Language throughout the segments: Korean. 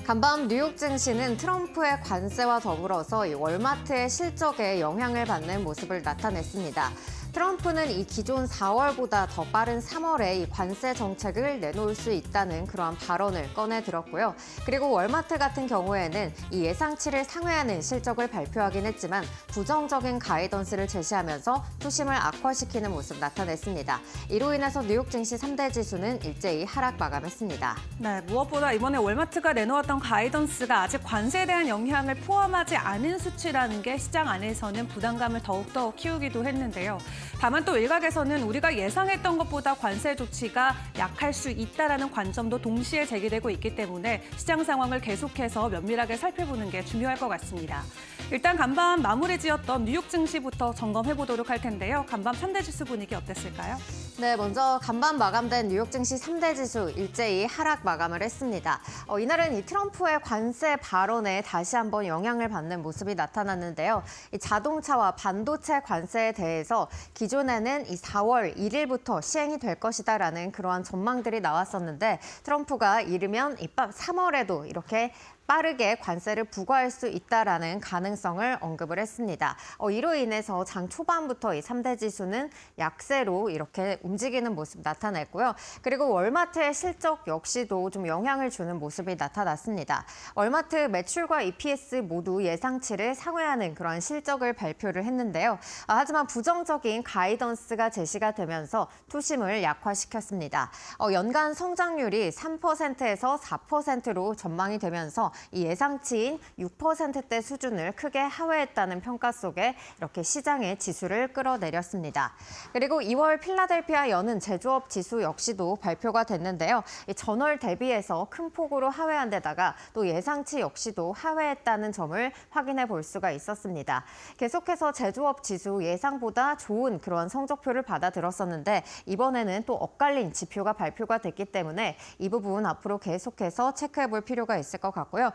간밤 뉴욕 증시는 트럼프의 관세와 더불어서 이 월마트의 실적에 영향을 받는 모습을 나타냈습니다. 트럼프는 이 기존 4월보다 더 빠른 3월에 이 관세 정책을 내놓을 수 있다는 그러한 발언을 꺼내들었고요. 그리고 월마트 같은 경우에는 이 예상치를 상회하는 실적을 발표하긴 했지만 부정적인 가이던스를 제시하면서 투심을 악화시키는 모습 나타냈습니다. 이로 인해서 뉴욕 증시 3대 지수는 일제히 하락 마감했습니다. 네, 무엇보다 이번에 월마트가 내놓았던 가이던스가 아직 관세에 대한 영향을 포함하지 않은 수치라는 게 시장 안에서는 부담감을 더욱더 키우기도 했는데요. 다만 또 일각에서는 우리가 예상했던 것보다 관세 조치가 약할 수 있다라는 관점도 동시에 제기되고 있기 때문에 시장 상황을 계속해서 면밀하게 살펴보는 게 중요할 것 같습니다. 일단 간밤 마무리 지었던 뉴욕 증시부터 점검해 보도록 할 텐데요. 간밤 3대 지수 분위기 어땠을까요? 네, 먼저 간밤 마감된 뉴욕 증시 3대 지수 일제히 하락 마감을 했습니다. 이날은 이 트럼프의 관세 발언에 다시 한번 영향을 받는 모습이 나타났는데요. 이 자동차와 반도체 관세에 대해서 기존에는 이 4월 1일부터 시행이 될 것이다라는 그러한 전망들이 나왔었는데 트럼프가 이르면 이 3월에도 이렇게 빠르게 관세를 부과할 수 있다라는 가능성을 언급을 했습니다. 이로 인해서 장 초반부터 이 3대 지수는 약세로 이렇게 움직이는 모습 나타냈고요. 그리고 월마트의 실적 역시도 좀 영향을 주는 모습이 나타났습니다. 월마트 매출과 EPS 모두 예상치를 상회하는 그런 실적을 발표를 했는데요. 하지만 부정적인 가이던스가 제시가 되면서 투심을 약화시켰습니다. 연간 성장률이 3%에서 4%로 전망이 되면서 이 예상치인 6%대 수준을 크게 하회했다는 평가 속에 이렇게 시장의 지수를 끌어내렸습니다. 그리고 2월 필라델피아 여는 제조업 지수 역시도 발표가 됐는데요. 전월 대비해서 큰 폭으로 하회한 데다가 또 예상치 역시도 하회했다는 점을 확인해 볼 수가 있었습니다. 계속해서 제조업 지수 예상보다 좋은 그런 성적표를 받아들었었는데 이번에는 또 엇갈린 지표가 발표가 됐기 때문에 이 부분 앞으로 계속해서 체크해 볼 필요가 있을 것 같고요.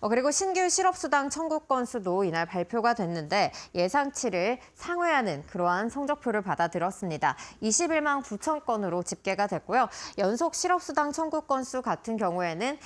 그리고 신규 실업수당 청구 건수도 이날 발표가 됐는데 예상치를 상회하는 그러한 성적표를 받아들었습니다. 21만 9천 건으로 집계가 됐고요. 연속 실업수당 청구 건수 같은 경우에는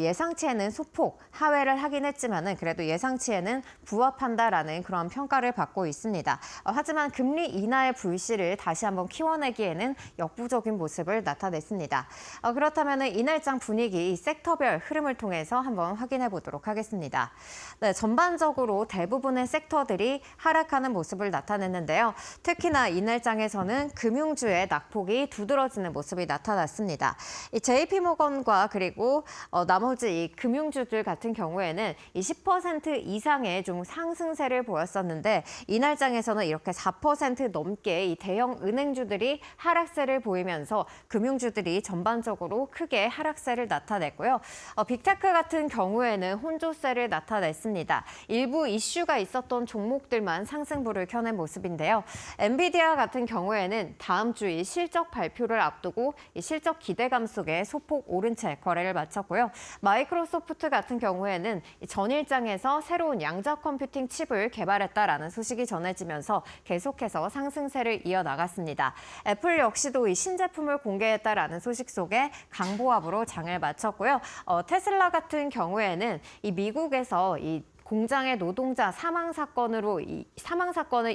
예상치에는 소폭 하회를 하긴 했지만은 그래도 예상치에는 부합한다라는 그런 평가를 받고 있습니다. 하지만 금리 인하의 불씨를 다시 한번 키워내기에는 역부족인 모습을 나타냈습니다. 그렇다면 이날장 분위기 섹터별 흐름을 통해서 한번 확인해 보도록 하겠습니다. 네, 전반적으로 대부분의 섹터들이 하락하는 모습을 나타냈는데요. 특히나 이날장에서는 금융주의 낙폭이 두드러지는 모습이 나타났습니다. 이 JP모건과 그리고 나머지 이 금융주들 같은 경우에는 이 10% 이상의 좀 상승세를 보였었는데 이날장에서는 이렇게 4% 넘게 이 대형 은행주들이 하락세를 보이면서 금융주들이 전반적으로 크게 하락세를 나타냈고요. 빅테크 같은 경우에는 혼조세를 나타냈습니다. 일부 이슈가 있었던 종목들만 상승불을 켜낸 모습인데요. 엔비디아 같은 경우에는 다음 주 이 실적 발표를 앞두고 이 실적 기대감 속에 소폭 오른 채 거래를 마쳤고요. 마이크로소프트 같은 경우에는 전일장에서 새로운 양자 컴퓨팅 칩을 개발했다라는 소식이 전해지면서 계속해서 상승세를 이어나갔습니다. 애플 역시도 이 신제품을 공개했다라는 소식 속에 강보합으로 장을 마쳤고요. 테슬라 같은 경우에는 이 미국에서 이 공장의 노동자 사망 사건을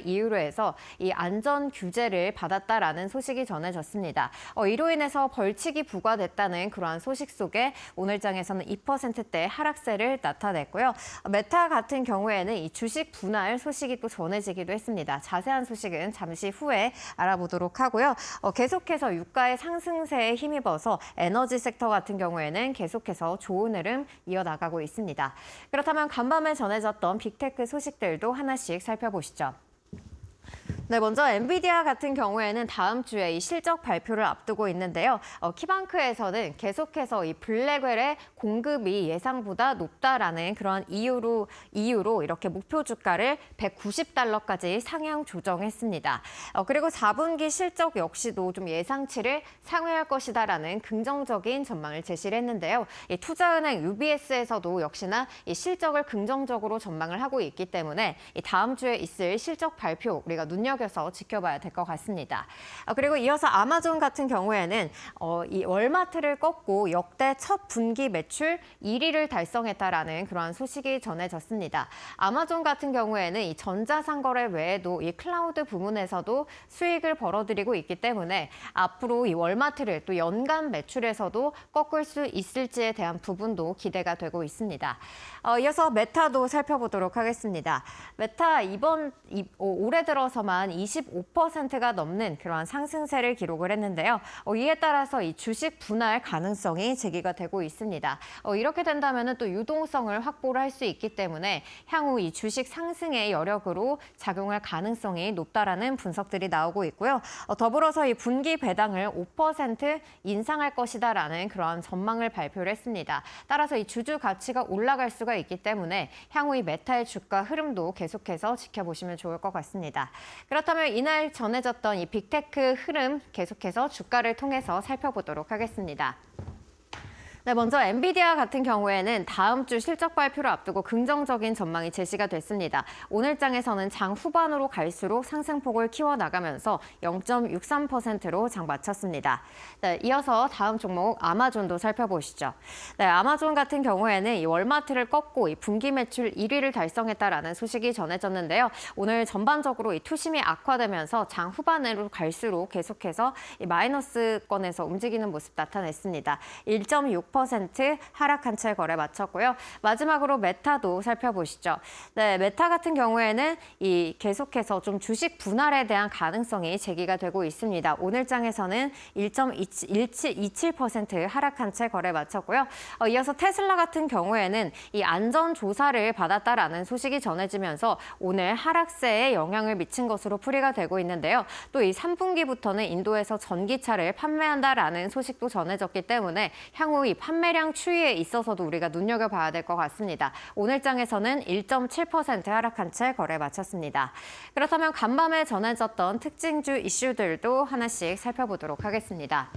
이유로 해서 이 안전 규제를 받았다라는 소식이 전해졌습니다. 이로 인해서 벌칙이 부과됐다는 그러한 소식 속에 오늘장에서는 2%대 하락세를 나타냈고요. 메타 같은 경우에는 이 주식 분할 소식이 또 전해지기도 했습니다. 자세한 소식은 잠시 후에 알아보도록 하고요. 계속해서 유가의 상승세에 힘입어서 에너지 섹터 같은 경우에는 계속해서 좋은 흐름 이어나가고 있습니다. 그렇다면 간밤에 전해졌던 빅테크 소식들도 하나씩 살펴보시죠. 네, 먼저 엔비디아 같은 경우에는 다음 주에 이 실적 발표를 앞두고 있는데요. 키방크에서는 계속해서 이 블랙웰의 공급이 예상보다 높다라는 그런 이유로 이렇게 목표 주가를 $190까지 상향 조정했습니다. 그리고 4분기 실적 역시도 좀 예상치를 상회할 것이다라는 긍정적인 전망을 제시를 했는데요. 이 투자은행 UBS에서도 역시나 이 실적을 긍정적으로 전망을 하고 있기 때문에 이 다음 주에 있을 실적 발표 우리가 눈여겨보도록 눈여겨서 지켜봐야 될 것 같습니다. 그리고 이어서 아마존 같은 경우에는 이 월마트를 꺾고 역대 첫 분기 매출 1위를 달성했다라는 그러한 소식이 전해졌습니다. 아마존 같은 경우에는 이 전자상거래 외에도 이 클라우드 부문에서도 수익을 벌어들이고 있기 때문에 앞으로 이 월마트를 또 연간 매출에서도 꺾을 수 있을지에 대한 부분도 기대가 되고 있습니다. 이어서 메타도 살펴보도록 하겠습니다. 메타 올해 들어서만 25%가 넘는 그러한 상승세를 기록을 했는데요. 이에 따라서 이 주식 분할 가능성이 제기가 되고 있습니다. 이렇게 된다면 또 유동성을 확보를 할 수 있기 때문에 향후 이 주식 상승의 여력으로 작용할 가능성이 높다라는 분석들이 나오고 있고요. 더불어서 이 분기 배당을 5% 인상할 것이다라는 그러한 전망을 발표를 했습니다. 따라서 이 주주 가치가 올라갈 수가 있기 때문에 향후 이 메타의 주가 흐름도 계속해서 지켜보시면 좋을 것 같습니다. 그렇다면 이날 전해졌던 이 빅테크 흐름 계속해서 주가를 통해서 살펴보도록 하겠습니다. 네, 먼저 엔비디아 같은 경우에는 다음 주 실적 발표를 앞두고 긍정적인 전망이 제시가 됐습니다. 오늘 장에서는 장 후반으로 갈수록 상승폭을 키워나가면서 0.63%로 장 마쳤습니다. 네, 이어서 다음 종목 아마존도 살펴보시죠. 네, 아마존 같은 경우에는 이 월마트를 꺾고 이 분기 매출 1위를 달성했다라는 소식이 전해졌는데요. 오늘 전반적으로 이 투심이 악화되면서 장 후반으로 갈수록 계속해서 이 마이너스권에서 움직이는 모습 나타냈습니다. 1.6% 하락한 채 거래 마쳤고요. 마지막으로 메타도 살펴보시죠. 네, 메타 같은 경우에는 이 계속해서 좀 주식 분할에 대한 가능성이 제기가 되고 있습니다. 오늘 장에서는 1.27% 하락한 채 거래 마쳤고요. 이어서 테슬라 같은 경우에는 이 안전 조사를 받았다라는 소식이 전해지면서 오늘 하락세에 영향을 미친 것으로 풀이가 되고 있는데요. 또 이 3분기부터는 인도에서 전기차를 판매한다라는 소식도 전해졌기 때문에 향후 이 판매량 추이에 있어서도 우리가 눈여겨봐야 될 것 같습니다. 오늘 장에서는 1.7% 하락한 채 거래 마쳤습니다. 그렇다면 간밤에 전해졌던 특징주 이슈들도 하나씩 살펴보도록 하겠습니다.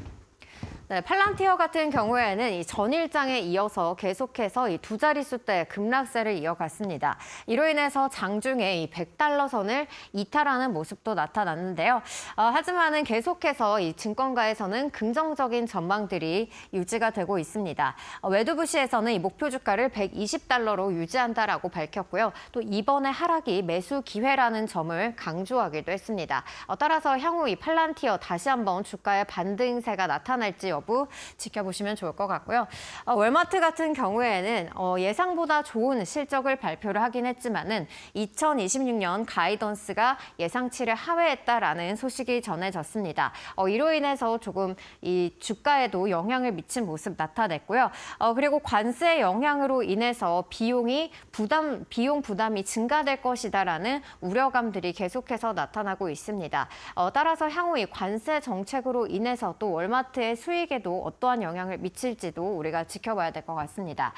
네, 팔란티어 같은 경우에는 이 전일장에 이어서 계속해서 이 두 자릿수대 급락세를 이어갔습니다. 이로 인해서 장중에 이 100달러 선을 이탈하는 모습도 나타났는데요. 하지만은 계속해서 이 증권가에서는 긍정적인 전망들이 유지가 되고 있습니다. 외두부시에서는 이 목표 주가를 120달러로 유지한다라고 밝혔고요. 또 이번에 하락이 매수 기회라는 점을 강조하기도 했습니다. 따라서 향후 이 팔란티어 다시 한번 주가의 반등세가 나타날지 여부 지켜보시면 좋을 것 같고요. 월마트 같은 경우에는 예상보다 좋은 실적을 발표를 하긴 했지만은 2026년 가이던스가 예상치를 하회했다라는 소식이 전해졌습니다. 이로 인해서 조금 이 주가에도 영향을 미친 모습 나타냈고요. 그리고 관세 영향으로 인해서 비용 부담이 증가될 것이다라는 우려감들이 계속해서 나타나고 있습니다. 따라서 향후 이 관세 정책으로 인해서 또 월마트의 수익에도 어떠한 영향을 미칠지도 우리가 지켜봐야 될 것 같습니다.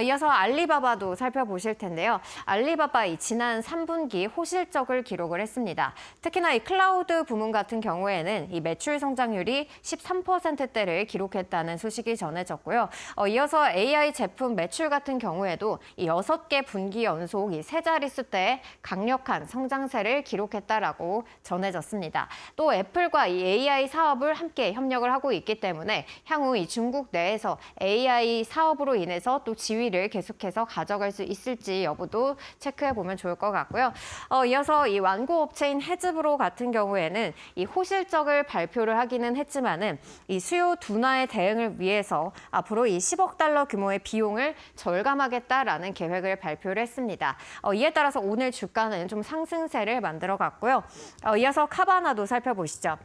이어서 알리바바도 살펴보실 텐데요. 알리바바 이 지난 3분기 호실적을 기록을 했습니다. 특히나 이 클라우드 부문 같은 경우에는 이 매출 성장률이 13%대를 기록했다는 소식이 전해졌고요. 이어서 AI 제품 매출 같은 경우에도 이 6개 분기 연속 이 세 자릿수대의 강력한 성장세를 기록했다라고 전해졌습니다. 또 애플과 이 AI 사업을 함께 협력을 하고 있기 때문에 향후 이 중국 내에서 AI 사업으로 인해서 또 지위를 계속해서 가져갈 수 있을지 여부도 체크해 보면 좋을 것 같고요. 이어서 이 완구 업체인 헤즈브로 같은 경우에는 이 호실적을 발표를 하기는 했지만은 이 수요 둔화에 대응을 위해서 앞으로 이 10억 달러 규모의 비용을 절감하겠다라는 계획을 발표를 했습니다. 이에 따라서 오늘 주가는 좀 상승세를 만들어갔고요. 이어서 카바나도 살펴보시죠.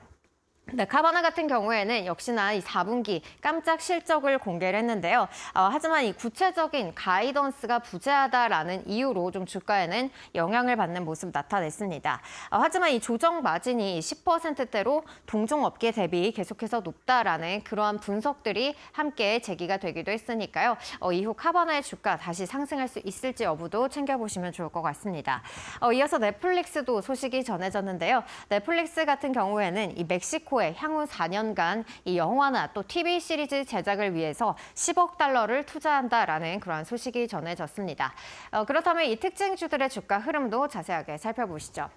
네, 카바나 같은 경우에는 역시나 이 4분기 깜짝 실적을 공개를 했는데요. 하지만 이 구체적인 가이던스가 부재하다라는 이유로 좀 주가에는 영향을 받는 모습 나타냈습니다. 하지만 이 조정 마진이 10%대로 동종업계 대비 계속해서 높다라는 그러한 분석들이 함께 제기가 되기도 했으니까요. 이후 카바나의 주가 다시 상승할 수 있을지 여부도 챙겨보시면 좋을 것 같습니다. 이어서 넷플릭스도 소식이 전해졌는데요. 넷플릭스 같은 경우에는 이 멕시코의 향후 4년간 이 영화나 또 TV 시리즈 제작을 위해서 10억 달러를 투자한다라는 그러한 소식이 전해졌습니다. 그렇다면 이 특징주들의 주가 흐름도 자세하게 살펴보시죠.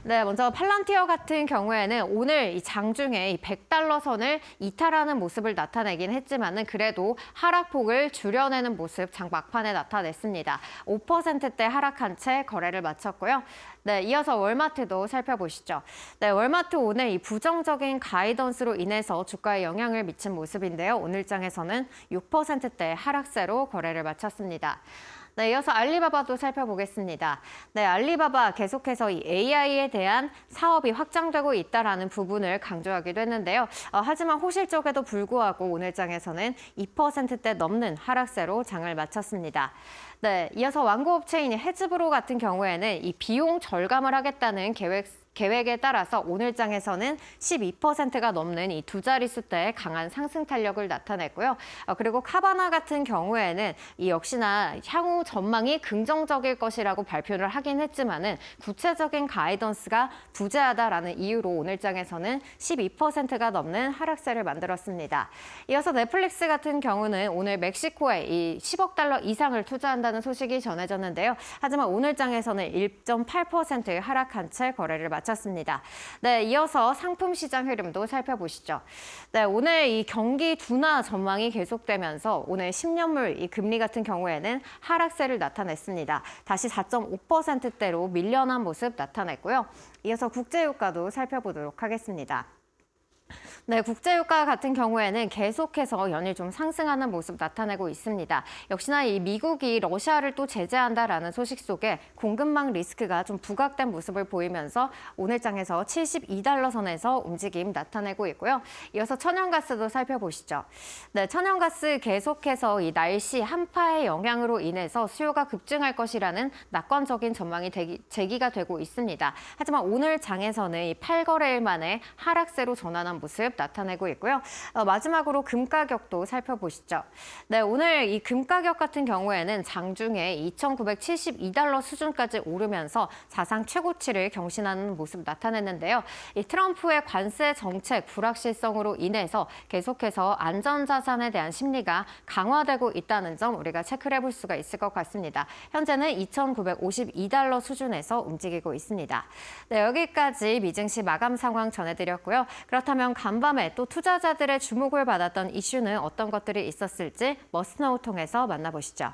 네, 먼저 팔란티어 같은 경우에는 오늘 이 장중에 이 100달러 선을 이탈하는 모습을 나타내긴 했지만은 그래도 하락폭을 줄여내는 모습 장 막판에 나타냈습니다. 5%대 하락한 채 거래를 마쳤고요. 네, 이어서 월마트도 살펴보시죠. 네, 월마트 오늘 이 부정적인 가이던스로 인해서 주가에 영향을 미친 모습인데요. 오늘 장에서는 6%대 하락세로 거래를 마쳤습니다. 네, 이어서 알리바바도 살펴보겠습니다. 네, 알리바바 계속해서 이 AI에 대한 사업이 확장되고 있다라는 부분을 강조하기도 했는데요. 하지만 호실적에도 불구하고 오늘 장에서는 2%대 넘는 하락세로 장을 마쳤습니다. 네, 이어서 완구업체인 헤즈브로 같은 경우에는 이 비용 절감을 하겠다는 계획에 따라서 오늘 장에서는 12%가 넘는 이 두 자릿수대의 강한 상승 탄력을 나타냈고요. 그리고 카바나 같은 경우에는 이 역시나 향후 전망이 긍정적일 것이라고 발표를 하긴 했지만은 구체적인 가이던스가 부재하다라는 이유로 오늘 장에서는 12%가 넘는 하락세를 만들었습니다. 이어서 넷플릭스 같은 경우는 오늘 멕시코에 이 10억 달러 이상을 투자한다는 소식이 전해졌는데요. 하지만 오늘 장에서는 1.8% 하락한 채 거래를 마쳤습니다. 네, 이어서 상품 시장 흐름도 살펴보시죠. 네, 오늘 이 경기 둔화 전망이 계속되면서 오늘 10년물 이 금리 같은 경우에는 하락세를 나타냈습니다. 다시 4.5%대로 밀려난 모습 나타냈고요. 이어서 국제유가도 살펴보도록 하겠습니다. 네, 국제유가 같은 경우에는 계속해서 연일 좀 상승하는 모습 나타내고 있습니다. 역시나 이 미국이 러시아를 또 제재한다라는 소식 속에 공급망 리스크가 좀 부각된 모습을 보이면서 오늘 장에서 72달러 선에서 움직임 나타내고 있고요. 이어서 천연가스도 살펴보시죠. 네, 천연가스 계속해서 이 날씨 한파의 영향으로 인해서 수요가 급증할 것이라는 낙관적인 전망이 제기가 되고 있습니다. 하지만 오늘 장에서는 이 8거래일 만에 하락세로 전환한 모습 나타내고 있고요. 마지막으로 금 가격도 살펴보시죠. 네, 오늘 이 금 가격 같은 경우에는 장중에 2,972달러 수준까지 오르면서 사상 최고치를 경신하는 모습 나타냈는데요. 이 트럼프의 관세 정책 불확실성으로 인해서 계속해서 안전자산에 대한 심리가 강화되고 있다는 점 우리가 체크를 해볼 수가 있을 것 같습니다. 현재는 2,952달러 수준에서 움직이고 있습니다. 네, 여기까지 미증시 마감 상황 전해드렸고요. 그렇다면 간밤에 또 투자자들의 주목을 받았던 이슈는 어떤 것들이 있었을지 머스너우 통해서 만나보시죠.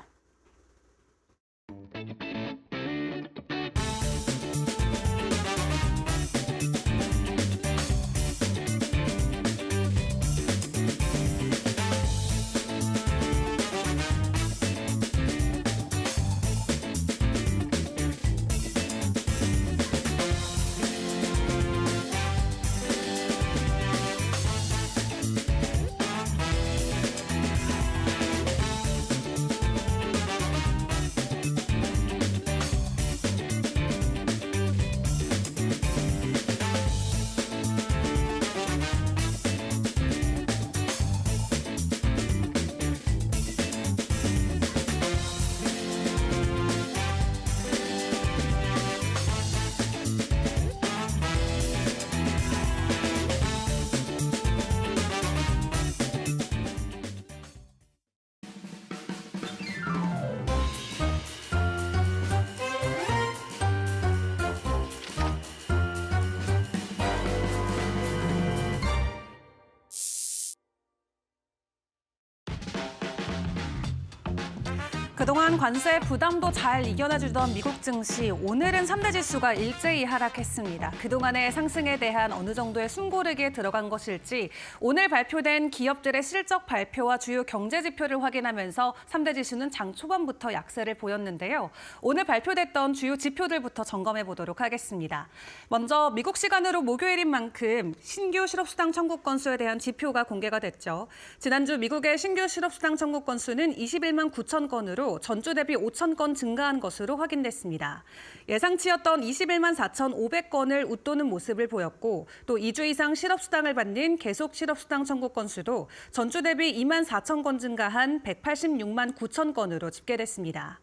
그동안 관세 부담도 잘 이겨내주던 미국 증시, 오늘은 3대 지수가 일제히 하락했습니다. 그동안의 상승에 대한 어느 정도의 숨고르기에 들어간 것일지 오늘 발표된 기업들의 실적 발표와 주요 경제 지표를 확인하면서 3대 지수는 장 초반부터 약세를 보였는데요. 오늘 발표됐던 주요 지표들부터 점검해 보도록 하겠습니다. 먼저 미국 시간으로 목요일인 만큼 신규 실업수당 청구 건수에 대한 지표가 공개가 됐죠. 지난주 미국의 신규 실업수당 청구 건수는 21만 9천 건으로 전주 대비 5천 건 증가한 것으로 확인됐습니다. 예상치였던 21만 4,500건을 웃도는 모습을 보였고 또 2주 이상 실업수당을 받는 계속 실업수당 청구 건수도 전주 대비 2만 4천 건 증가한 186만 9천 건으로 집계됐습니다.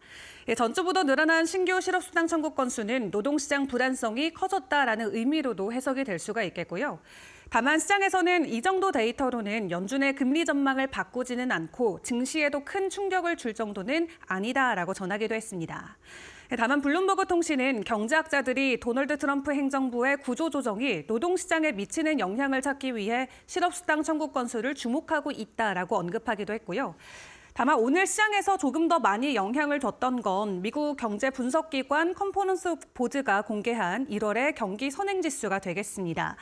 전주보다 늘어난 신규 실업수당 청구 건수는 노동시장 불안성이 커졌다라는 의미로도 해석이 될 수가 있겠고요. 다만 시장에서는 이 정도 데이터로는 연준의 금리 전망을 바꾸지는 않고 증시에도 큰 충격을 줄 정도는 아니다라고 전하기도 했습니다. 다만 블룸버그 통신은 경제학자들이 도널드 트럼프 행정부의 구조조정이 노동시장에 미치는 영향을 찾기 위해 실업수당 청구 건수를 주목하고 있다라고 언급하기도 했고요. 다만 오늘 시장에서 조금 더 많이 영향을 줬던 건 미국 경제 분석기관 컨퍼런스 보드가 공개한 1월의 경기 선행지수가 되겠습니다.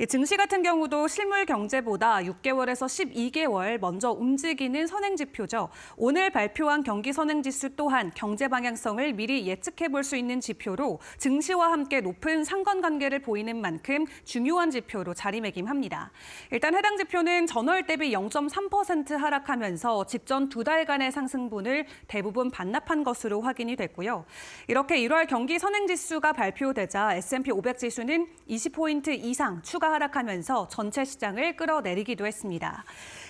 증시 같은 경우도 실물 경제보다 6개월에서 12개월 먼저 움직이는 선행지표죠. 오늘 발표한 경기 선행지수 또한 경제 방향성을 미리 예측해 볼 수 있는 지표로 증시와 함께 높은 상관관계를 보이는 만큼 중요한 지표로 자리매김합니다. 일단 해당 지표는 전월 대비 0.3% 하락하면서 집전 두 달간의 상승분을 대부분 반납한 것으로 확인이 됐고요. 이렇게 1월 경기 선행지수가 발표되자 S&P 500 지수는 20포인트 이상 추가 하락하면서 전체 시장을 끌어내리기도 했습니다.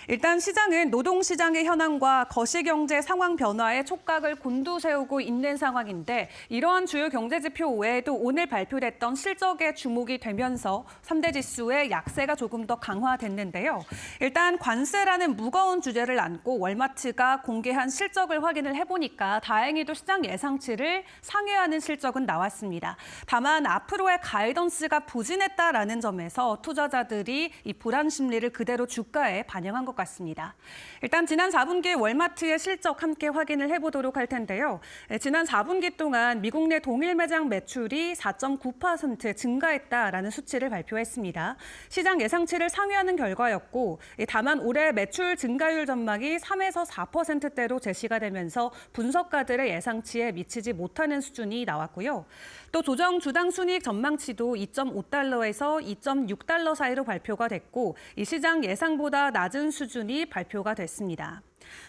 일단 시장은 노동시장의 현황과 거시경제 상황 변화에 촉각을 곤두세우고 있는 상황인데 이러한 주요 경제지표 외에도 오늘 발표됐던 실적에 주목이 되면서 3대 지수의 약세가 조금 더 강화됐는데요. 일단 관세라는 무거운 주제를 안고 월마트가 공개한 실적을 확인을 해보니까 다행히도 시장 예상치를 상회하는 실적은 나왔습니다. 다만 앞으로의 가이던스가 부진했다라는 점에서 투자자들이 이 불안 심리를 그대로 주가에 반영한 것 같습니다. 일단 지난 4분기 월마트의 실적 함께 확인을 해보도록 할 텐데요. 지난 4분기 동안 미국 내 동일 매장 매출이 4.9% 증가했다라는 수치를 발표했습니다. 시장 예상치를 상회하는 결과였고 다만 올해 매출 증가율 전망이 3에서 4%대로 제시가 되면서 분석가들의 예상치에 미치지 못하는 수준이 나왔고요. 또 조정 주당 순이익 전망치도 2.5달러에서 2.6달러 사이로 발표가 됐고 이 시장 예상보다 낮은 수준이 발표가 됐습니다.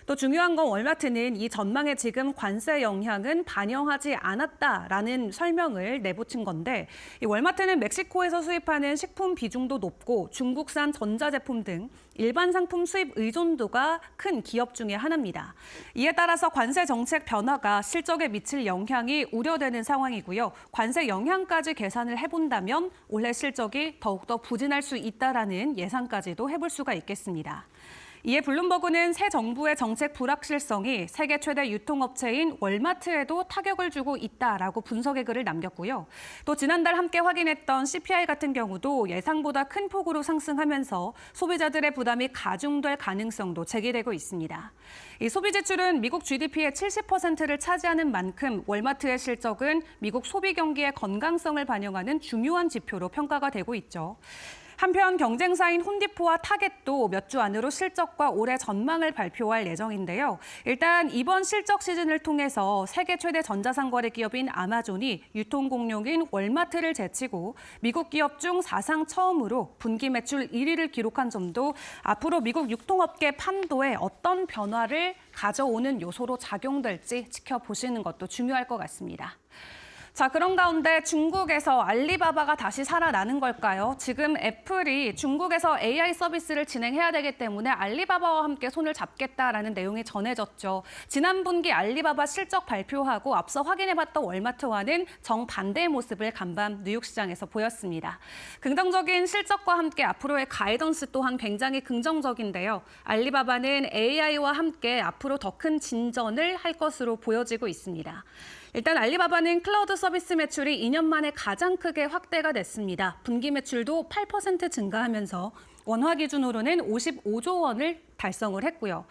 또 중요한 건 월마트는 이 전망에 지금 관세 영향은 반영하지 않았다라는 설명을 내붙인 건데 이 월마트는 멕시코에서 수입하는 식품 비중도 높고 중국산 전자제품 등 일반 상품 수입 의존도가 큰 기업 중에 하나입니다. 이에 따라서 관세 정책 변화가 실적에 미칠 영향이 우려되는 상황이고요. 관세 영향까지 계산을 해본다면 올해 실적이 더욱더 부진할 수 있다라는 예상까지도 해볼 수가 있겠습니다. 이에 블룸버그는 새 정부의 정책 불확실성이 세계 최대 유통업체인 월마트에도 타격을 주고 있다라고 분석의 글을 남겼고요. 또 지난달 함께 확인했던 CPI 같은 경우도 예상보다 큰 폭으로 상승하면서 소비자들의 부담이 가중될 가능성도 제기되고 있습니다. 이 소비 지출은 미국 GDP의 70%를 차지하는 만큼 월마트의 실적은 미국 소비 경기의 건강성을 반영하는 중요한 지표로 평가가 되고 있죠. 한편 경쟁사인 홈디포와 타겟도 몇 주 안으로 실적과 올해 전망을 발표할 예정인데요. 일단 이번 실적 시즌을 통해서 세계 최대 전자상거래 기업인 아마존이 유통공룡인 월마트를 제치고 미국 기업 중 사상 처음으로 분기 매출 1위를 기록한 점도 앞으로 미국 유통업계 판도에 어떤 변화를 가져오는 요소로 작용될지 지켜보시는 것도 중요할 것 같습니다. 자, 그런 가운데 중국에서 알리바바가 다시 살아나는 걸까요? 지금 애플이 중국에서 AI 서비스를 진행해야 되기 때문에 알리바바와 함께 손을 잡겠다라는 내용이 전해졌죠. 지난 분기 알리바바 실적 발표하고 앞서 확인해봤던 월마트와는 정반대의 모습을 간밤 뉴욕 시장에서 보였습니다. 긍정적인 실적과 함께 앞으로의 가이던스 또한 굉장히 긍정적인데요. 알리바바는 AI와 함께 앞으로 더 큰 진전을 할 것으로 보여지고 있습니다. 일단 알리바바는 클라우드 서비스 매출이 2년 만에 가장 크게 확대가 됐습니다. 분기 매출도 8% 증가하면서 원화 기준으로는 55조 원을 달성을 했고요.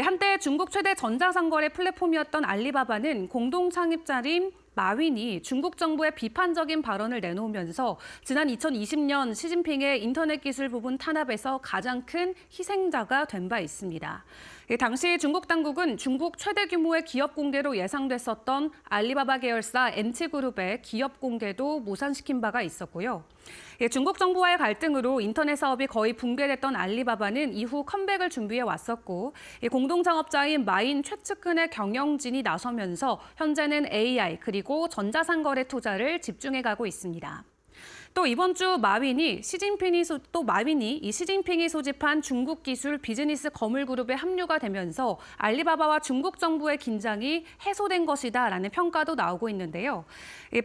한때 중국 최대 전자상거래 플랫폼이었던 알리바바는 공동 창립자인 마윈이 중국 정부의 비판적인 발언을 내놓으면서 지난 2020년 시진핑의 인터넷 기술 부분 탄압에서 가장 큰 희생자가 된 바 있습니다. 당시 중국 당국은 중국 최대 규모의 기업 공개로 예상됐었던 알리바바 계열사 엔치그룹의 기업 공개도 무산시킨 바가 있었고요. 중국 정부와의 갈등으로 인터넷 사업이 거의 붕괴됐던 알리바바는 이후 컴백을 준비해 왔었고 공동 창업자인 마인 최측근의 경영진이 나서면서 현재는 AI 그리고 전자상거래 투자를 집중해 가고 있습니다. 또 이번 주 마윈이 이 시진핑이 소집한 중국 기술 비즈니스 거물 그룹에 합류가 되면서 알리바바와 중국 정부의 긴장이 해소된 것이다라는 평가도 나오고 있는데요.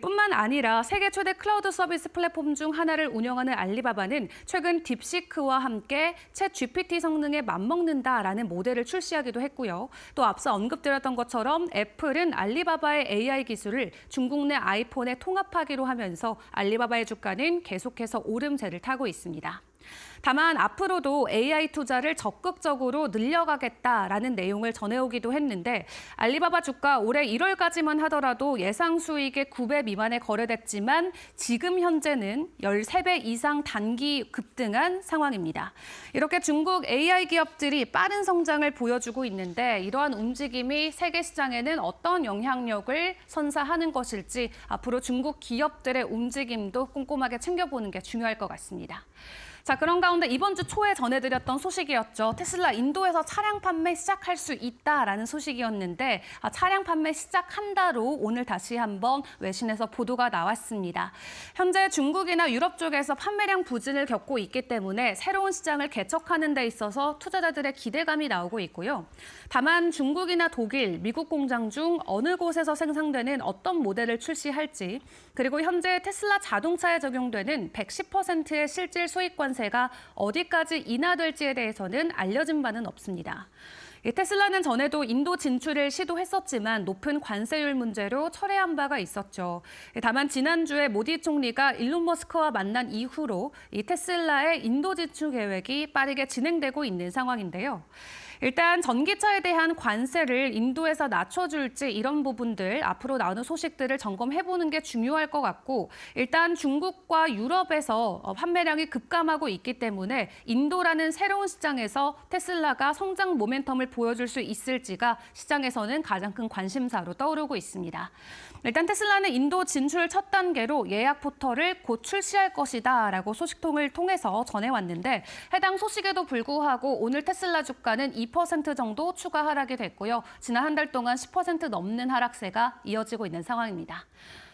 뿐만 아니라 세계 최대 클라우드 서비스 플랫폼 중 하나를 운영하는 알리바바는 최근 딥시크와 함께 챗 GPT 성능에 맞먹는다라는 모델을 출시하기도 했고요. 또 앞서 언급드렸던 것처럼 애플은 알리바바의 AI 기술을 중국 내 아이폰에 통합하기로 하면서 알리바바의 주가는 계속해서 오름세를 타고 있습니다. 다만 앞으로도 AI 투자를 적극적으로 늘려가겠다라는 내용을 전해오기도 했는데 알리바바 주가 올해 1월까지만 하더라도 예상 수익의 9배 미만에 거래됐지만 지금 현재는 13배 이상 단기 급등한 상황입니다. 이렇게 중국 AI 기업들이 빠른 성장을 보여주고 있는데 이러한 움직임이 세계 시장에는 어떤 영향력을 선사하는 것일지 앞으로 중국 기업들의 움직임도 꼼꼼하게 챙겨보는 게 중요할 것 같습니다. 자, 그런 가운데 이번 주 초에 전해드렸던 소식이었죠. 테슬라 인도에서 차량 판매 시작할 수 있다라는 소식이었는데 차량 판매 시작한다로 오늘 다시 한번 외신에서 보도가 나왔습니다. 현재 중국이나 유럽 쪽에서 판매량 부진을 겪고 있기 때문에 새로운 시장을 개척하는 데 있어서 투자자들의 기대감이 나오고 있고요. 다만 중국이나 독일, 미국 공장 중 어느 곳에서 생산되는 어떤 모델을 출시할지 그리고 현재 테슬라 자동차에 적용되는 110%의 실질 수익관세가 어디까지 인하될지에 대해서는 알려진 바는 없습니다. 테슬라는 전에도 인도 진출을 시도했었지만 높은 관세율 문제로 철회한 바가 있었죠. 다만 지난주에 모디 총리가 일론 머스크와 만난 이후로 이 테슬라의 인도 진출 계획이 빠르게 진행되고 있는 상황인데요. 일단 전기차에 대한 관세를 인도에서 낮춰줄지 이런 부분들 앞으로 나오는 소식들을 점검해보는 게 중요할 것 같고 일단 중국과 유럽에서 판매량이 급감하고 있기 때문에 인도라는 새로운 시장에서 테슬라가 성장 모멘텀을 보여줄 수 있을지가 시장에서는 가장 큰 관심사로 떠오르고 있습니다. 일단 테슬라는 인도 진출 첫 단계로 예약 포털을 곧 출시할 것이다라고 소식통을 통해서 전해왔는데 해당 소식에도 불구하고 오늘 테슬라 주가는 2% 정도 추가 하락이 됐고요. 지난 한 달 동안 10% 넘는 하락세가 이어지고 있는 상황입니다.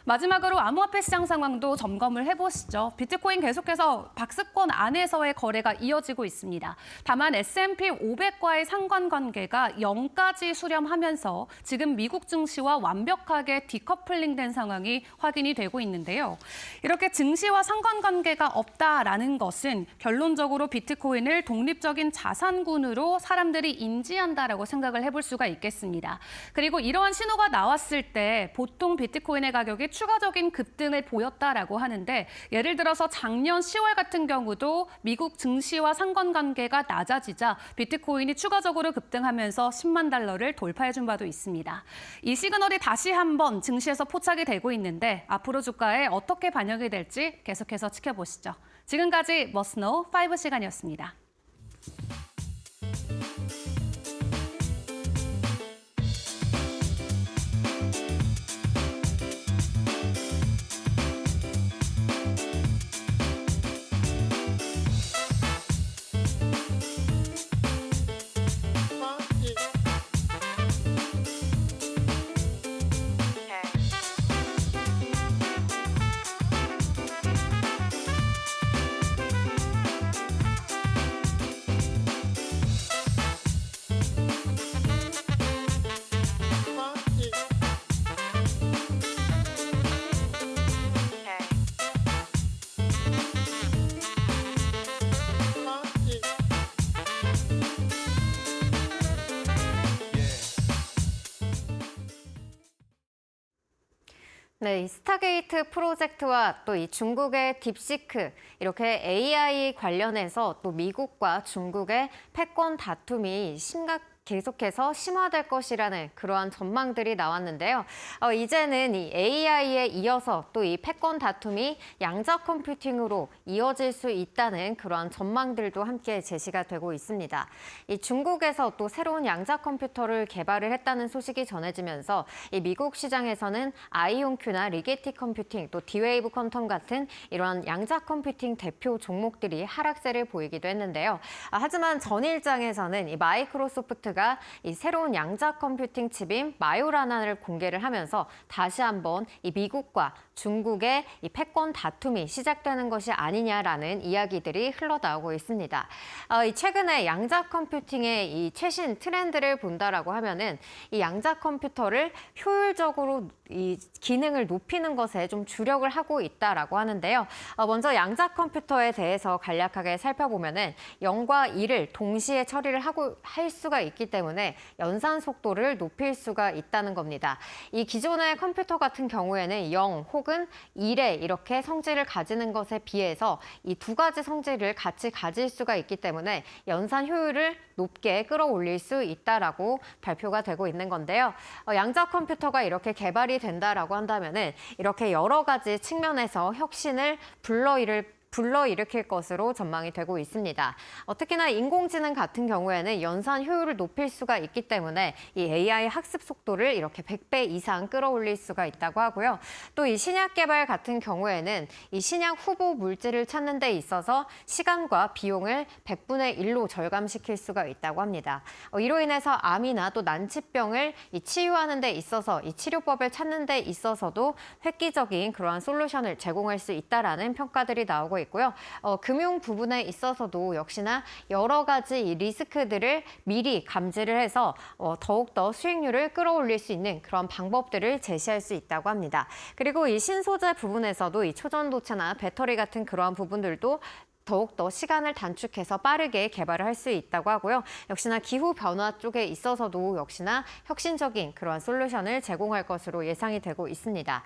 마지막으로 암호화폐 시장 상황도 점검을 해보시죠. 비트코인 계속해서 박스권 안에서의 거래가 이어지고 있습니다. 다만 S&P 500과의 상관관계가 0까지 수렴하면서 지금 미국 증시와 완벽하게 디커플링된 상황이 확인이 되고 있는데요. 이렇게 증시와 상관관계가 없다라는 것은 결론적으로 비트코인을 독립적인 자산군으로 사람들이 인지한다라고 생각을 해볼 수가 있겠습니다. 그리고 이러한 신호가 나왔을 때 보통 비트코인의 가격이 추가적인 급등을 보였다라고 하는데 예를 들어서 작년 10월 같은 경우도 미국 증시와 상관관계가 낮아지자 비트코인이 추가적으로 급등하면서 10만 달러를 돌파해준 바도 있습니다. 이 시그널이 다시 한번 증시에서 포착이 되고 있는데 앞으로 주가에 어떻게 반영이 될지 계속해서 지켜보시죠. 지금까지 머스노 5 시간이었습니다. 네, 이 스타게이트 프로젝트와 또 이 중국의 딥시크 이렇게 AI 관련해서 또 미국과 중국의 패권 다툼이 계속해서 심화될 것이라는 그러한 전망들이 나왔는데요. 이제는 이 AI에 이어서 또 이 패권 다툼이 양자 컴퓨팅으로 이어질 수 있다는 그러한 전망들도 함께 제시가 되고 있습니다. 이 중국에서 또 새로운 양자 컴퓨터를 개발을 했다는 소식이 전해지면서 이 미국 시장에서는 아이온큐나 리게티 컴퓨팅, 또 디웨이브 퀀텀 같은 이러한 양자 컴퓨팅 대표 종목들이 하락세를 보이기도 했는데요. 하지만 전일장에서는 이 마이크로소프트가 월마트가 이 새로운 양자 컴퓨팅 칩인 마요라나를 공개를 하면서 다시 한번 이 미국과 중국의 이 패권 다툼이 시작되는 것이 아니냐라는 이야기들이 흘러나오고 있습니다. 이 최근에 양자 컴퓨팅의 이 최신 트렌드를 본다라고 하면은 이 양자 컴퓨터를 효율적으로 이 기능을 높이는 것에 좀 주력을 하고 있다라고 하는데요. 먼저 양자 컴퓨터에 대해서 간략하게 살펴보면은 0과 1을 동시에 처리를 할 수가 있기 때문에 연산 속도를 높일 수가 있다는 겁니다. 이 기존의 컴퓨터 같은 경우에는 0 혹은 1에 이렇게 성질을 가지는 것에 비해서 이 두 가지 성질을 같이 가질 수가 있기 때문에 연산 효율을 높게 끌어올릴 수 있다라고 발표가 되고 있는 건데요. 양자 컴퓨터가 이렇게 개발이 된다라고 한다면은 이렇게 여러 가지 측면에서 혁신을 불러일으킬 것으로 전망이 되고 있습니다. 특히나 인공지능 같은 경우에는 연산 효율을 높일 수가 있기 때문에 이 AI 학습 속도를 이렇게 100배 이상 끌어올릴 수가 있다고 하고요. 또 이 신약 개발 같은 경우에는 이 신약 후보 물질을 찾는 데 있어서 시간과 비용을 100분의 1로 절감시킬 수가 있다고 합니다. 이로 인해서 암이나 또 난치병을 치유하는 데 있어서 이 치료법을 찾는 데 있어서도 획기적인 그러한 솔루션을 제공할 수 있다라는 평가들이 나오고 있고요. 금융 부분에 있어서도 역시나 여러 가지 이 리스크들을 미리 감지를 해서 더욱더 수익률을 끌어올릴 수 있는 그런 방법들을 제시할 수 있다고 합니다. 그리고 이 신소재 부분에서도 이 초전도체나 배터리 같은 그러한 부분들도 더욱더 시간을 단축해서 빠르게 개발을 할 수 있다고 하고요. 역시나 기후 변화 쪽에 있어서도 역시나 혁신적인 그러한 솔루션을 제공할 것으로 예상이 되고 있습니다.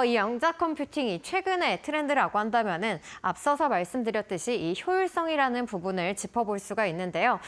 이 양자 컴퓨팅이 최근의 트렌드라고 한다면은 앞서서 말씀드렸듯이 이 효율성이라는 부분을 짚어볼 수가 있는데요.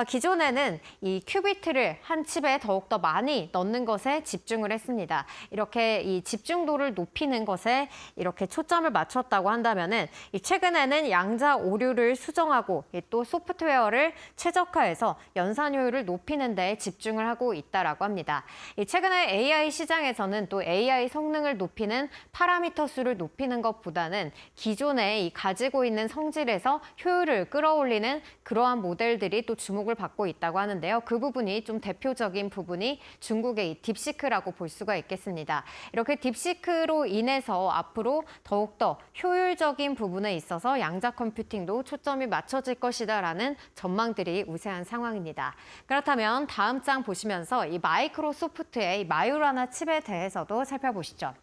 기존에는 이 큐비트를 한 칩에 더욱더 많이 넣는 것에 집중을 했습니다. 이렇게 이 집중도를 높이는 것에 이렇게 초점을 맞췄다고 한다면은 최근에는 양자 오류를 수정하고 또 소프트웨어를 최적화해서 연산 효율을 높이는 데 집중을 하고 있다라고 합니다. 최근에 AI 시장에서는 또 AI 성능을 높이는 파라미터 수를 높이는 것보다는 기존에 가지고 있는 성질에서 효율을 끌어올리는 그러한 모델들이 또 주목을 받고 있다고 하는데요. 그 부분이 좀 대표적인 부분이 중국의 이 딥시크라고 볼 수가 있겠습니다. 이렇게 딥시크로 인해서 앞으로 더욱더 효율적인 부분에 있어서 양자 컴퓨팅도 초점이 맞춰질 것이다라는 전망들이 우세한 상황입니다. 그렇다면 다음 장 보시면서 이 마이크로소프트의 이 마요라나 칩에 대해서도 살펴보시죠.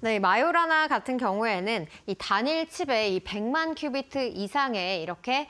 네, 마요라나 같은 경우에는 이 단일 칩에 이 100만 큐비트 이상의 이렇게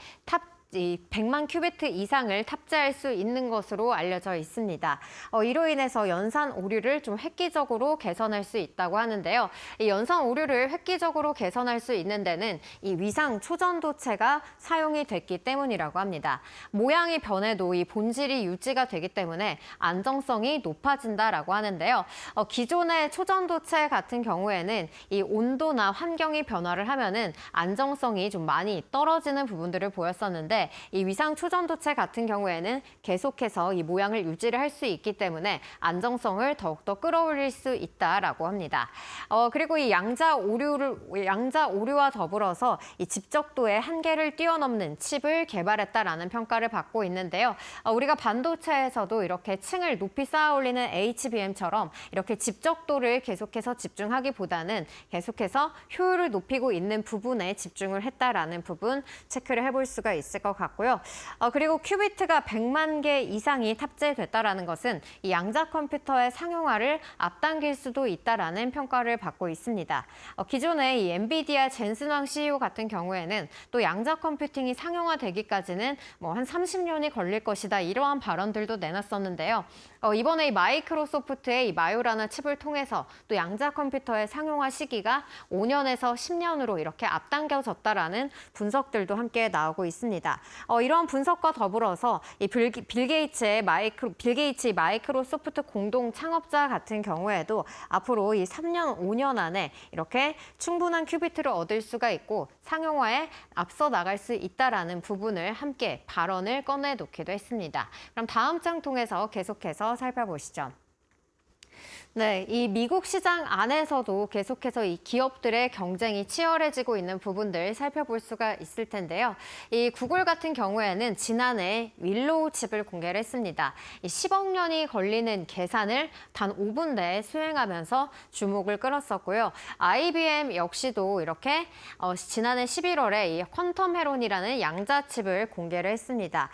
이 100만 큐비트 이상을 탑재할 수 있는 것으로 알려져 있습니다. 이로 인해서 연산 오류를 좀 획기적으로 개선할 수 있다고 하는데요. 이 연산 오류를 획기적으로 개선할 수 있는 데는 이 위상 초전도체가 사용이 됐기 때문이라고 합니다. 모양이 변해도 이 본질이 유지가 되기 때문에 안정성이 높아진다라고 하는데요. 기존의 초전도체 같은 경우에는 이 온도나 환경이 변화를 하면은 안정성이 좀 많이 떨어지는 부분들을 보였었는데 이 위상 초전도체 같은 경우에는 계속해서 이 모양을 유지를 할 수 있기 때문에 안정성을 더욱더 끌어올릴 수 있다라고 합니다. 그리고 이 양자 오류와 더불어서 이 집적도의 한계를 뛰어넘는 칩을 개발했다라는 평가를 받고 있는데요. 우리가 반도체에서도 이렇게 층을 높이 쌓아 올리는 HBM처럼 이렇게 집적도를 계속해서 집중하기보다는 계속해서 효율을 높이고 있는 부분에 집중을 했다라는 부분 체크를 해볼 수가 있을 것 같고요. 그리고 큐비트가 100만 개 이상이 탑재됐다라는 것은 이 양자 컴퓨터의 상용화를 앞당길 수도 있다라는 평가를 받고 있습니다. 기존에 이 엔비디아 젠슨왕 CEO 같은 경우에는 또 양자 컴퓨팅이 상용화되기까지는 한 30년이 걸릴 것이다 이러한 발언들도 내놨었는데요. 이번에 이 마이크로소프트의 이 마요라나 칩을 통해서 또 양자 컴퓨터의 상용화 시기가 5년에서 10년으로 이렇게 앞당겨졌다라는 분석들도 함께 나오고 있습니다. 이러한 분석과 더불어서 이 빌 게이츠의 마이크로소프트 공동 창업자 같은 경우에도 앞으로 이 3년, 5년 안에 이렇게 충분한 큐비트를 얻을 수가 있고 상용화에 앞서 나갈 수 있다라는 부분을 함께 발언을 꺼내놓기도 했습니다. 그럼 다음 장 통해서 계속해서 살펴보시죠. 네, 이 미국 시장 안에서도 계속해서 이 기업들의 경쟁이 치열해지고 있는 부분들 살펴볼 수가 있을 텐데요. 이 구글 같은 경우에는 지난해 윌로우 칩을 공개를 했습니다. 이 10억 년이 걸리는 계산을 단 5분 내에 수행하면서 주목을 끌었었고요. IBM 역시도 이렇게 지난해 11월에 이 퀀텀 헤론이라는 양자 칩을 공개를 했습니다.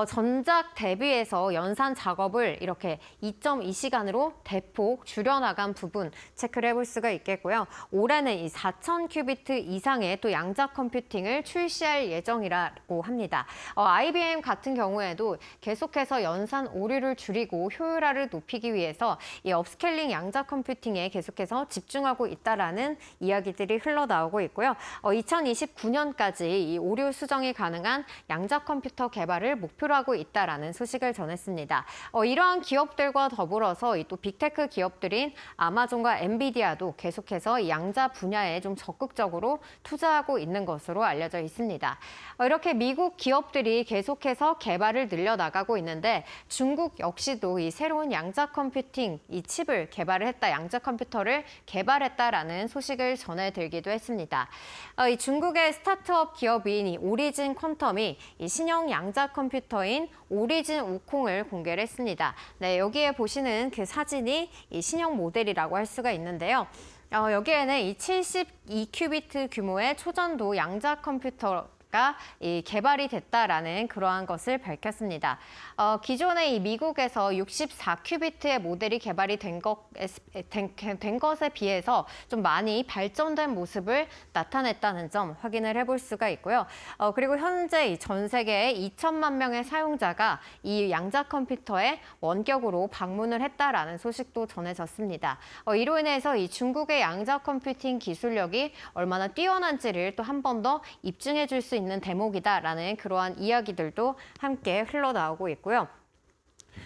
전작 대비해서 연산 작업을 이렇게 2.2시간으로 대폭 줄여나간 부분 체크를 해볼 수가 있겠고요. 올해는 이 4,000큐비트 이상의 또 양자 컴퓨팅을 출시할 예정이라고 합니다. IBM 같은 경우에도 계속해서 연산 오류를 줄이고 효율화를 높이기 위해서 이 업스케일링 양자 컴퓨팅에 계속해서 집중하고 있다라는 이야기들이 흘러나오고 있고요. 2029년까지 이 오류 수정이 가능한 양자 컴퓨터 개발을 목표로 하고 있다라는 소식을 전했습니다. 이러한 기업들과 더불어서 이 또 빅테크 기업들인 아마존과 엔비디아도 계속해서 이 양자 분야에 좀 적극적으로 투자하고 있는 것으로 알려져 있습니다. 이렇게 미국 기업들이 계속해서 개발을 늘려나가고 있는데 중국 역시도 이 새로운 양자 컴퓨팅 이 칩을 개발을 했다, 양자 컴퓨터를 개발했다라는 소식을 전해드리기도 했습니다. 이 중국의 스타트업 기업인 이 오리진 퀀텀이 이 신형 양자 컴퓨터인 오리진 우콩을 공개를 했습니다. 네, 여기에 보시는 그 사진이 이 신형 모델이라고 할 수가 있는데요. 여기에는 이 72큐비트 규모의 초전도 양자 컴퓨터가 이 개발이 됐다라는 그러한 것을 밝혔습니다. 기존에 이 미국에서 64큐비트의 모델이 개발이 된 것에 비해서 좀 많이 발전된 모습을 나타냈다는 점 확인을 해볼 수가 있고요. 그리고 현재 이 전 세계에 2천만 명의 사용자가 이 양자 컴퓨터에 원격으로 방문을 했다라는 소식도 전해졌습니다. 이로 인해서 이 중국의 양자 컴퓨팅 기술력이 얼마나 뛰어난지를 또 한 번 더 입증해 줄 수 있는 대목이다라는 그러한 이야기들도 함께 흘러나오고 있고요.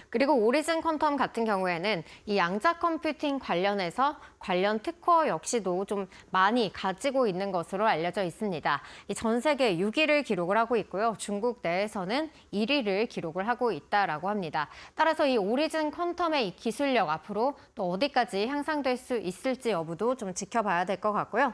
그리고 오리진 퀀텀 같은 경우에는 이 양자 컴퓨팅 관련해서 관련 특허 역시도 좀 많이 가지고 있는 것으로 알려져 있습니다. 전 세계 6위를 기록을 하고 있고요. 중국 내에서는 1위를 기록을 하고 있다라고 합니다. 따라서 이 오리진 퀀텀의 이 기술력 앞으로 또 어디까지 향상될 수 있을지 여부도 좀 지켜봐야 될 것 같고요.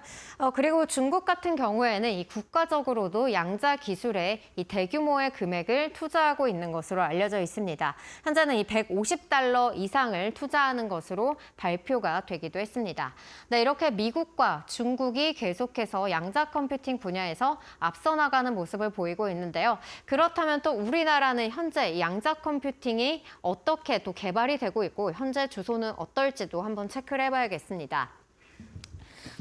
그리고 중국 같은 경우에는 이 국가적으로도 양자 기술에 이 대규모의 금액을 투자하고 있는 것으로 알려져 있습니다. 현재는 이 150달러 이상을 투자하는 것으로 발표가 되기도 했습니다. 네, 이렇게 미국과 중국이 계속해서 양자 컴퓨팅 분야에서 앞서 나가는 모습을 보이고 있는데요. 그렇다면 또 우리나라는 현재 이 양자 컴퓨팅이 어떻게 또 개발이 되고 있고 현재 주소는 어떨지도 한번 체크를 해봐야겠습니다.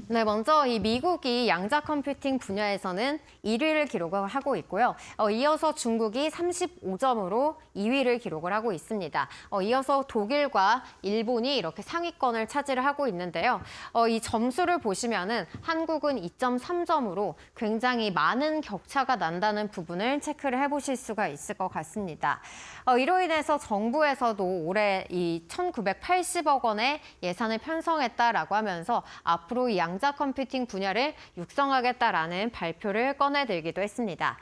네, 먼저 이 미국이 양자 컴퓨팅 분야에서는 1위를 기록을 하고 있고요. 이어서 중국이 35점으로 2위를 기록을 하고 있습니다. 이어서 독일과 일본이 이렇게 상위권을 차지를 하고 있는데요. 이 점수를 보시면은 한국은 2.3점으로 굉장히 많은 격차가 난다는 부분을 체크를 해보실 수가 있을 것 같습니다. 이로 인해서 정부에서도 올해 이 1,980억 원의 예산을 편성했다라고 하면서 앞으로 이 양자 컴퓨팅 분야를 육성하겠다라는 발표를 꺼내들기도 했습니다.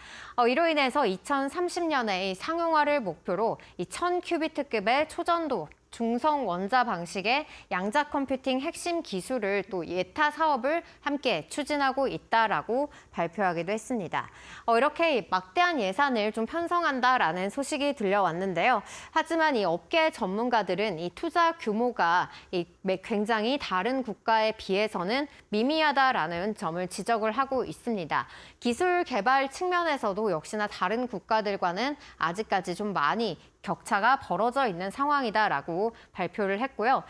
이로 인해서 2030년에 상용화를 목표로 이 1000큐비트급의 초전도 중성 원자 방식의 양자 컴퓨팅 핵심 기술을 또 예타 사업을 함께 추진하고 있다라고 발표하기도 했습니다. 이렇게 막대한 예산을 좀 편성한다라는 소식이 들려왔는데요. 하지만 이 업계 전문가들은 이 투자 규모가 굉장히 다른 국가에 비해서는 미미하다라는 점을 지적을 하고 있습니다. 기술 개발 측면에서도 역시나 다른 국가들과는 아직까지 좀 많이 격차가 벌어져 있는 상황이다라고 발표를 했고요.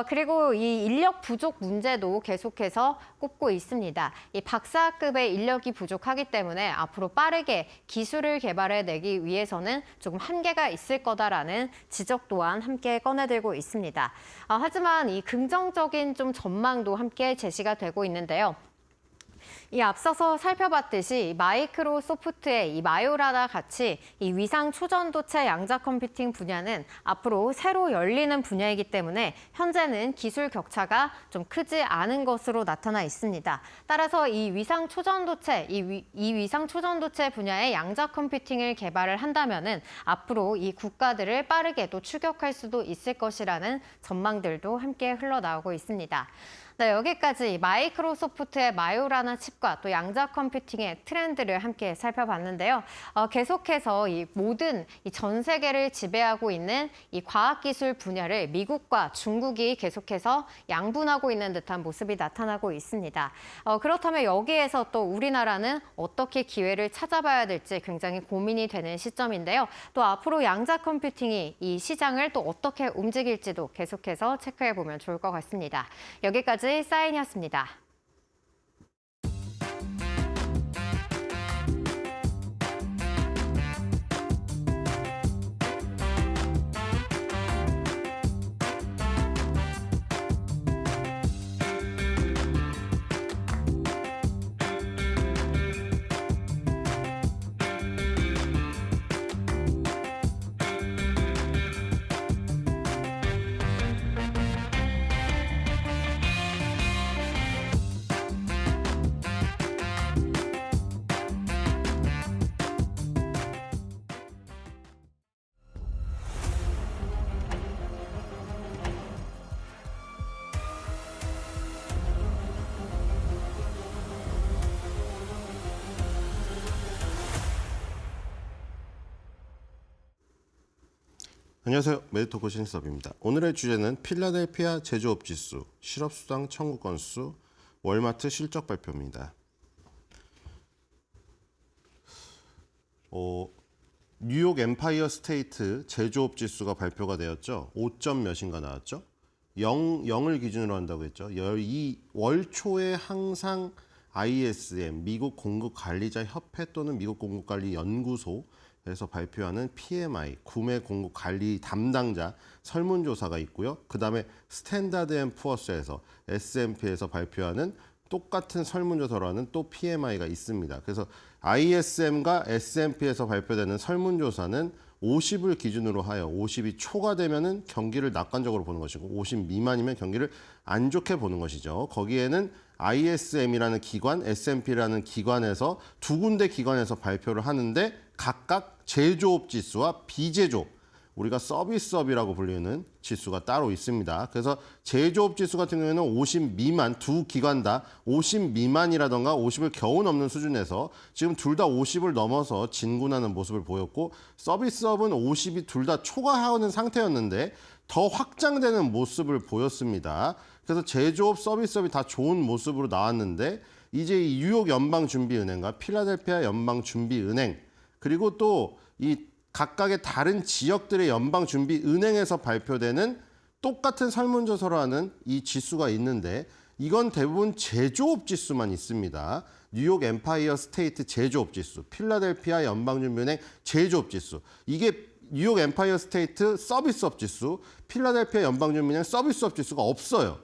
그리고 이 인력 부족 문제도 계속해서 꼽고 있습니다. 이 박사급의 인력이 부족하기 때문에 앞으로 빠르게 기술을 개발해내기 위해서는 조금 한계가 있을 거다라는 지적 또한 함께 꺼내들고 있습니다. 하지만 이 긍정적인 좀 전망도 함께 제시가 되고 있는데요. 이 앞서서 살펴봤듯이 마이크로소프트의 이 마요라나 같이 이 위상 초전도체 양자 컴퓨팅 분야는 앞으로 새로 열리는 분야이기 때문에 현재는 기술 격차가 좀 크지 않은 것으로 나타나 있습니다. 따라서 이 위상 초전도체 분야의 양자 컴퓨팅을 개발을 한다면은 앞으로 이 국가들을 빠르게 또 추격할 수도 있을 것이라는 전망들도 함께 흘러나오고 있습니다. 네, 여기까지 마이크로소프트의 마요라나 칩과 또 양자 컴퓨팅의 트렌드를 함께 살펴봤는데요. 계속해서 이 모든 전 세계를 지배하고 있는 이 과학기술 분야를 미국과 중국이 계속해서 양분하고 있는 듯한 모습이 나타나고 있습니다. 그렇다면 여기에서 또 우리나라는 어떻게 기회를 찾아봐야 될지 굉장히 고민이 되는 시점인데요. 또 앞으로 양자 컴퓨팅이 이 시장을 또 어떻게 움직일지도 계속해서 체크해보면 좋을 것 같습니다. 여기까지 사인이었습니다. 안녕하세요. 메디토크 신섭입니다. 오늘의 주제는 필라델피아 제조업 지수, 실업수당 청구 건수, 월마트 실적 발표입니다. 뉴욕 엠파이어 스테이트 제조업 지수가 발표가 되었죠. 5점 몇인가 나왔죠. 0을 기준으로 한다고 했죠. 월 초에 항상 ISM, 미국 공급관리자 협회 또는 미국 공급관리연구소에서 발표하는 PMI, 구매 공급 관리 담당자 설문조사가 있고요. 그다음에 스탠다드 앤 푸어스에서 S&P에서 발표하는 똑같은 설문조사라는 또 PMI가 있습니다. 그래서 ISM과 S&P에서 발표되는 설문조사는 50을 기준으로 하여 50이 초과되면은 경기를 낙관적으로 보는 것이고 50 미만이면 경기를 안 좋게 보는 것이죠. 거기에는 ISM이라는 기관, S&P라는 기관에서 두 군데 기관에서 발표를 하는데 각각 제조업 지수와 비제조업, 우리가 서비스업이라고 불리는 지수가 따로 있습니다. 그래서 제조업 지수 같은 경우에는 50 미만, 두 기관 다 50 미만이라던가 50을 겨우 넘는 수준에서 지금 둘 다 50을 넘어서 진군하는 모습을 보였고, 서비스업은 50이 둘 다 초과하는 상태였는데 더 확장되는 모습을 보였습니다. 그래서 제조업, 서비스업이 다 좋은 모습으로 나왔는데 이제 이 뉴욕 연방준비은행과 필라델피아 연방준비은행 그리고 또 이 각각의 다른 지역들의 연방준비은행에서 발표되는 똑같은 설문조사로 하는 이 지수가 있는데 이건 대부분 제조업 지수만 있습니다. 뉴욕 엠파이어 스테이트 제조업 지수, 필라델피아 연방준비은행 제조업 지수. 이게 뉴욕 엠파이어 스테이트 서비스업 지수, 필라델피아 연방준비은행 서비스업 지수가 없어요.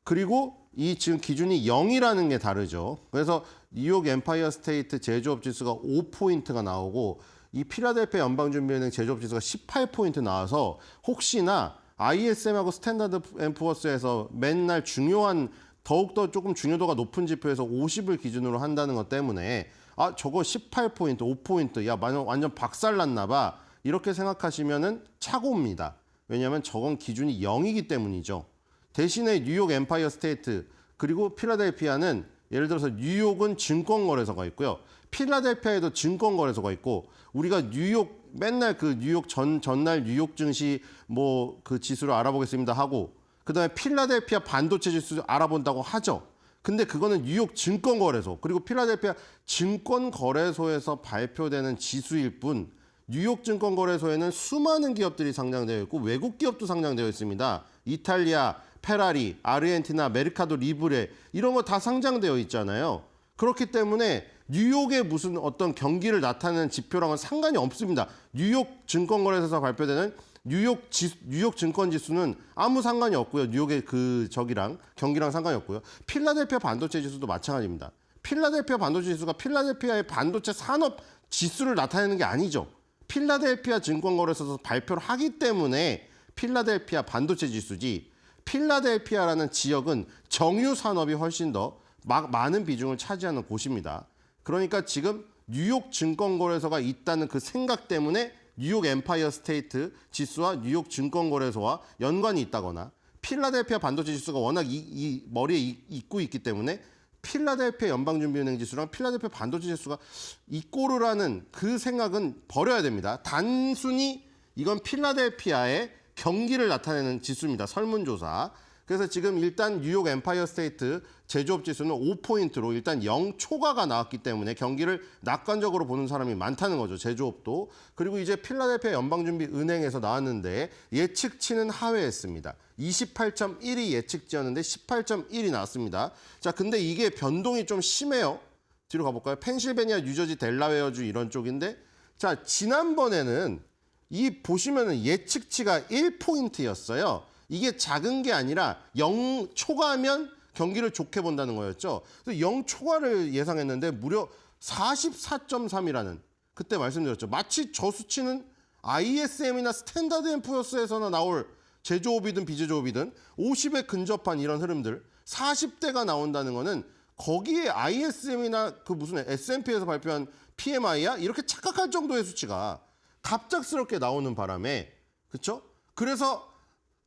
그리고 이 지금 기준이 0이라는 게 다르죠. 그래서 뉴욕 엠파이어 스테이트 제조업 지수가 5포인트가 나오고 이 필라델피아 연방준비은행 제조업 지수가 18포인트 나와서 혹시나 ISM하고 스탠다드 앤 푸어스에서 맨날 중요한 더욱더 조금 중요도가 높은 지표에서 50을 기준으로 한다는 것 때문에 아 저거 18포인트, 5포인트 야 완전 박살났나 봐 이렇게 생각하시면은 착오입니다. 왜냐하면 저건 기준이 0이기 때문이죠. 대신에 뉴욕 엠파이어 스테이트 그리고 필라델피아는 예를 들어서 뉴욕은 증권거래소가 있고요. 필라델피아에도 증권거래소가 있고 우리가 뉴욕 맨날 그 뉴욕 전날 뉴욕 증시 뭐 그 지수를 알아보겠습니다 하고 그다음에 필라델피아 반도체 지수 알아본다고 하죠. 근데 그거는 뉴욕 증권거래소 그리고 필라델피아 증권거래소에서 발표되는 지수일 뿐 뉴욕 증권거래소에는 수많은 기업들이 상장되어 있고 외국 기업도 상장되어 있습니다. 이탈리아, 페라리, 아르헨티나, 메르카도 리브레 이런 거 다 상장되어 있잖아요. 그렇기 때문에 뉴욕의 무슨 어떤 경기를 나타내는 지표랑은 상관이 없습니다. 뉴욕 증권거래소에서 발표되는 뉴욕 증권 지수는 아무 상관이 없고요. 뉴욕의 그 경기랑 상관이 없고요. 필라델피아 반도체 지수도 마찬가지입니다. 필라델피아 반도체 지수가 필라델피아의 반도체 산업 지수를 나타내는 게 아니죠. 필라델피아 증권거래소에서 발표를 하기 때문에 필라델피아 반도체 지수지, 필라델피아라는 지역은 정유 산업이 훨씬 더 많은 비중을 차지하는 곳입니다. 그러니까 지금 뉴욕 증권거래소가 있다는 그 생각 때문에 뉴욕 엠파이어 스테이트 지수와 뉴욕 증권거래소와 연관이 있다거나, 필라델피아 반도체 지수가 워낙 이 머리에 있고 있기 때문에 필라델피아 연방준비은행 지수랑 필라델피아 반도체 지수가 이꼬르라는 그 생각은 버려야 됩니다. 단순히 이건 필라델피아의 경기를 나타내는 지수입니다. 설문조사. 그래서 지금 일단 뉴욕 엠파이어 스테이트 제조업 지수는 5포인트로 일단 0초과가 나왔기 때문에 경기를 낙관적으로 보는 사람이 많다는 거죠. 제조업도. 그리고 이제 필라델피아 연방준비은행에서 나왔는데 예측치는 하회했습니다. 28.1이 예측치였는데 18.1이 나왔습니다. 자, 근데 이게 변동이 좀 심해요. 뒤로 가볼까요? 펜실베니아, 뉴저지, 델라웨어주 이런 쪽인데, 자, 지난번에는 이 보시면은 예측치가 1포인트였어요. 이게 작은 게 아니라 0초과면 경기를 좋게 본다는 거였죠. 그래서 0초과를 예상했는데 무려 44.3이라는, 그때 말씀드렸죠. 마치 저 수치는 ISM이나 스탠다드 앤 푸어스에서나 나올 제조업이든 비제조업이든 50에 근접한 이런 흐름들, 40대가 나온다는 거는 거기에 ISM이나 그 무슨 S&P에서 발표한 PMI야? 이렇게 착각할 정도의 수치가 갑작스럽게 나오는 바람에, 그렇죠? 그래서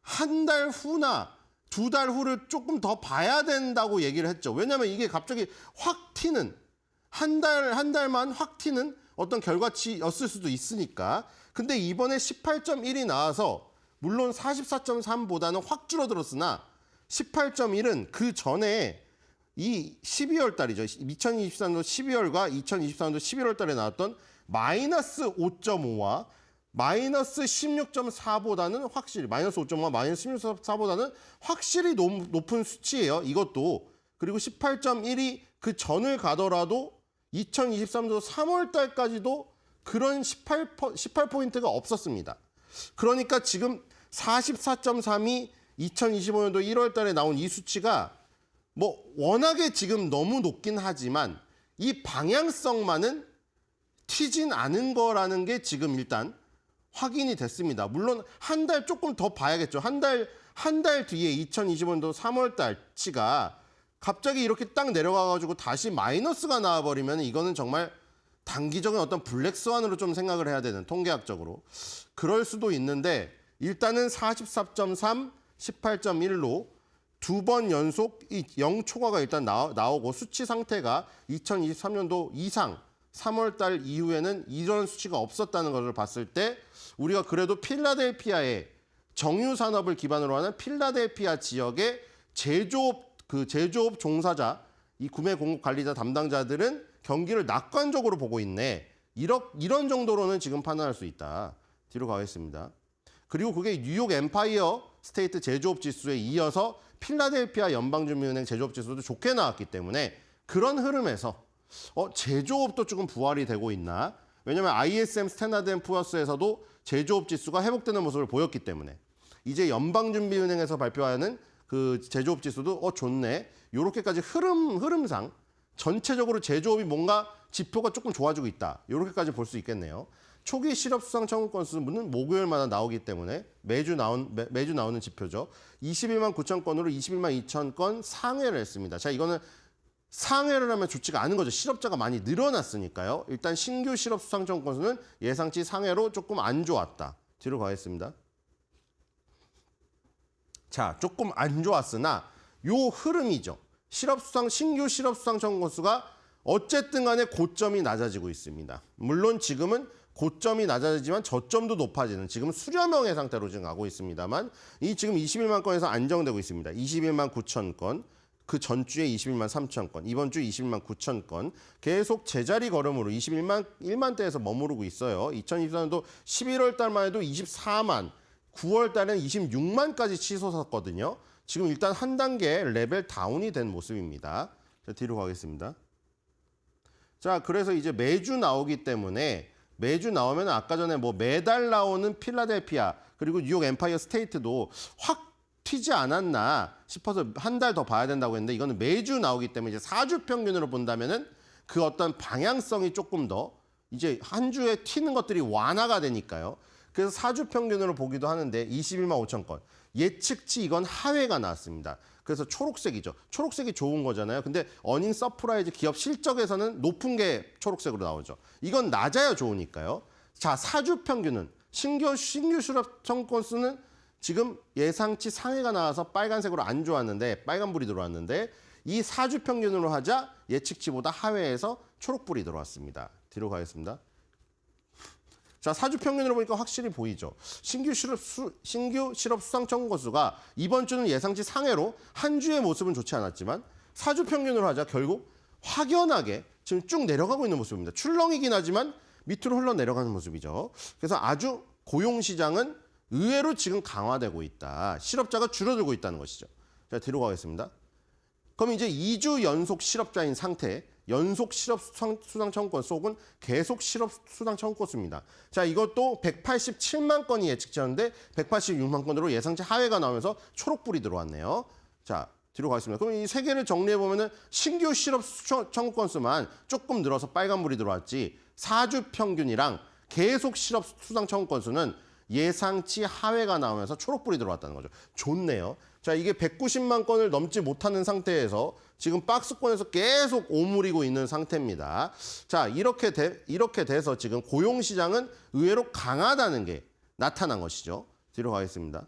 한 달 후나 두 달 후를 조금 더 봐야 된다고 얘기를 했죠. 왜냐하면 이게 갑자기 확 튀는, 한 달만 확 튀는 어떤 결과치였을 수도 있으니까. 근데 이번에 18.1이 나와서 물론 44.3보다는 확 줄어들었으나 18.1은 그 전에 이 12월 달이죠. 2023년도 12월과 2023년도 11월 달에 나왔던 마이너스 5.5와 마이너스 16.4보다는 확실히, 마이너스 5.5와 마이너스 16.4보다는 확실히 높은 수치예요. 이것도. 그리고 18.1이 그 전을 가더라도 2023년도 3월 달까지도 그런 18포인트가 없었습니다. 그러니까 지금 44.3이 2025년도 1월 달에 나온 이 수치가 뭐 워낙에 지금 너무 높긴 하지만 이 방향성만은 튀진 않은 거라는 게 지금 일단 확인이 됐습니다. 물론 한 달 조금 더 봐야겠죠. 한 달 뒤에 2025년도 3월 달치가 갑자기 이렇게 딱 내려가가지고 다시 마이너스가 나와버리면 이거는 정말 단기적인 어떤 블랙스완으로 좀 생각을 해야 되는, 통계학적으로. 그럴 수도 있는데 일단은 44.3, 18.1로 두 번 연속 이 0초과가 일단 나오고 수치 상태가 2023년도 이상 3월 달 이후에는 이런 수치가 없었다는 것을 봤을 때 우리가 그래도 필라델피아의 정유 산업을 기반으로 하는 필라델피아 지역의 제조업 종사자, 이 구매 공급 관리자 담당자들은 경기를 낙관적으로 보고 있네. 이런 정도로는 지금 판단할 수 있다. 뒤로 가겠습니다. 그리고 그게 뉴욕 엠파이어 스테이트 제조업 지수에 이어서 필라델피아 연방준비은행 제조업 지수도 좋게 나왔기 때문에 그런 흐름에서 제조업도 조금 부활이 되고 있나? 왜냐하면 ISM 스탠다드 앤 푸어스에서도 제조업 지수가 회복되는 모습을 보였기 때문에 이제 연방준비은행에서 발표하는 그 제조업 지수도 좋네. 이렇게까지 흐름상 전체적으로 제조업이 뭔가 지표가 조금 좋아지고 있다. 이렇게까지 볼 수 있겠네요. 초기 실업 수상 청구 건수는 목요일마다 나오기 때문에 매주 나오는 지표죠. 21만 9천 건으로 21만 2천 건 상회를 했습니다. 자, 이거는 상회를 하면 좋지가 않은 거죠. 실업자가 많이 늘어났으니까요. 일단 신규 실업 수상 청구 건수는 예상치 상회로 조금 안 좋았다. 뒤로 가겠습니다. 자, 조금 안 좋았으나 요 흐름이죠. 신규 실업 수상 청구 건수가 어쨌든 간에 고점이 낮아지고 있습니다. 물론 지금은 고점이 낮아지지만 저점도 높아지는, 지금 수렴형의 상태로 지금 가고 있습니다만 이 지금 21만 건에서 안정되고 있습니다. 21만 9천 건, 그 전주에 21만 3천 건, 이번 주 21만 9천 건, 계속 제자리 걸음으로 1만대에서 머무르고 있어요. 2024년도 11월 달만 해도 24만, 9월 달에는 26만까지 치솟았거든요. 지금 일단 한 단계 레벨 다운이 된 모습입니다. 자, 뒤로 가겠습니다. 자, 그래서 이제 매주 나오기 때문에 매주 나오면 아까 전에 뭐 매달 나오는 필라델피아 그리고 뉴욕 엠파이어 스테이트도 확 튀지 않았나 싶어서 한 달 더 봐야 된다고 했는데 이거는 매주 나오기 때문에 이제 4주 평균으로 본다면은 그 어떤 방향성이 조금 더 이제 한 주에 튀는 것들이 완화가 되니까요. 그래서 4주 평균으로 보기도 하는데 21만 5천 건. 예측치 이건 하회가 나왔습니다. 그래서 초록색이죠. 초록색이 좋은 거잖아요. 근데 어닝 서프라이즈 기업 실적에서는 높은 게 초록색으로 나오죠. 이건 낮아야 좋으니까요. 자, 4주 평균은 신규 실업 청구 건수는 지금 예상치 상해가 나와서 빨간색으로 안 좋았는데 빨간불이 들어왔는데 이 4주 평균으로 하자 예측치보다 하회해서 초록불이 들어왔습니다. 뒤로 가겠습니다. 자, 4주 평균으로 보니까 확실히 보이죠. 신규 실업 수상 청구 건수가 이번 주는 예상치 상해로 한 주의 모습은 좋지 않았지만 4주 평균으로 하자 결국 확연하게 지금 쭉 내려가고 있는 모습입니다. 출렁이긴 하지만 밑으로 흘러내려가는 모습이죠. 그래서 아주 고용시장은 의외로 지금 강화되고 있다. 실업자가 줄어들고 있다는 것이죠. 자, 뒤로 가겠습니다. 그럼 이제 2주 연속 실업자인 상태, 연속 실업 수당 청구 건수 혹은 계속 실업 수당 청구 건수입니다. 자, 이것도 187만 건이 예측되었는데 186만 건으로 예상치 하회가 나오면서 초록불이 들어왔네요. 자, 뒤로 가겠습니다. 그럼 이 세 개를 정리해 보면은 신규 실업 청구 건수만 조금 늘어서 빨간불이 들어왔지 4주 평균이랑 계속 실업 수당 청구 건수는 예상치 하회가 나오면서 초록불이 들어왔다는 거죠. 좋네요. 자, 이게 190만 건을 넘지 못하는 상태에서 지금 박스권에서 계속 오므리고 있는 상태입니다. 자, 이렇게 돼서 지금 고용시장은 의외로 강하다는 게 나타난 것이죠. 뒤로 가겠습니다.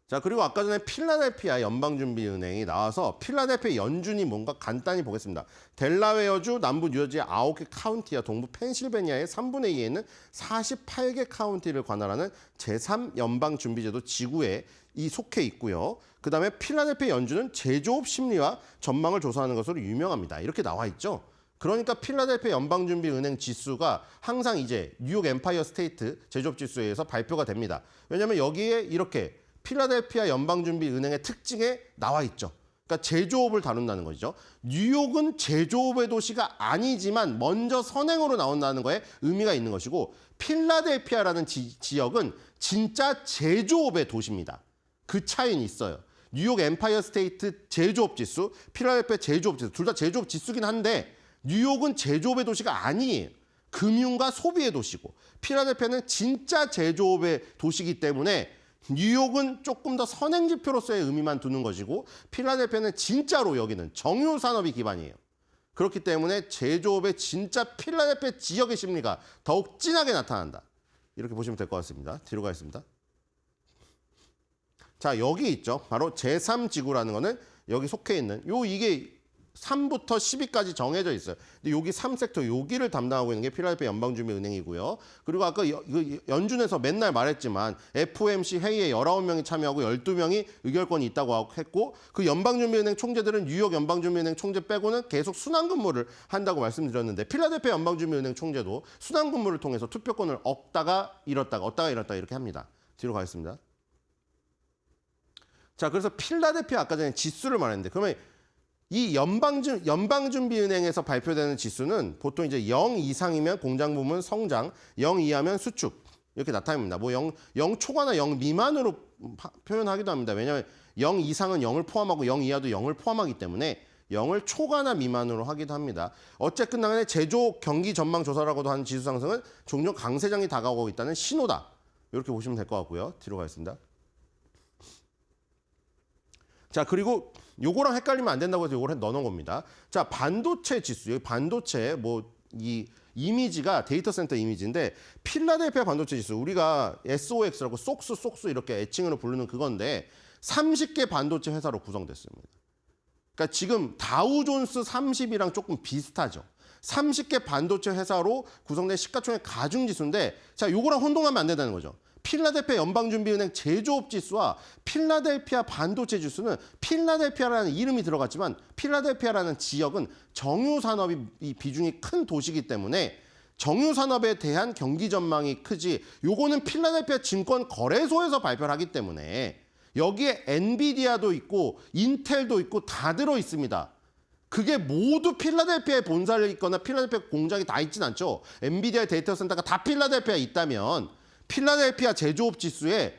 자, 그리고 아까 전에 필라델피아 연방준비은행이 나와서 필라델피아 연준이 뭔가 간단히 보겠습니다. 델라웨어주, 남부 뉴저지의 9개 카운티와 동부 펜실베니아의 3분의 2에 있는 48개 카운티를 관할하는 제3연방준비제도 지구에 이 속해 있고요. 그다음에 필라델피아 연준은 제조업 심리와 전망을 조사하는 것으로 유명합니다. 이렇게 나와 있죠. 그러니까 필라델피아 연방준비은행 지수가 항상 이제 뉴욕 엠파이어 스테이트 제조업 지수에 의해서 발표가 됩니다. 왜냐하면 여기에 이렇게 필라델피아 연방준비은행의 특징에 나와 있죠. 그러니까 제조업을 다룬다는 거죠. 뉴욕은 제조업의 도시가 아니지만 먼저 선행으로 나온다는 거에 의미가 있는 것이고 필라델피아라는 지역은 진짜 제조업의 도시입니다. 그 차이는 있어요. 뉴욕 엠파이어 스테이트 제조업 지수, 필라델피아 제조업 지수 둘 다 제조업 지수긴 한데 뉴욕은 제조업의 도시가 아니에요. 금융과 소비의 도시고 필라델피아는 진짜 제조업의 도시이기 때문에 뉴욕은 조금 더 선행 지표로서의 의미만 두는 것이고 필라델피아는 진짜로 여기는 정유 산업이 기반이에요. 그렇기 때문에 제조업의 진짜 필라델피아 지역의 심리가 더욱 진하게 나타난다. 이렇게 보시면 될 것 같습니다. 뒤로 가겠습니다. 자, 여기 있죠. 바로 제3지구라는 거는 여기 속해 있는 이게 3부터 10위까지 정해져 있어요. 근데 여기 3섹터 여기를 담당하고 있는 게 필라델피아 연방준비은행이고요. 그리고 아까 연준에서 맨날 말했지만 FOMC 회의에 19명이 참여하고 12명이 의결권이 있다고 했고 그 연방준비은행 총재들은 뉴욕 연방준비은행 총재 빼고는 계속 순환근무를 한다고 말씀드렸는데 필라델피아 연방준비은행 총재도 순환근무를 통해서 투표권을 얻다가 잃었다가 이렇게 합니다. 뒤로 가겠습니다. 자, 그래서 필라델피아 아까 전에 지수를 말했는데 그러면 이 연방준비은행에서 발표되는 지수는 보통 이제 0 이상이면 공장부문 성장, 0 이하면 수축 이렇게 나타납니다. 뭐 0 초과나 0 미만으로 표현하기도 합니다. 왜냐하면 0 이상은 0을 포함하고 0 이하도 0을 포함하기 때문에 0을 초과나 미만으로 하기도 합니다. 어쨌든 간에 제조 경기 전망 조사라고도 하는 지수 상승은 종종 강세장이 다가오고 있다는 신호다. 이렇게 보시면 될 것 같고요. 뒤로 가겠습니다. 자, 그리고 요거랑 헷갈리면 안 된다고 해서 요걸 넣어놓은 겁니다. 자, 반도체 지수. 여기 반도체 이 이미지가 데이터 센터 이미지인데 필라델피아 반도체 지수. 우리가 SOX라고 속수 이렇게 애칭으로 부르는 그건데 30개 반도체 회사로 구성됐습니다. 그러니까 지금 다우존스 30이랑 조금 비슷하죠. 30개 반도체 회사로 구성된 시가총액 가중지수인데 자, 요거랑 혼동하면 안 된다는 거죠. 필라델피아 연방준비은행 제조업 지수와 필라델피아 반도체 지수는 필라델피아라는 이름이 들어갔지만 필라델피아라는 지역은 정유산업이 비중이 큰 도시이기 때문에 정유산업에 대한 경기 전망이 크지 요거는 필라델피아 증권거래소에서 발표를 하기 때문에 여기에 엔비디아도 있고 인텔도 있고 다 들어 있습니다. 그게 모두 필라델피아에 본사를 있거나 필라델피아 공장이 다 있진 않죠. 엔비디아 데이터 센터가 다 필라델피아에 있다면 필라델피아 제조업 지수에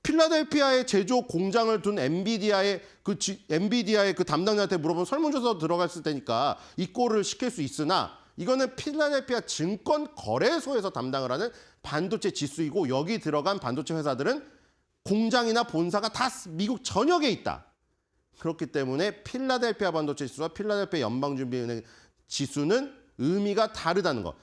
필라델피아에 제조업 공장을 둔 엔비디아의 그 담당자한테 물어보면 설문조사 들어갔을 테니까 이 꼴을 시킬 수 있으나 이거는 필라델피아 증권거래소에서 담당을 하는 반도체 지수이고 여기 들어간 반도체 회사들은 공장이나 본사가 다 미국 전역에 있다. 그렇기 때문에 필라델피아 반도체 지수와 필라델피아 연방준비은행 지수는 의미가 다르다는 거.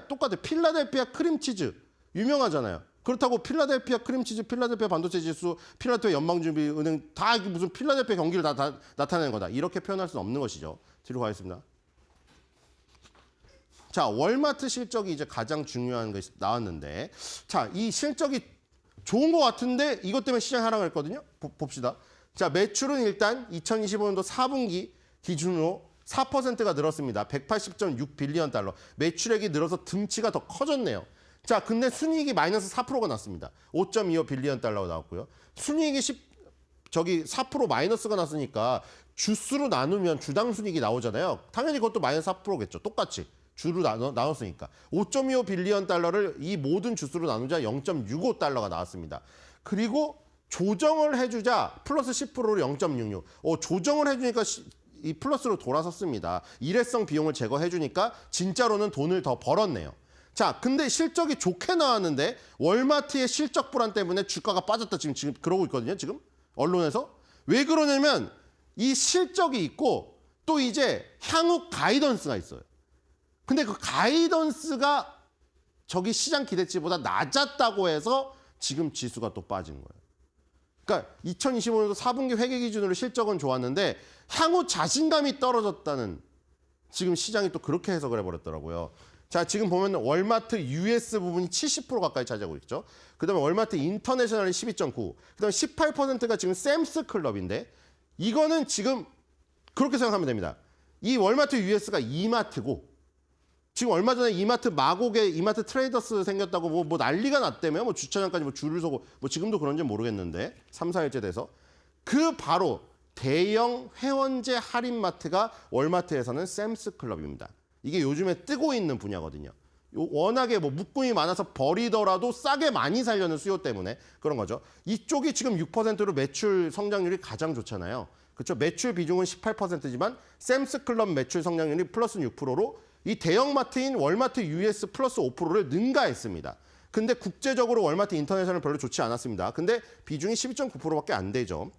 똑같아요. 필라델피아 크림치즈 유명하잖아요. 그렇다고 필라델피아 크림치즈, 필라델피아 반도체 지수, 필라델피아 연방준비은행 다 무슨 필라델피아 경기를 다 나타내는 거다. 이렇게 표현할 수는 없는 것이죠. 뒤로 가겠습니다. 자, 월마트 실적이 이제 가장 중요한 것이 나왔는데, 자, 이 실적이 좋은 것 같은데 이것 때문에 시장이 하락했거든요. 봅시다. 자, 매출은 일단 2025년도 4분기 기준으로 4%가 늘었습니다. 180.6 빌리언 달러. 매출액이 늘어서 등치가 더 커졌네요. 자, 근데 순이익이 마이너스 4%가 났습니다. 5.25 빌리언 달러가 나왔고요. 순이익이 4% 마이너스가 났으니까 주수로 나누면 주당 순이익이 나오잖아요. 당연히 그것도 마이너스 4%겠죠. 똑같이. 주로 나눴으니까. 5.25 빌리언 달러를 이 모든 주수로 나누자 0.65 달러가 나왔습니다. 그리고 조정을 해주자 플러스 10%로 0.66. 조정을 해주니까 이 플러스로 돌아섰습니다. 일회성 비용을 제거해주니까 진짜로는 돈을 더 벌었네요. 자, 근데 실적이 좋게 나왔는데 월마트의 실적 불안 때문에 주가가 빠졌다 지금 그러고 있거든요. 지금 언론에서. 왜 그러냐면 이 실적이 있고 또 이제 향후 가이던스가 있어요. 근데 그 가이던스가 저기 시장 기대치보다 낮았다고 해서 지금 지수가 또 빠진 거예요. 그러니까 2025년도 4분기 회계 기준으로 실적은 좋았는데 향후 자신감이 떨어졌다는 지금 시장이 또 그렇게 해석을 해버렸더라고요. 자, 지금 보면 월마트 US 부분이 70% 가까이 차지하고 있죠. 그다음에 월마트 인터내셔널이 12.9, 그다음에 18%가 지금 샘스 클럽인데 이거는 지금 그렇게 생각하면 됩니다. 이 월마트 US가 이마트고 지금 얼마 전에 이마트 마곡에 이마트 트레이더스 생겼다고 뭐 난리가 났다며 뭐 주차장까지 뭐 줄을 서고 뭐 지금도 그런지 모르겠는데 3, 4일째 돼서 그 바로 대형 회원제 할인마트가 월마트에서는 샘스 클럽입니다. 이게 요즘에 뜨고 있는 분야거든요. 워낙에 뭐 묶음이 많아서 버리더라도 싸게 많이 살려는 수요 때문에 그런 거죠. 이쪽이 지금 6%로 매출 성장률이 가장 좋잖아요. 그렇죠? 매출 비중은 18%지만 샘스 클럽 매출 성장률이 플러스 6%로 이 대형마트인 월마트 US 플러스 5%를 능가했습니다. 근데 국제적으로 월마트 인터내셔널은 별로 좋지 않았습니다. 근데 비중이 12.9%밖에 안 되죠.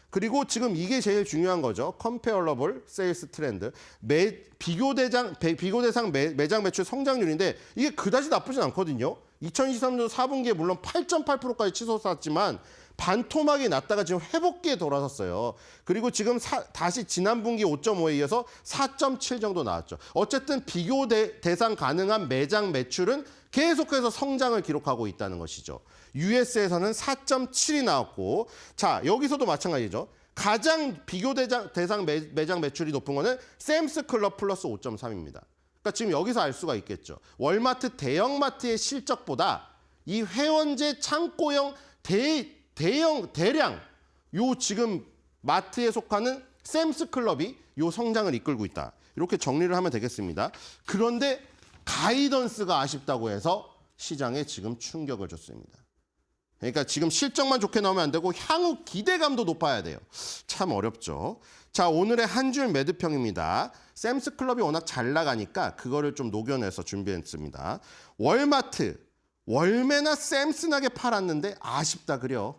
그리고 지금 이게 제일 중요한 거죠. Comparable Sales Trend. 비교 대상 매장 매출 성장률인데 이게 그다지 나쁘진 않거든요. 2023년도 4분기에 물론 8.8%까지 치솟았지만 반토막이 났다가 지금 회복기에 돌아섰어요. 그리고 지금 다시 지난 분기 5.5에 이어서 4.7 정도 나왔죠. 어쨌든 비교 대상 가능한 매장 매출은 계속해서 성장을 기록하고 있다는 것이죠. US에서는 4.7이 나왔고, 자, 여기서도 마찬가지죠. 가장 비교 대상 매장 매출이 높은 거는 샘스 클럽 플러스 5.3입니다. 그러니까 지금 여기서 알 수가 있겠죠. 월마트 대형마트의 실적보다 이 회원제 창고형 대량 요 지금 마트에 속하는 샘스 클럽이 요 성장을 이끌고 있다. 이렇게 정리를 하면 되겠습니다. 그런데 가이던스가 아쉽다고 해서 시장에 지금 충격을 줬습니다. 그러니까 지금 실적만 좋게 나오면 안 되고 향후 기대감도 높아야 돼요. 참 어렵죠. 자, 오늘의 한 줄 매도평입니다. 샘스 클럽이 워낙 잘 나가니까 그거를 좀 녹여내서 준비했습니다. 월마트 월매나 샘슨하게 팔았는데 아쉽다 그려.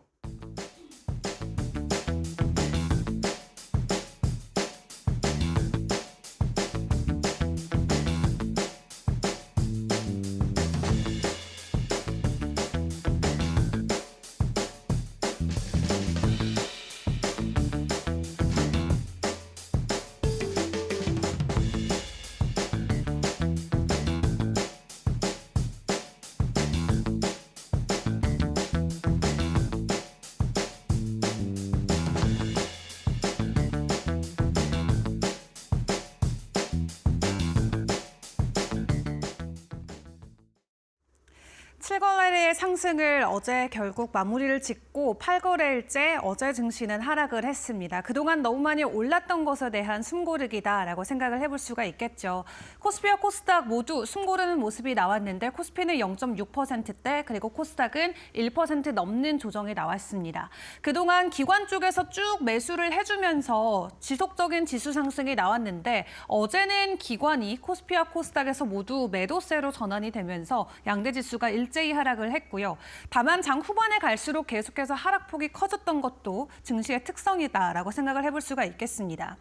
7거래의 상승을 어제 결국 마무리를 짓고 8거래일째 어제 증시는 하락을 했습니다. 그동안 너무 많이 올랐던 것에 대한 숨고르기다라고 생각을 해볼 수가 있겠죠. 코스피와 코스닥 모두 숨고르는 모습이 나왔는데 코스피는 0.6%대 그리고 코스닥은 1% 넘는 조정이 나왔습니다. 그동안 기관 쪽에서 쭉 매수를 해주면서 지속적인 지수 상승이 나왔는데 어제는 기관이 코스피와 코스닥에서 모두 매도세로 전환이 되면서 양대 지수가 일제히 하락을 했고요. 다만 장 후반에 갈수록 계속해서 하락폭이 커졌던 것도 증시의 특성이다라고 생각을 해볼 수가 있겠습니다.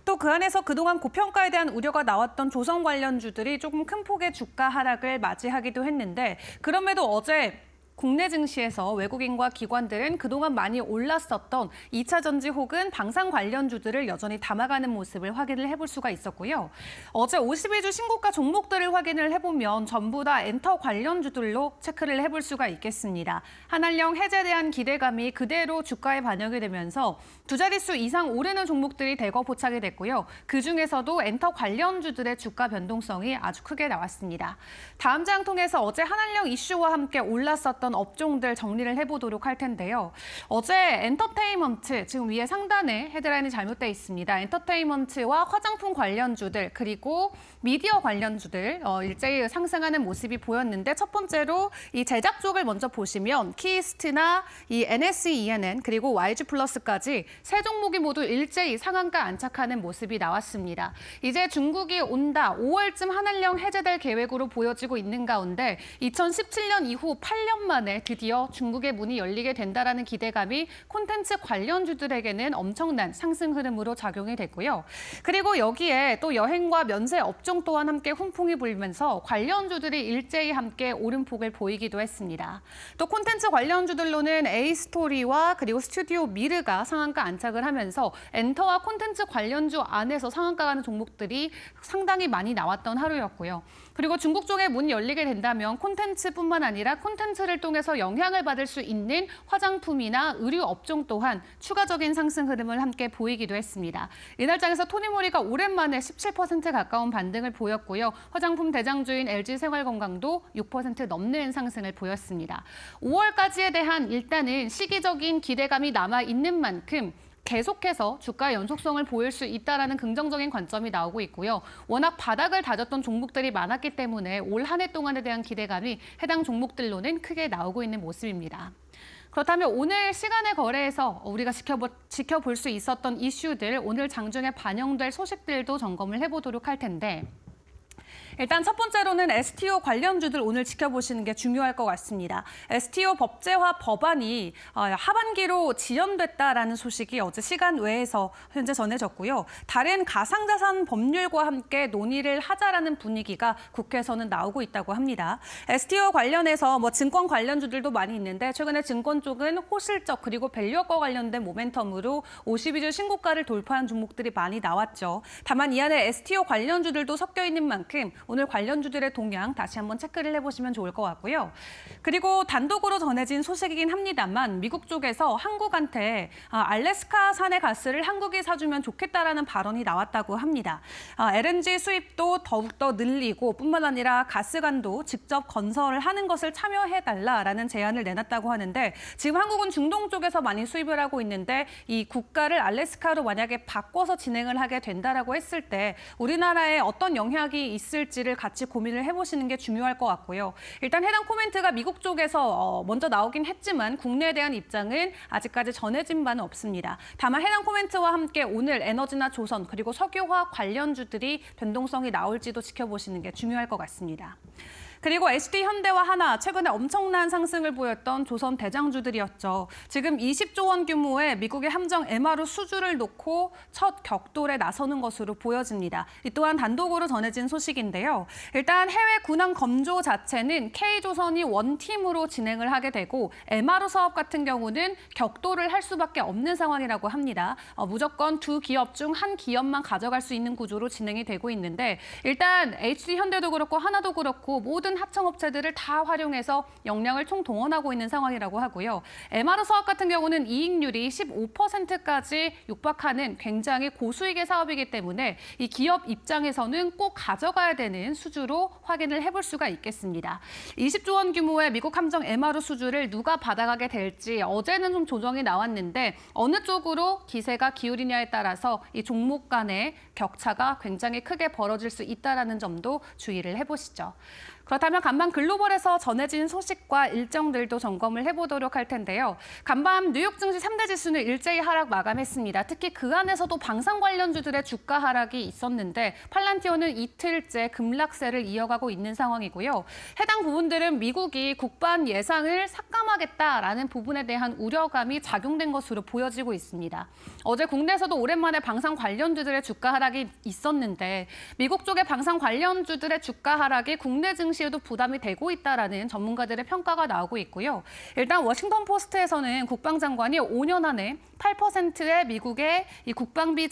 또 그 안에서 그동안 고평가에 대한 우려가 나왔던 조선 관련주들이 조금 큰 폭의 주가 하락을 맞이하기도 했는데 그럼에도 어제 국내 증시에서 외국인과 기관들은 그동안 많이 올랐었던 2차 전지 혹은 방산 관련주들을 여전히 담아가는 모습을 확인을 해볼 수가 있었고요. 어제 52주 신고가 종목들을 확인을 해보면 전부 다 엔터 관련주들로 체크를 해볼 수가 있겠습니다. 한한령 해제에 대한 기대감이 그대로 주가에 반영이 되면서 두 자릿수 이상 오르는 종목들이 대거 포착이 됐고요. 그중에서도 엔터 관련주들의 주가 변동성이 아주 크게 나왔습니다. 다음 장 통해서 어제 한한령 이슈와 함께 올랐었던 업종들 정리를 해보도록 할 텐데요. 어제 엔터테인먼트, 지금 위에 상단에 헤드라인이 잘못되어 있습니다. 엔터테인먼트와 화장품 관련주들 그리고 미디어 관련주들 일제히 상승하는 모습이 보였는데 첫 번째로 이 제작 쪽을 먼저 보시면 키이스트나 이 NSE/ENN 그리고 YG플러스까지 세 종목이 모두 일제히 상한가 안착하는 모습이 나왔습니다. 이제 중국이 온다, 5월쯤 한한령 해제될 계획으로 보여지고 있는 가운데 2017년 이후 8년 만에 드디어 중국의 문이 열리게 된다라는 기대감이 콘텐츠 관련주들에게는 엄청난 상승 흐름으로 작용이 됐고요. 그리고 여기에 또 여행과 면세 업종 또한 함께 훈풍이 불면서 관련주들이 일제히 함께 오름폭을 보이기도 했습니다. 또 콘텐츠 관련주들로는 A스토리와 그리고 스튜디오 미르가 상한가 안착을 하면서 엔터와 콘텐츠 관련주 안에서 상한가 가는 종목들이 상당히 많이 나왔던 하루였고요. 그리고 중국 쪽에 문이 열리게 된다면 콘텐츠뿐만 아니라 콘텐츠를 통해서 영향을 받을 수 있는 화장품이나 의류 업종 또한 추가적인 상승 흐름을 함께 보이기도 했습니다. 이날 장에서 토니모리가 오랜만에 17% 가까운 반등을 보였고요. 화장품 대장주인 LG생활건강도 6% 넘는 상승을 보였습니다. 5월까지에 대한 일단은 시기적인 기대감이 남아있는 만큼 계속해서 주가 연속성을 보일 수 있다는 긍정적인 관점이 나오고 있고요. 워낙 바닥을 다졌던 종목들이 많았기 때문에 올 한 해 동안에 대한 기대감이 해당 종목들로는 크게 나오고 있는 모습입니다. 그렇다면 오늘 시간의 거래에서 우리가 지켜볼 수 있었던 이슈들, 오늘 장중에 반영될 소식들도 점검을 해보도록 할 텐데 일단 첫 번째로는 STO 관련주들 오늘 지켜보시는 게 중요할 것 같습니다. STO 법제화 법안이 하반기로 지연됐다라는 소식이 어제 시간 외에서 현재 전해졌고요. 다른 가상자산 법률과 함께 논의를 하자라는 분위기가 국회에서는 나오고 있다고 합니다. STO 관련해서 증권 관련주들도 많이 있는데 최근에 증권 쪽은 호실적 그리고 밸류업과 관련된 모멘텀으로 52주 신고가를 돌파한 종목들이 많이 나왔죠. 다만 이 안에 STO 관련주들도 섞여 있는 만큼 오늘 관련주들의 동향 다시 한번 체크를 해보시면 좋을 것 같고요. 그리고 단독으로 전해진 소식이긴 합니다만 미국 쪽에서 한국한테 알래스카 산의 가스를 한국이 사주면 좋겠다라는 발언이 나왔다고 합니다. LNG 수입도 더욱더 늘리고 뿐만 아니라 가스관도 직접 건설을 하는 것을 참여해달라라는 제안을 내놨다고 하는데 지금 한국은 중동 쪽에서 많이 수입을 하고 있는데 이 국가를 알래스카로 만약에 바꿔서 진행을 하게 된다라고 했을 때 우리나라에 어떤 영향이 있을지를 같이 고민을 해보시는 게 중요할 것 같고요. 일단 해당 코멘트가 미국 쪽에서 먼저 나오긴 했지만 국내에 대한 입장은 아직까지 전해진 바는 없습니다. 다만 해당 코멘트와 함께 오늘 에너지나 조선 그리고 석유화학 관련주들이 변동성이 나올지도 지켜보시는 게 중요할 것 같습니다. 그리고 SD현대와 하나, 최근에 엄청난 상승을 보였던 조선 대장주들이었죠. 지금 20조 원 규모의 미국의 함정 MRU 수주를 놓고 첫 격돌에 나서는 것으로 보여집니다. 이 또한 단독으로 전해진 소식인데요. 일단 해외 군함 검조 자체는 K조선이 원팀으로 진행을 하게 되고 MRU 사업 같은 경우는 격돌을 할 수밖에 없는 상황이라고 합니다. 무조건 두 기업 중 한 기업만 가져갈 수 있는 구조로 진행이 되고 있는데 일단 HD현대도 그렇고 하나도 그렇고 모든 모든 하청업체들을 다 활용해서 역량을 총동원하고 있는 상황이라고 하고요. MR 사업 같은 경우는 이익률이 15%까지 육박하는 굉장히 고수익의 사업이기 때문에 이 기업 입장에서는 꼭 가져가야 되는 수주로 확인을 해볼 수가 있겠습니다. 20조 원 규모의 미국 함정 MR 수주를 누가 받아가게 될지 어제는 좀 조정이 나왔는데 어느 쪽으로 기세가 기울이냐에 따라서 이 종목 간의 격차가 굉장히 크게 벌어질 수 있다는 점도 주의를 해보시죠. 그렇다면 간밤 글로벌에서 전해진 소식과 일정들도 점검을 해보도록 할 텐데요. 간밤 뉴욕 증시 3대 지수는 일제히 하락 마감했습니다. 특히 그 안에서도 방산 관련주들의 주가 하락이 있었는데 팔란티오는 이틀째 급락세를 이어가고 있는 상황이고요. 해당 부분들은 미국이 국반 예상을 삭감하겠다라는 부분에 대한 우려감이 작용된 것으로 보여지고 있습니다. 어제 국내에서도 오랜만에 방산 관련주들의 주가 하락이 있었는데 미국 쪽의 방산 관련주들의 주가 하락이 국내 증시에도 부담이 되고 있다라는 전문가들의 평가가 나오고 있고요. 일단 워싱턴 포스트에서는 국방장관이 5년 안에 8%의 미국의 이 국방비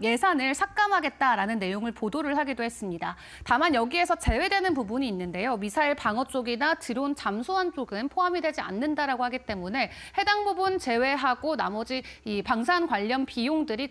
예산을 삭감하겠다라는 내용을 보도를 하기도 했습니다. 다만 여기에서 제외되는 부분이 있는데요. 미사일 방어 쪽이나 드론 잠수함 쪽은 포함이 되지 않는다라고 하기 때문에 해당 부분 제외하고 나머지 이 방산 관련 비용들이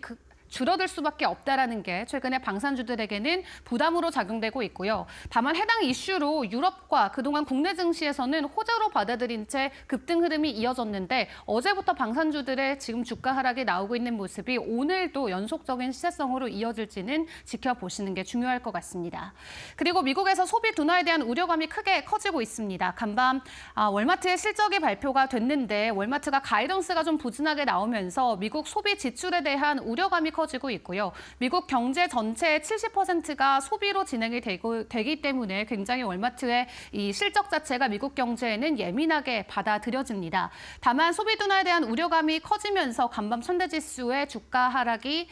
줄어들 수밖에 없다라는 게 최근에 방산주들에게는 부담으로 작용되고 있고요. 다만 해당 이슈로 유럽과 그동안 국내 증시에서는 호재로 받아들인 채 급등 흐름이 이어졌는데 어제부터 방산주들의 지금 주가 하락이 나오고 있는 모습이 오늘도 연속적인 시세성으로 이어질지는 지켜보시는 게 중요할 것 같습니다. 그리고 미국에서 소비 둔화에 대한 우려감이 크게 커지고 있습니다. 간밤 월마트의 실적이 발표가 됐는데 월마트가 가이던스가 좀 부진하게 나오면서 미국 소비 지출에 대한 우려감이 커지고 있고요. 미국 경제 전체의 70%가 소비로 진행이 되기 때문에 굉장히 월마트의 이 실적 자체가 미국 경제에는 예민하게 받아들여집니다. 다만 소비 둔화에 대한 우려감이 커지면서 간밤 천대지수의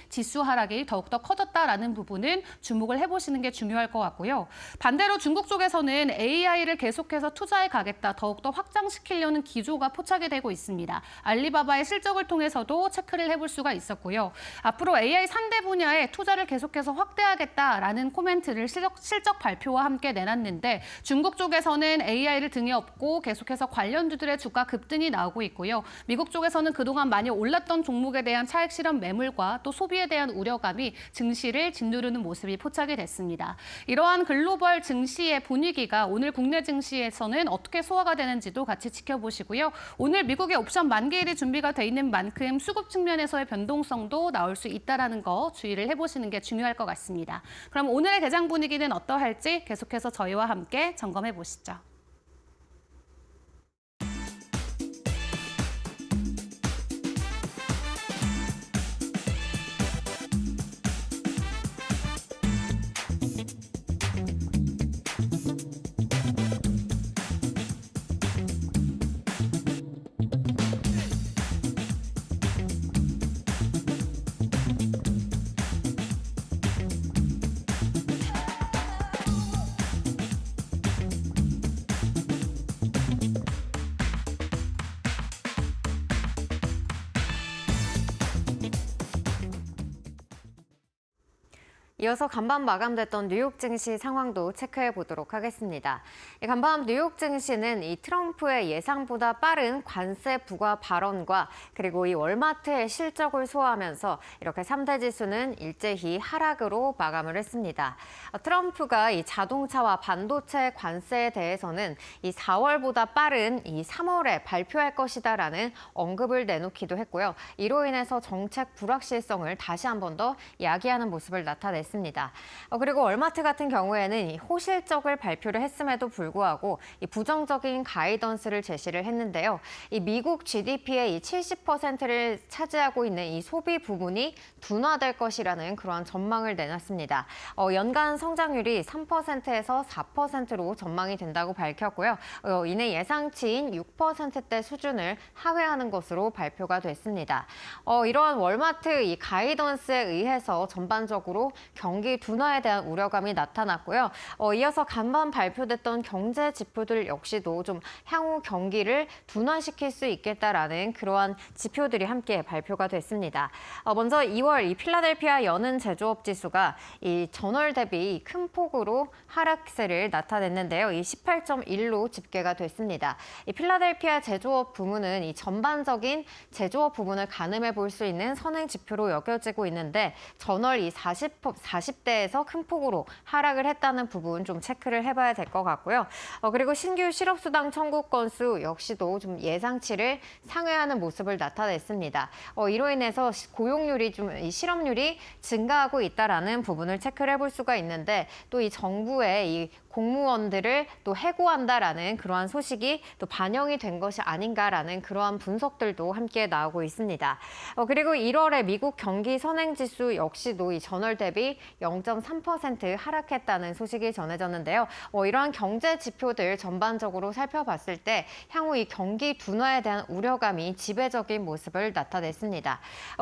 지수 하락이 더욱더 커졌다라는 부분은 주목을 해보시는 게 중요할 것 같고요. 반대로 중국 쪽에서는 AI를 계속해서 투자해 가겠다, 더욱더 확장시키려는 기조가 포착이 되고 있습니다. 알리바바의 실적을 통해서도 체크를 해볼 수가 있었고요. 앞으로 AI 3대 분야에 투자를 계속해서 확대하겠다라는 코멘트를 실적 발표와 함께 내놨는데 중국 쪽에서는 AI를 등에 업고 계속해서 관련주들의 주가 급등이 나오고 있고요. 미국 쪽에서는 그동안 많이 올랐던 종목에 대한 차익 실현 매물과 또 소비에 대한 우려감이 증시를 짓누르는 모습이 포착이 됐습니다. 이러한 글로벌 증시의 분위기가 오늘 국내 증시에서는 어떻게 소화가 되는지도 같이 지켜보시고요. 오늘 미국의 옵션 만기일이 준비가 돼 있는 만큼 수급 측면에서의 변동성도 나올 수 있다라는 거 주의를 해보시는 게 중요할 것 같습니다. 그럼 오늘의 대장 분위기는 어떠할지 계속해서 저희와 함께 점검해 보시죠. 이어서 간밤 마감됐던 뉴욕 증시 상황도 체크해 보도록 하겠습니다. 간밤 뉴욕 증시는 이 트럼프의 예상보다 빠른 관세 부과 발언과 그리고 이 월마트의 실적을 소화하면서 이렇게 3대 지수는 일제히 하락으로 마감을 했습니다. 트럼프가 이 자동차와 반도체 관세에 대해서는 이 4월보다 빠른 이 3월에 발표할 것이다라는 언급을 내놓기도 했고요. 이로 인해서 정책 불확실성을 다시 한 번 더 야기하는 모습을 나타냈습니다. 그리고 월마트 같은 경우에는 이 호실적을 발표를 했음에도 불구하고 이 부정적인 가이던스를 제시를 했는데요. 이 미국 GDP의 이 70%를 차지하고 있는 이 소비 부분이 둔화될 것이라는 그러한 전망을 내놨습니다. 연간 성장률이 3%에서 4%로 전망이 된다고 밝혔고요. 이내 예상치인 6%대 수준을 하회하는 것으로 발표가 됐습니다. 이러한 월마트 이 가이던스에 의해서 전반적으로 경기 둔화에 대한 우려감이 나타났고요. 이어서 간밤 발표됐던 경제 지표들 역시도 좀 향후 경기를 둔화시킬 수 있겠다라는 그러한 지표들이 함께 발표가 됐습니다. 먼저 2월 이 필라델피아 여는 제조업 지수가 이 전월 대비 큰 폭으로 하락세를 나타냈는데요. 이 18.1로 집계가 됐습니다. 이 필라델피아 제조업 부문은 이 전반적인 제조업 부문을 가늠해 볼 수 있는 선행 지표로 여겨지고 있는데 전월 이 40대에서 큰 폭으로 하락을 했다는 부분 좀 체크를 해봐야 될 것 같고요. 그리고 신규 실업수당 청구 건수 역시도 좀 예상치를 상회하는 모습을 나타냈습니다. 이로 인해서 고용률이 이 실업률이 증가하고 있다라는 부분을 체크를 해볼 수가 있는데 또 이 정부의 이 공무원들을 또 해고한다라는 그러한 소식이 또 반영이 된 것이 아닌가라는 그러한 분석들도 함께 나오고 있습니다. 그리고 1월에 미국 경기 선행지수 역시도 이 전월 대비 0.3% 하락했다는 소식이 전해졌는데요. 이러한 경제 지표들 전반적으로 살펴봤을 때 향후 이 경기 둔화에 대한 우려감이 지배적인 모습을 나타냈습니다.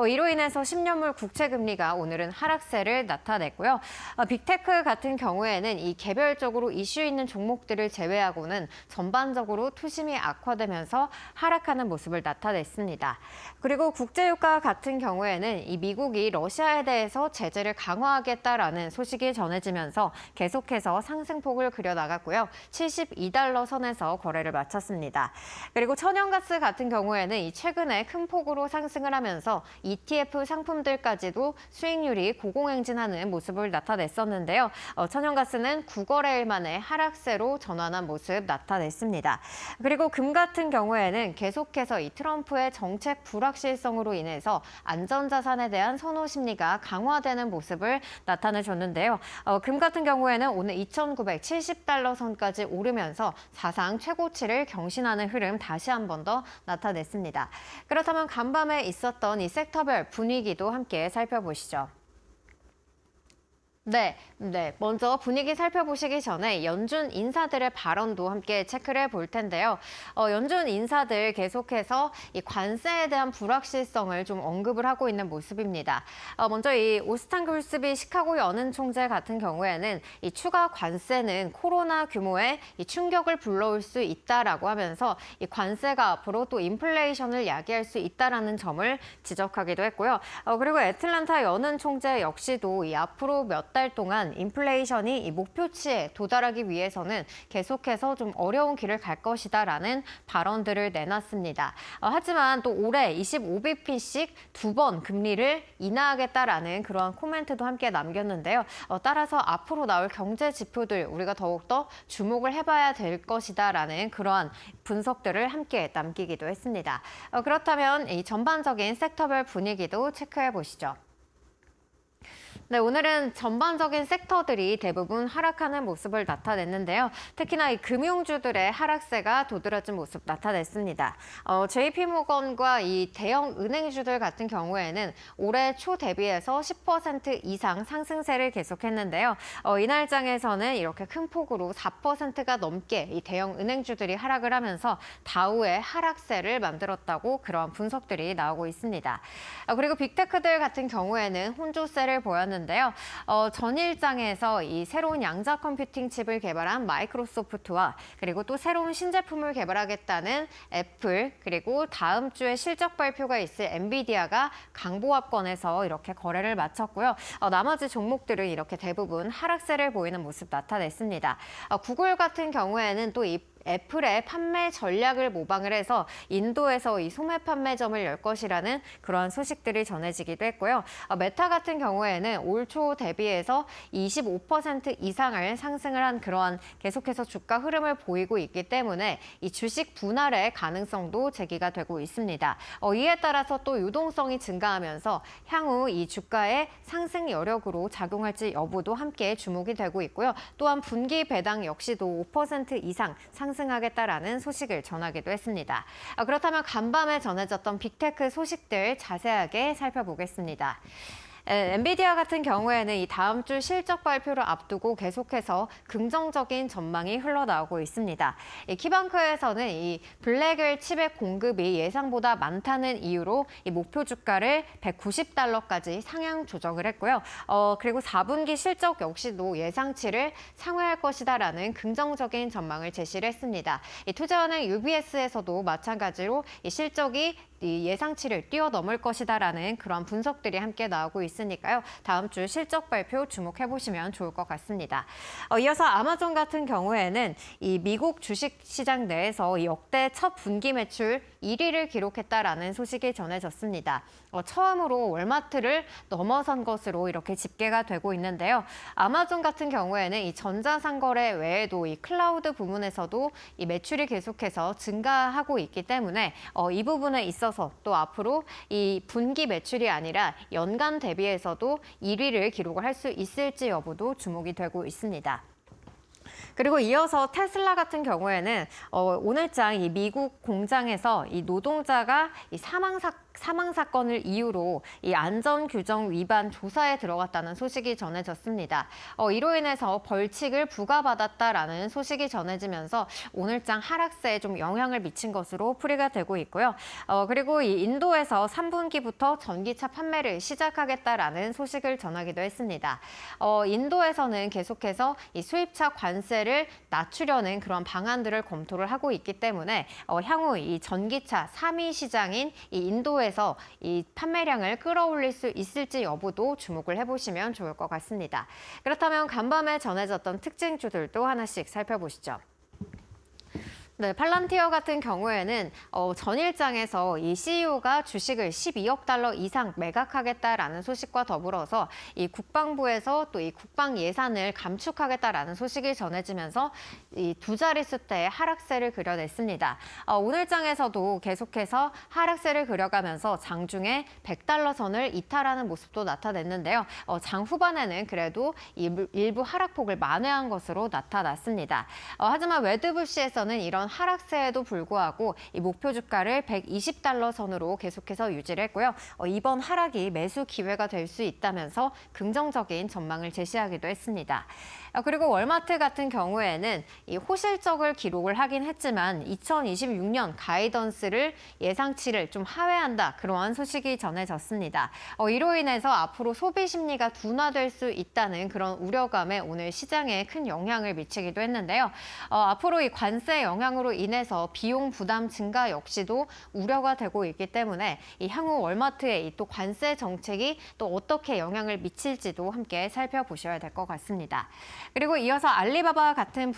이로 인해서 10년물 국채금리가 오늘은 하락세를 나타냈고요. 빅테크 같은 경우에는 이 개별적으로 이슈 있는 종목들을 제외하고는 전반적으로 투심이 악화되면서 하락하는 모습을 나타냈습니다. 그리고 국제유가 같은 경우에는 이 미국이 러시아에 대해서 제재를 강화하겠다라는 소식이 전해지면서 계속해서 상승폭을 그려나갔고요. 72달러 선에서 거래를 마쳤습니다. 그리고 천연가스 같은 경우에는 이 최근에 큰 폭으로 상승을 하면서 ETF 상품들까지도 수익률이 고공행진하는 모습을 나타냈었는데요. 천연가스는 9거래일 만에 하락세로 전환한 모습 나타냈습니다. 그리고 금 같은 경우에는 계속해서 이 트럼프의 정책 불확실성으로 인해서 안전자산에 대한 선호 심리가 강화되는 모습을 나타내줬는데요. 금 같은 경우에는 오늘 2,970달러 선까지 오르면서 사상 최고치를 경신하는 흐름 다시 한 번 더 나타냈습니다. 그렇다면 간밤에 있었던 이 섹터별 분위기도 함께 살펴보시죠. 네. 먼저 분위기 살펴보시기 전에 연준 인사들의 발언도 함께 체크를 해볼 텐데요. 연준 인사들 계속해서 이 관세에 대한 불확실성을 좀 언급을 하고 있는 모습입니다. 먼저 이 오스탄 글스비 시카고 연은 총재 같은 경우에는 이 추가 관세는 코로나 규모의 이 충격을 불러올 수 있다라고 하면서 이 관세가 앞으로 또 인플레이션을 야기할 수 있다라는 점을 지적하기도 했고요. 그리고 애틀란타 연은 총재 역시도 이 앞으로 몇 달 동안 인플레이션이 이 목표치에 도달하기 위해서는 계속해서 좀 어려운 길을 갈 것이다라는 발언들을 내놨습니다. 하지만 또 올해 25bp씩 2번 금리를 인하하겠다라는 그러한 코멘트도 함께 남겼는데요. 따라서 앞으로 나올 경제 지표들 우리가 더욱더 주목을 해봐야 될 것이다라는 그러한 분석들을 함께 남기기도 했습니다. 그렇다면 이 전반적인 섹터별 분위기도 체크해 보시죠. 네, 오늘은 전반적인 섹터들이 대부분 하락하는 모습을 나타냈는데요. 특히나 이 금융주들의 하락세가 도드라진 모습 나타냈습니다. JP모건과 이 대형 은행주들 같은 경우에는 올해 초 대비해서 10% 이상 상승세를 계속했는데요. 이날장에서는 이렇게 큰 폭으로 4%가 넘게 이 대형 은행주들이 하락을 하면서 다우의 하락세를 만들었다고 그러한 분석들이 나오고 있습니다. 그리고 빅테크들 같은 경우에는 혼조세를 보였는데요. 전일장에서 이 새로운 양자 컴퓨팅 칩을 개발한 마이크로소프트와 그리고 또 새로운 신제품을 개발하겠다는 애플 그리고 다음 주에 실적 발표가 있을 엔비디아가 강보합권에서 이렇게 거래를 마쳤고요. 나머지 종목들은 이렇게 대부분 하락세를 보이는 모습 나타냈습니다. 구글 같은 경우에는 또 이 애플의 판매 전략을 모방을 해서 인도에서 이 소매 판매점을 열 것이라는 그러한 소식들이 전해지기도 했고요. 메타 같은 경우에는 올 초 대비해서 25% 이상을 상승을 한 그러한 계속해서 주가 흐름을 보이고 있기 때문에 이 주식 분할의 가능성도 제기가 되고 있습니다. 이에 따라서 또 유동성이 증가하면서 향후 이 주가의 상승 여력으로 작용할지 여부도 함께 주목이 되고 있고요. 또한 분기 배당 역시도 5% 이상 상승하겠다라는 소식을 전하기도 했습니다. 그렇다면 간밤에 전해졌던 빅테크 소식들 자세하게 살펴보겠습니다. 엔비디아 같은 경우에는 이 다음 주 실적 발표를 앞두고 계속해서 긍정적인 전망이 흘러나오고 있습니다. 이 키방크에서는 이 블랙웰 칩의 공급이 예상보다 많다는 이유로 이 목표 주가를 190달러까지 상향 조정을 했고요. 그리고 4분기 실적 역시도 예상치를 상회할 것이다라는 긍정적인 전망을 제시를 했습니다. 이 투자은행 UBS에서도 마찬가지로 이 실적이 이 예상치를 뛰어넘을 것이다라는 그런 분석들이 함께 나오고 있으니까요. 다음 주 실적 발표 주목해 보시면 좋을 것 같습니다. 이어서 아마존 같은 경우에는 이 미국 주식 시장 내에서 역대 첫 분기 매출 1위를 기록했다라는 소식이 전해졌습니다. 처음으로 월마트를 넘어선 것으로 이렇게 집계가 되고 있는데요. 아마존 같은 경우에는 이 전자상거래 외에도 이 클라우드 부문에서도 이 매출이 계속해서 증가하고 있기 때문에 이 부분에 있어서 또 앞으로 이 분기 매출이 아니라 연간 대비해서도 1위를 기록을 할 수 있을지 여부도 주목이 되고 있습니다. 그리고 이어서 테슬라 같은 경우에는 오늘장 이 미국 공장에서 이 노동자가 이 사망 사건을 이유로 이 안전 규정 위반 조사에 들어갔다는 소식이 전해졌습니다. 이로 인해서 벌칙을 부과받았다라는 소식이 전해지면서 오늘장 하락세에 좀 영향을 미친 것으로 풀이가 되고 있고요. 그리고 이 인도에서 3분기부터 전기차 판매를 시작하겠다라는 소식을 전하기도 했습니다. 인도에서는 계속해서 이 수입차 관세를 낮추려는 그런 방안들을 검토를 하고 있기 때문에 향후 이 전기차 3위 시장인 이 인도에서 이 판매량을 끌어올릴 수 있을지 여부도 주목을 해보시면 좋을 것 같습니다. 그렇다면 간밤에 전해졌던 특징주들도 하나씩 살펴보시죠. 네, 팔란티어 같은 경우에는 전일장에서 이 CEO가 주식을 12억 달러 이상 매각하겠다라는 소식과 더불어서 이 국방부에서 또 이 국방 예산을 감축하겠다라는 소식이 전해지면서 이 두 자릿수대의 하락세를 그려냈습니다. 오늘장에서도 계속해서 하락세를 그려가면서 장중에 100달러 선을 이탈하는 모습도 나타냈는데요. 장 후반에는 그래도 일부 하락폭을 만회한 것으로 나타났습니다. 하지만 웨드부시에서는 이런 하락세에도 불구하고 이 목표 주가를 120달러 선으로 계속해서 유지를 했고요. 이번 하락이 매수 기회가 될 수 있다면서 긍정적인 전망을 제시하기도 했습니다. 그리고 월마트 같은 경우에는 이 호실적을 기록을 하긴 했지만 2026년 가이던스를 예상치를 좀 하회한다 그러한 소식이 전해졌습니다. 이로 인해서 앞으로 소비 심리가 둔화될 수 있다는 그런 우려감에 오늘 시장에 큰 영향을 미치기도 했는데요. 앞으로 이 관세 영향으로 인해서 비용 부담 증가 역시도 우려가 되고 있기 때문에 이 향후 월마트의 이 또 관세 정책이 또 어떻게 영향을 미칠지도 함께 살펴보셔야 될 것 같습니다. 그리고 이어서 알리바바 같은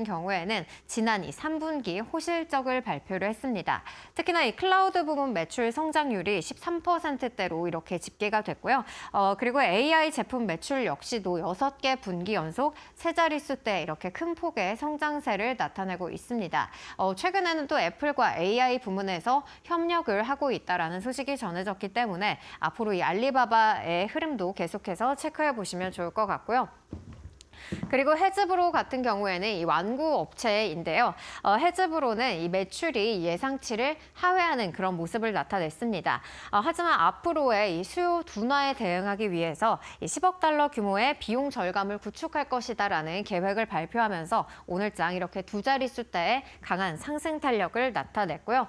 경우에는 지난 이 3분기 호실적을 발표를 했습니다. 특히나 이 클라우드 부문 매출 성장률이 13%대로 이렇게 집계가 됐고요. 그리고 AI 제품 매출 역시도 6개 분기 연속 세 자릿수대 이렇게 큰 폭의 성장세를 나타내고 있습니다. 최근에는 또 애플과 AI 부문에서 협력을 하고 있다라는 소식이 전해졌기 때문에 앞으로 이 알리바바의 흐름도 계속해서 체크해 보시면 좋을 것 같고요. 그리고 헤즈브로 같은 경우에는 이 완구 업체인데요. 헤즈브로는 이 매출이 예상치를 하회하는 그런 모습을 나타냈습니다. 하지만 앞으로의 이 수요 둔화에 대응하기 위해서 이 10억 달러 규모의 비용 절감을 구축할 것이다라는 계획을 발표하면서 오늘장 이렇게 두 자릿수대의 강한 상승 탄력을 나타냈고요.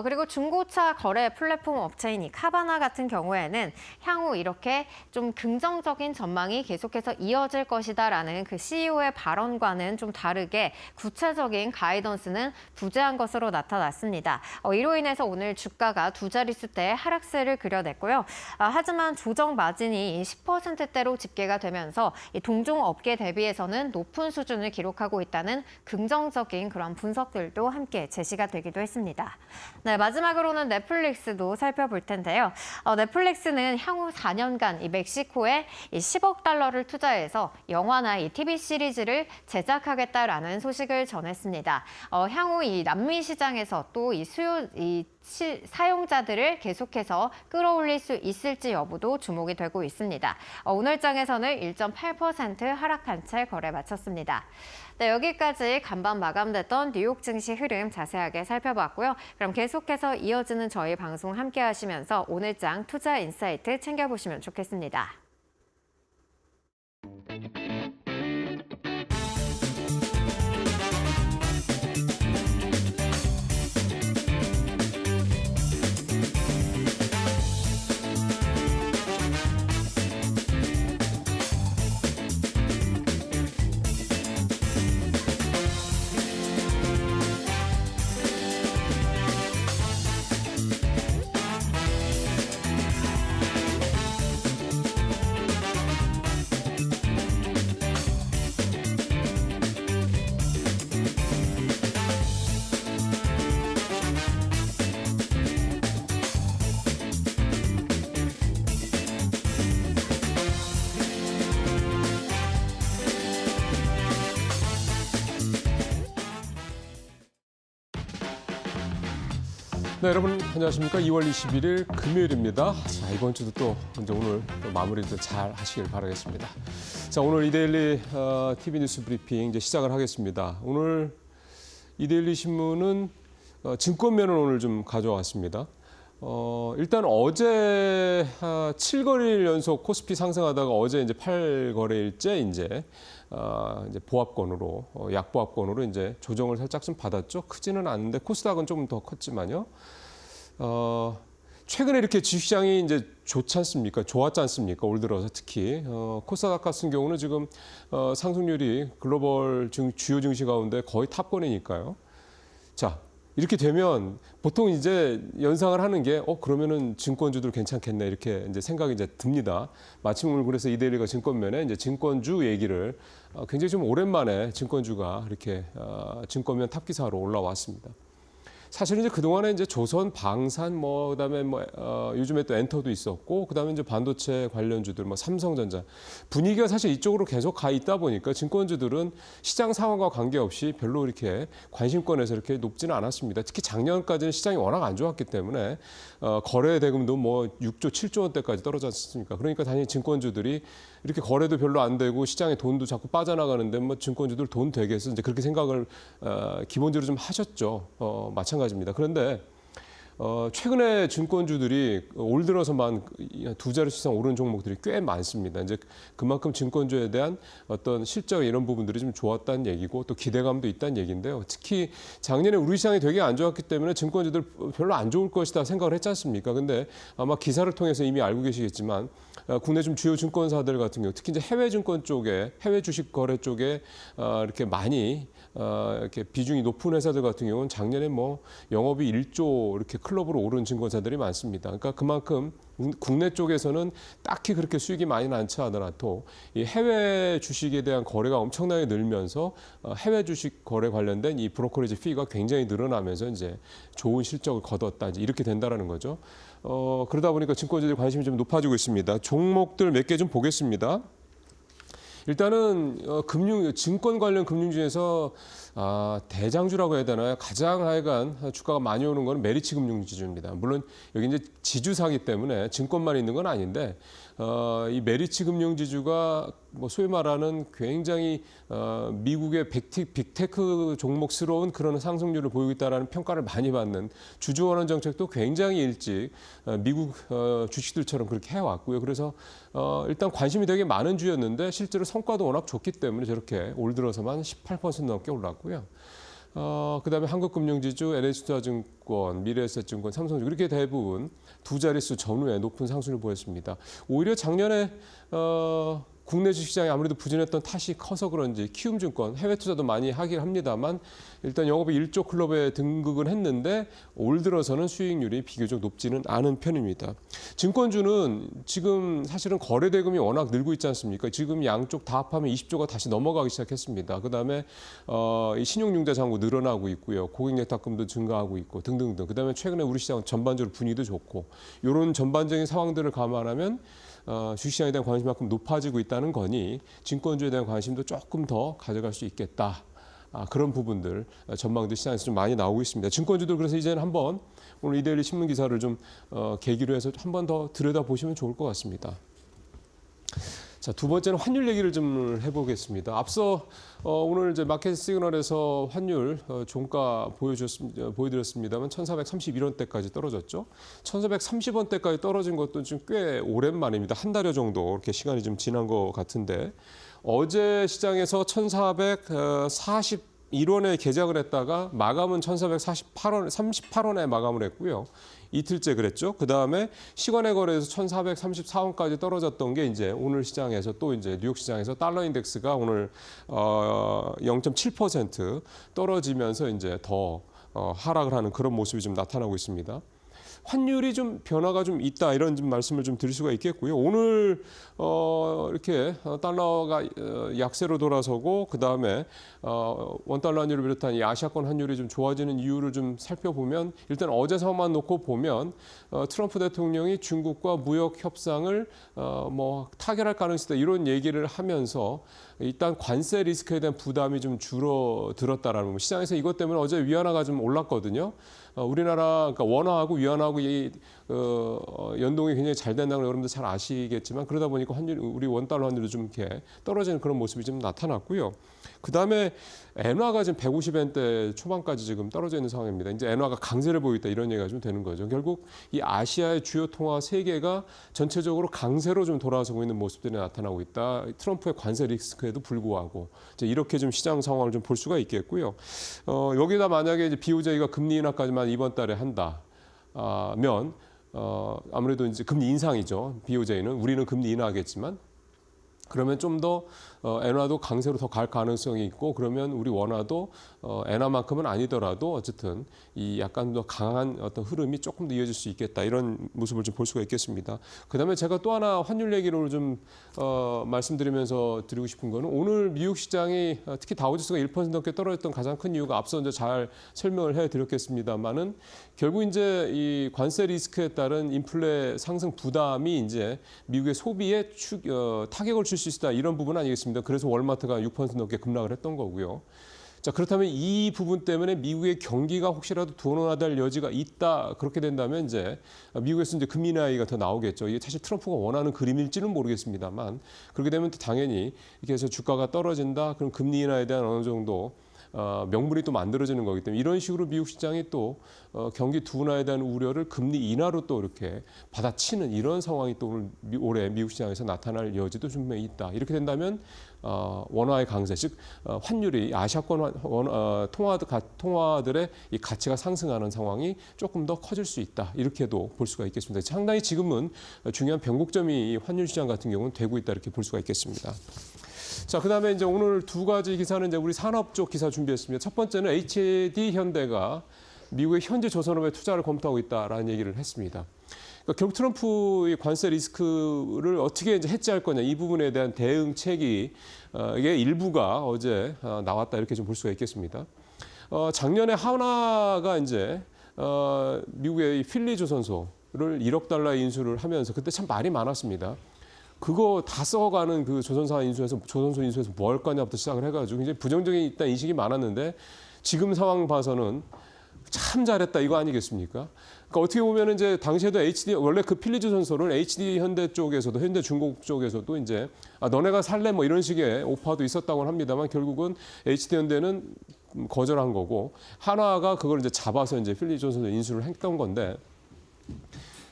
그리고 중고차 거래 플랫폼 업체인 이 카바나 같은 경우에는 향후 이렇게 좀 긍정적인 전망이 계속해서 이어질 것이다라는 그 CEO의 발언과는 좀 다르게 구체적인 가이던스는 부재한 것으로 나타났습니다. 이로 인해서 오늘 주가가 두 자릿수대의 하락세를 그려냈고요. 하지만 조정 마진이 10%대로 집계가 되면서 동종 업계 대비해서는 높은 수준을 기록하고 있다는 긍정적인 그런 분석들도 함께 제시가 되기도 했습니다. 네, 마지막으로는 넷플릭스도 살펴볼 텐데요. 넷플릭스는 향후 4년간 이 멕시코에 10억 달러를 투자해서 영화나 이 TV 시리즈를 제작하겠다라는 소식을 전했습니다. 향후 이 남미 시장에서 또 이 사용자들을 계속해서 끌어올릴 수 있을지 여부도 주목이 되고 있습니다. 오늘 장에서는 1.8% 하락한 채 거래 마쳤습니다. 네, 여기까지 간밤 마감됐던 뉴욕 증시 흐름 자세하게 살펴봤고요. 그럼 계속해서 이어지는 저희 방송 함께 하시면서 오늘 장 투자 인사이트 챙겨보시면 좋겠습니다. 네, 여러분 안녕하십니까? 2월 21일 금요일입니다. 자, 이번 주도 또 먼저 오늘 또 마무리도 잘 하시길 바라겠습니다. 자, 오늘 이데일리 TV 뉴스 브리핑 이제 시작을 하겠습니다. 오늘 이데일리 신문은 증권면을 오늘 좀 가져왔습니다. 일단 어제 7거래일 연속 코스피 상승하다가 어제 이제 8거래일째 이제 보합권으로 약보합권으로 이제 조정을 살짝 좀 받았죠. 크지는 않은데 코스닥은 조금 더 컸지만요. 최근에 이렇게 주식시장이 이제 좋지 않습니까? 좋았지 않습니까? 올 들어서 특히 코스닥 같은 경우는 지금 상승률이 글로벌 주요 증시 가운데 거의 탑권이니까요. 자, 이렇게 되면 보통 이제 연상을 하는 게 그러면은 증권주들 괜찮겠네 이렇게 이제 생각이 이제 듭니다. 마침 오늘 그래서 이데일리가 증권면에 이제 증권주 얘기를 굉장히 좀 오랜만에 증권주가 이렇게 증권면 탑 기사로 올라왔습니다. 사실 이제 그동안에 이제 조선, 방산, 그다음에 요즘에 또 엔터도 있었고, 그다음에 이제 반도체 관련주들, 삼성전자 분위기가 사실 이쪽으로 계속 가 있다 보니까 증권주들은 시장 상황과 관계없이 별로 이렇게 관심권에서 이렇게 높지는 않았습니다. 특히 작년까지는 시장이 워낙 안 좋았기 때문에 거래 대금도 6조, 7조 원대까지 떨어졌지 않습니까? 그러니까 당연히 증권주들이 이렇게 거래도 별로 안 되고 시장에 돈도 자꾸 빠져나가는데 증권주들 돈 되겠어 이제 그렇게 생각을 기본적으로 좀 하셨죠. 마찬가지입니다. 그런데 최근에 증권주들이 올 들어서만 두 자릿수 이상 오른 종목들이 꽤 많습니다. 이제 그만큼 증권주에 대한 어떤 실적 이런 부분들이 좀 좋았다는 얘기고 또 기대감도 있다는 얘기인데요. 특히 작년에 우리 시장이 되게 안 좋았기 때문에 증권주들 별로 안 좋을 것이다 생각을 했지 않습니까? 근데 아마 기사를 통해서 이미 알고 계시겠지만 국내 좀 주요 증권사들 같은 경우 특히 이제 해외 증권 쪽에 해외 주식 거래 쪽에 이렇게 많이 이렇게 비중이 높은 회사들 같은 경우는 작년에 영업이 1조 이렇게 클럽으로 오른 증권사들이 많습니다. 그러니까 그만큼 국내 쪽에서는 딱히 그렇게 수익이 많이 나지 않더라도 이 해외 주식에 대한 거래가 엄청나게 늘면서 해외 주식 거래 관련된 이 브로커리지 피가 굉장히 늘어나면서 이제 좋은 실적을 거뒀다 이렇게 된다라는 거죠. 그러다 보니까 증권주들이 관심이 좀 높아지고 있습니다. 종목들 몇 개 좀 보겠습니다. 일단은 증권 관련 금융 중에서 대장주라고 해야 되나요? 가장 하여간 주가가 많이 오는 건 메리츠 금융지주입니다. 물론 여기 이제 지주사기 때문에 증권만 있는 건 아닌데 이 메리츠 금융지주가 소위 말하는 굉장히 미국의 빅테크 종목스러운 그런 상승률을 보이고 있다는 평가를 많이 받는 주주원화 정책도 굉장히 일찍 미국 주식들처럼 그렇게 해왔고요. 그래서 일단 관심이 되게 많은 주였는데 실제로 성과도 워낙 좋기 때문에 저렇게 올 들어서만 18% 넘게 올랐고요. 그다음에 한국금융지주, NH투자증권, 미래에셋증권, 삼성증권 이렇게 대부분 두 자릿수 전후에 높은 상승을 보였습니다. 오히려 작년에 국내 주식시장이 아무래도 부진했던 탓이 커서 그런지 키움증권 해외 투자도 많이 하긴 합니다만 일단 영업이 1조 클럽에 등극은 했는데 올 들어서는 수익률이 비교적 높지는 않은 편입니다. 증권주는 지금 사실은 거래 대금이 워낙 늘고 있지 않습니까? 지금 양쪽 다 합하면 20조가 다시 넘어가기 시작했습니다. 그다음에 이 신용융자 잔고 늘어나고 있고요. 고객예탁금도 증가하고 있고 등등등. 그다음에 최근에 우리 시장 전반적으로 분위기도 좋고 이런 전반적인 상황들을 감안하면 주식시장에 대한 관심만큼 높아지고 있다는 거니 증권주에 대한 관심도 조금 더 가져갈 수 있겠다. 그런 부분들 전망도 시장에서 좀 많이 나오고 있습니다. 증권주들 그래서 이제는 한번 오늘 이데일리 신문 기사를 좀 계기로 해서 한 번 더 들여다보시면 좋을 것 같습니다. 자, 두 번째는 환율 얘기를 좀 해보겠습니다. 앞서 오늘 이제 마켓 시그널에서 환율 종가 보여드렸습니다만 1,431원대까지 떨어졌죠. 1,430원대까지 떨어진 것도 좀 꽤 오랜만입니다. 한 달여 정도 이렇게 시간이 좀 지난 것 같은데 어제 시장에서 1,441원에 개장을 했다가 마감은 1,438원에 마감을 했고요. 이틀째 그랬죠. 그 다음에 시간의 거래에서 1,434원까지 떨어졌던 게 이제 오늘 시장에서 또 이제 뉴욕 시장에서 달러 인덱스가 오늘 0.7% 떨어지면서 이제 더 하락을 하는 그런 모습이 좀 나타나고 있습니다. 환율이 좀 변화가 좀 있다 이런 좀 말씀을 좀 드릴 수가 있겠고요. 오늘 이렇게 달러가 약세로 돌아서고 그 다음에 원달러 환율을 비롯한 이 아시아권 환율이 좀 좋아지는 이유를 좀 살펴보면 일단 어제 상황만 놓고 보면 트럼프 대통령이 중국과 무역 협상을 뭐 타결할 가능성이 있다 이런 얘기를 하면서 일단 관세 리스크에 대한 부담이 좀 줄어들었다라는 거. 시장에서 이것 때문에 어제 위안화가 좀 올랐거든요. 우리나라 그러니까 원화하고 위안화하고 이 연동이 굉장히 잘 된다는 걸 여러분들 잘 아시겠지만 그러다 보니까 환율 우리 원달러 환율이 좀 이렇게 떨어지는 그런 모습이 좀 나타났고요. 그 다음에 엔화가 지금 150엔대 초반까지 지금 떨어져 있는 상황입니다. 이제 엔화가 강세를 보이고 있다 이런 얘기가 좀 되는 거죠. 결국 이 아시아의 주요 통화 세 개가 전체적으로 강세로 좀 돌아서고 있는 모습들이 나타나고 있다. 트럼프의 관세 리스크에도 불구하고 이제 이렇게 좀 시장 상황을 좀 볼 수가 있겠고요. 여기다 만약에 이제 BOJ가 금리 인하까지만 이번 달에 한다면 아무래도 이제 금리 인상이죠. BOJ는 우리는 금리 인하하겠지만. 그러면 좀 더 엔화도 강세로 더 갈 가능성이 있고 그러면 우리 원화도 엔화만큼은 아니더라도 어쨌든 이 약간 더 강한 어떤 흐름이 조금 더 이어질 수 있겠다 이런 모습을 좀 볼 수가 있겠습니다. 그다음에 제가 또 하나 환율 얘기를 좀 말씀드리면서 드리고 싶은 거는 오늘 미국 시장이 특히 다우지수가 1% 넘게 떨어졌던 가장 큰 이유가 앞서 이제 잘 설명을 해드렸겠습니다만은 결국 이제 이 관세 리스크에 따른 인플레 상승 부담이 이제 미국의 소비에 타격을 줄 수 있다 이런 부분 아니겠습니까? 그래서 월마트가 6% 넘게 급락을 했던 거고요. 자, 그렇다면 이 부분 때문에 미국의 경기가 혹시라도 둔화될 여지가 있다 그렇게 된다면 이제 미국에서 이제 금리 인하가 더 나오겠죠. 이게 사실 트럼프가 원하는 그림일지는 모르겠습니다만 그렇게 되면 또 당연히 이렇게 해서 주가가 떨어진다. 그럼 금리 인하에 대한 어느 정도 명분이 또 만들어지는 거기 때문에 이런 식으로 미국 시장이 또 경기 둔화에 대한 우려를 금리 인하로 또 이렇게 받아치는 이런 상황이 또 오늘 올해 미국 시장에서 나타날 여지도 분명히 있다. 이렇게 된다면 원화의 강세, 즉 환율이 아시아권 통화들의 이 가치가 상승하는 상황이 조금 더 커질 수 있다. 이렇게도 볼 수가 있겠습니다. 상당히 지금은 중요한 변곡점이 이 환율 시장 같은 경우는 되고 있다 이렇게 볼 수가 있겠습니다. 자, 그다음에 이제 오늘 두 가지 기사는 이제 우리 산업 쪽 기사 준비했습니다. 첫 번째는 HD 현대가 미국의 현재 조선업에 투자를 검토하고 있다라는 얘기를 했습니다. 그러니까 결국 트럼프의 관세 리스크를 어떻게 이제 해지할 거냐 이 부분에 대한 대응책이 이게 일부가 어제 나왔다 이렇게 좀 볼 수가 있겠습니다. 작년에 하나가 이제 미국의 필리 조선소를 1억 달러 인수를 하면서 그때 참 말이 많았습니다. 그거 다 썩어가는 그 조선소 인수에서 뭐 할 거냐부터 시작을 해가지고 굉장히 부정적인 일단 인식이 많았는데 지금 상황 봐서는 참 잘했다 이거 아니겠습니까? 그러니까 어떻게 보면 이제 당시에도 원래 그 필리 조선소를 HD 현대 쪽에서도 현대중공업 쪽에서도 이제 너네가 살래 뭐 이런 식의 오파도 있었다고 합니다만 결국은 HD 현대는 거절한 거고 한화가 그걸 이제 잡아서 이제 필리 조선소 인수를 했던 건데.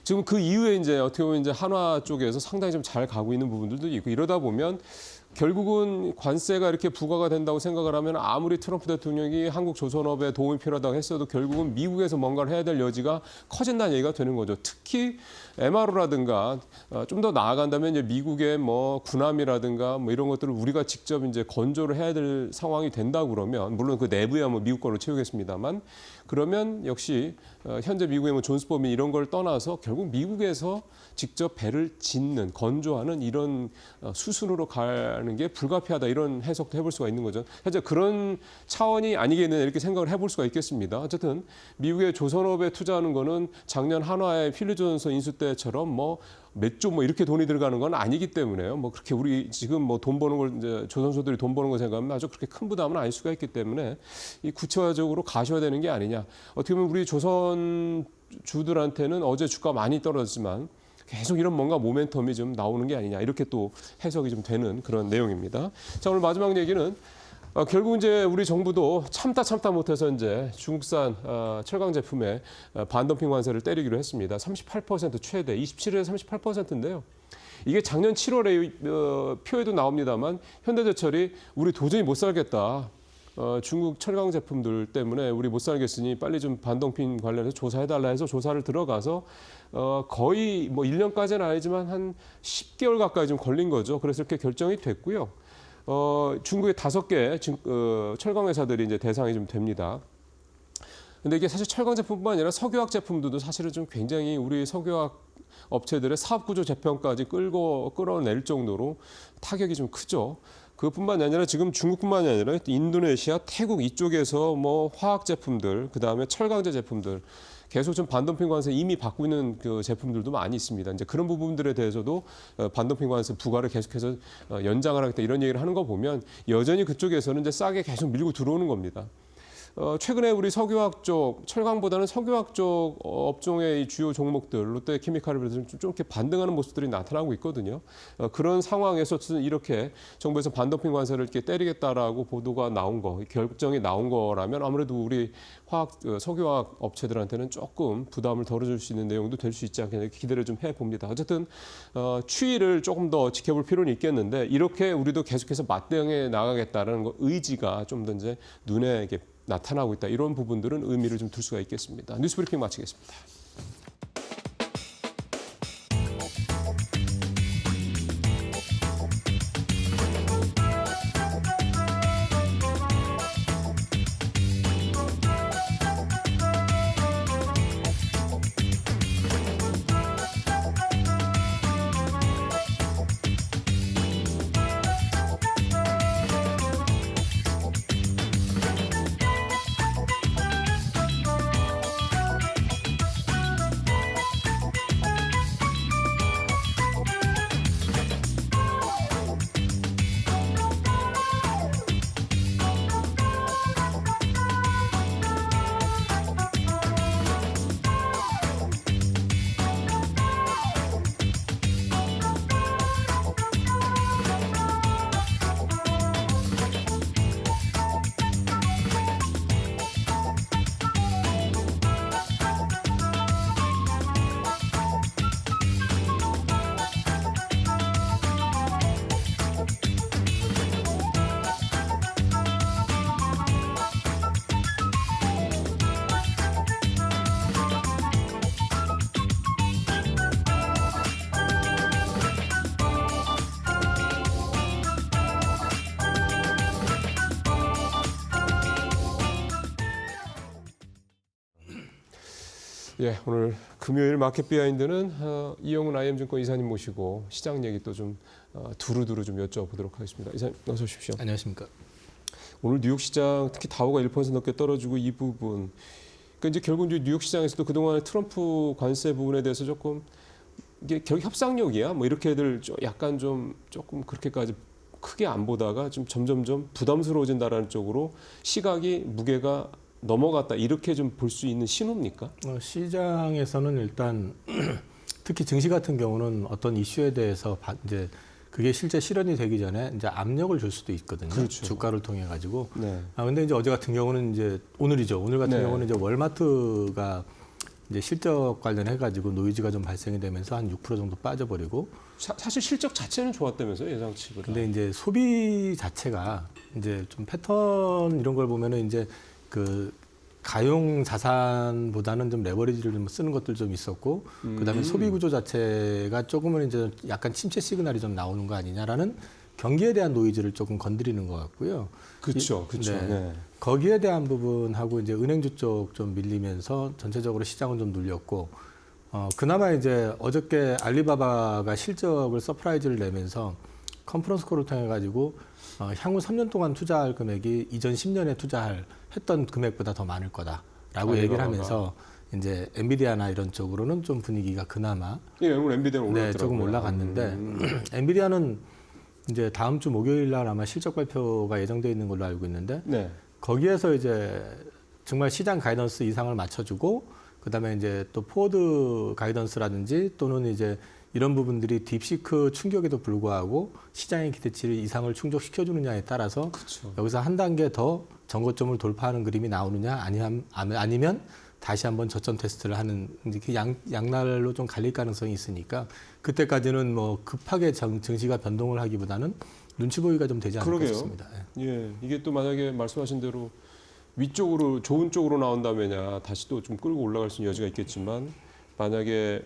지금 그 이후에 이제 어떻게 보면 이제 한화 쪽에서 상당히 좀 잘 가고 있는 부분들도 있고 이러다 보면 결국은 관세가 이렇게 부과가 된다고 생각을 하면 아무리 트럼프 대통령이 한국 조선업에 도움이 필요하다고 했어도 결국은 미국에서 뭔가를 해야 될 여지가 커진다는 얘기가 되는 거죠. 특히 MRO라든가 좀 더 나아간다면 이제 미국의 뭐 군함이라든가 뭐 이런 것들을 우리가 직접 이제 건조를 해야 될 상황이 된다 그러면 물론 그 내부야 뭐 미국 걸로 채우겠습니다만 그러면 역시 현재 미국의 뭐 존스법인 이런 걸 떠나서 결국 미국에서 직접 배를 짓는 건조하는 이런 수순으로 가는 게 불가피하다 이런 해석도 해볼 수가 있는 거죠. 현재 그런 차원이 아니겠느냐 이렇게 생각을 해볼 수가 있겠습니다. 어쨌든 미국의 조선업에 투자하는 거는 작년 한화의 필리조선소 인수 때처럼 뭐 몇 조 뭐 이렇게 돈이 들어가는 건 아니기 때문에요. 뭐 그렇게 우리 지금 뭐 돈 버는 걸 이제 조선소들이 돈 버는 거 생각하면 아주 그렇게 큰 부담은 아닐 수가 있기 때문에 이 구체적으로 가셔야 되는 게 아니냐. 어떻게 보면 우리 조선 주들한테는 어제 주가 많이 떨어졌지만 계속 이런 뭔가 모멘텀이 좀 나오는 게 아니냐 이렇게 또 해석이 좀 되는 그런 내용입니다. 자, 오늘 마지막 얘기는 결국 이제 우리 정부도 참다 못해서 이제 중국산 철강 제품에 반덤핑 관세를 때리기로 했습니다. 38% 최대 27에서 38%인데요. 이게 작년 7월에 표에도 나옵니다만 현대제철이 우리 도저히 못 살겠다. 중국 철강 제품들 때문에 우리 못 살겠으니 빨리 좀 반덤핑 관련해서 조사해달라 해서 조사를 들어가서 거의 뭐 1년까지는 아니지만 한 10개월 가까이 좀 걸린 거죠. 그래서 이렇게 결정이 됐고요. 중국의 5개 철강 회사들이 이제 대상이 좀 됩니다. 근데 이게 사실 철강 제품뿐만 아니라 석유화학 제품들도 사실은 좀 굉장히 우리 석유화학 업체들의 사업 구조 재편까지 끌어낼 정도로 타격이 좀 크죠. 그뿐만이 아니라 지금 중국뿐만이 아니라 인도네시아, 태국 이쪽에서 뭐 화학 제품들, 그 다음에 철강제 제품들 계속 좀 반덤핑 관세 이미 받고 있는 그 제품들도 많이 있습니다. 이제 그런 부분들에 대해서도 반덤핑 관세 부과를 계속해서 연장을 하겠다 이런 얘기를 하는 거 보면 여전히 그쪽에서는 이제 싸게 계속 밀고 들어오는 겁니다. 최근에 우리 석유화학 쪽, 철강보다는 석유화학 쪽 업종의 이 주요 종목들, 롯데케미칼을 좀 이렇게 반등하는 모습들이 나타나고 있거든요. 그런 상황에서 이렇게 정부에서 반덤핑 관세를 이렇게 때리겠다라고 보도가 나온 거, 결정이 나온 거라면 아무래도 우리 석유화학 업체들한테는 조금 부담을 덜어줄 수 있는 내용도 될 수 있지 않겠냐 기대를 좀 해봅니다. 어쨌든 추이를 조금 더 지켜볼 필요는 있겠는데 이렇게 우리도 계속해서 맞대응해 나가겠다라는 거 의지가 좀 더 이제 눈에 이렇게 나타나고 있다. 이런 부분들은 의미를 좀 둘 수가 있겠습니다. 뉴스 브리핑 마치겠습니다. 예, 오늘 금요일 마켓 비하인드는 이영훈 IM증권 이사님 모시고 시장 얘기 또 좀 두루두루 좀 여쭤보도록 하겠습니다. 이사님 어서 오십시오. 안녕하십니까. 오늘 뉴욕 시장 특히 다우가 1% 넘게 떨어지고 이 부분, 그러니까 이제 결국 이제 뉴욕 시장에서도 그동안 트럼프 관세 부분에 대해서 조금 이게 결국 협상력이야 뭐 이렇게들 약간 좀 조금 그렇게까지 크게 안 보다가 좀 점점점 부담스러워진다라는 쪽으로 시각이 무게가 넘어갔다 이렇게 좀 볼 수 있는 신호입니까? 시장에서는 일단 특히 증시 같은 경우는 어떤 이슈에 대해서 이제 그게 실제 실현이 되기 전에 이제 압력을 줄 수도 있거든요. 그렇죠. 주가를 통해 가지고. 네. 근데 이제 어제 같은 경우는 이제 오늘이죠. 오늘 같은 네. 경우는 이제 월마트가 이제 실적 관련해 가지고 노이즈가 좀 발생이 되면서 한 6% 정도 빠져버리고. 사실 실적 자체는 좋았다면서요, 예상치보다. 근데 이제 소비 자체가 이제 좀 패턴 이런 걸 보면은 이제 그 가용 자산보다는 좀 레버리지를 좀 쓰는 것들 좀 있었고, 그다음에 소비 구조 자체가 조금은 이제 약간 침체 시그널이 좀 나오는 거 아니냐라는 경기에 대한 노이즈를 조금 건드리는 것 같고요. 그렇죠, 그렇죠. 네. 네. 거기에 대한 부분하고 이제 은행주 쪽 좀 밀리면서 전체적으로 시장은 좀 눌렸고, 그나마 이제 어저께 알리바바가 실적을 서프라이즈를 내면서 컨퍼런스 콜을 통해 가지고 향후 3년 동안 투자할 금액이 이전 10년에 했던 금액보다 더 많을 거다라고 얘기를 하면서 이제 엔비디아나 이런 쪽으로는 좀 분위기가 그나마 예, 오늘 엔비디아는 올랐더라고요. 네, 조금 올라갔는데 엔비디아는 이제 다음 주 목요일 날 아마 실적 발표가 예정돼 있는 걸로 알고 있는데 네. 거기에서 이제 정말 시장 가이던스 이상을 맞춰주고 그다음에 이제 또 포워드 가이던스라든지 또는 이제 이런 부분들이 딥시크 충격에도 불구하고 시장의 기대치를 이상을 충족시켜주느냐에 따라서 그렇죠. 여기서 한 단계 더 전고점을 돌파하는 그림이 나오느냐 아니면 다시 한번 저점 테스트를 하는 이렇게 양날로 좀 갈릴 가능성이 있으니까 그때까지는 뭐 급하게 증시가 변동을 하기보다는 눈치 보기가 좀 되지 않을까 그러게요. 싶습니다. 예. 예, 이게 또 만약에 말씀하신 대로 위쪽으로 좋은 쪽으로 나온다면야 다시 또 좀 끌고 올라갈 수 있는 여지가 있겠지만 만약에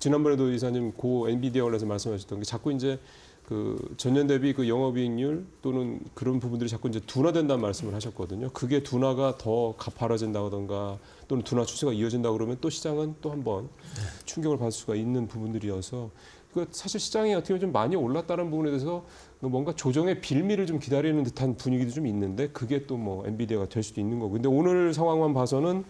지난번에도 이사님 고 엔비디아 관련해서 말씀하셨던 게 자꾸 이제 그 전년 대비 그 영업이익률 또는 그런 부분들이 자꾸 이제 둔화된다는 말씀을 하셨거든요. 그게 둔화가 더 가파라진다던가 또는 둔화 추세가 이어진다 그러면 또 시장은 또 한번 충격을 받을 수가 있는 부분들이어서 그 사실 시장이 어떻게 보면 좀 많이 올랐다는 부분에 대해서 뭔가 조정의 빌미를 좀 기다리는 듯한 분위기도 좀 있는데 그게 또 뭐 엔비디아가 될 수도 있는 거고. 근데 오늘 상황만 봐서는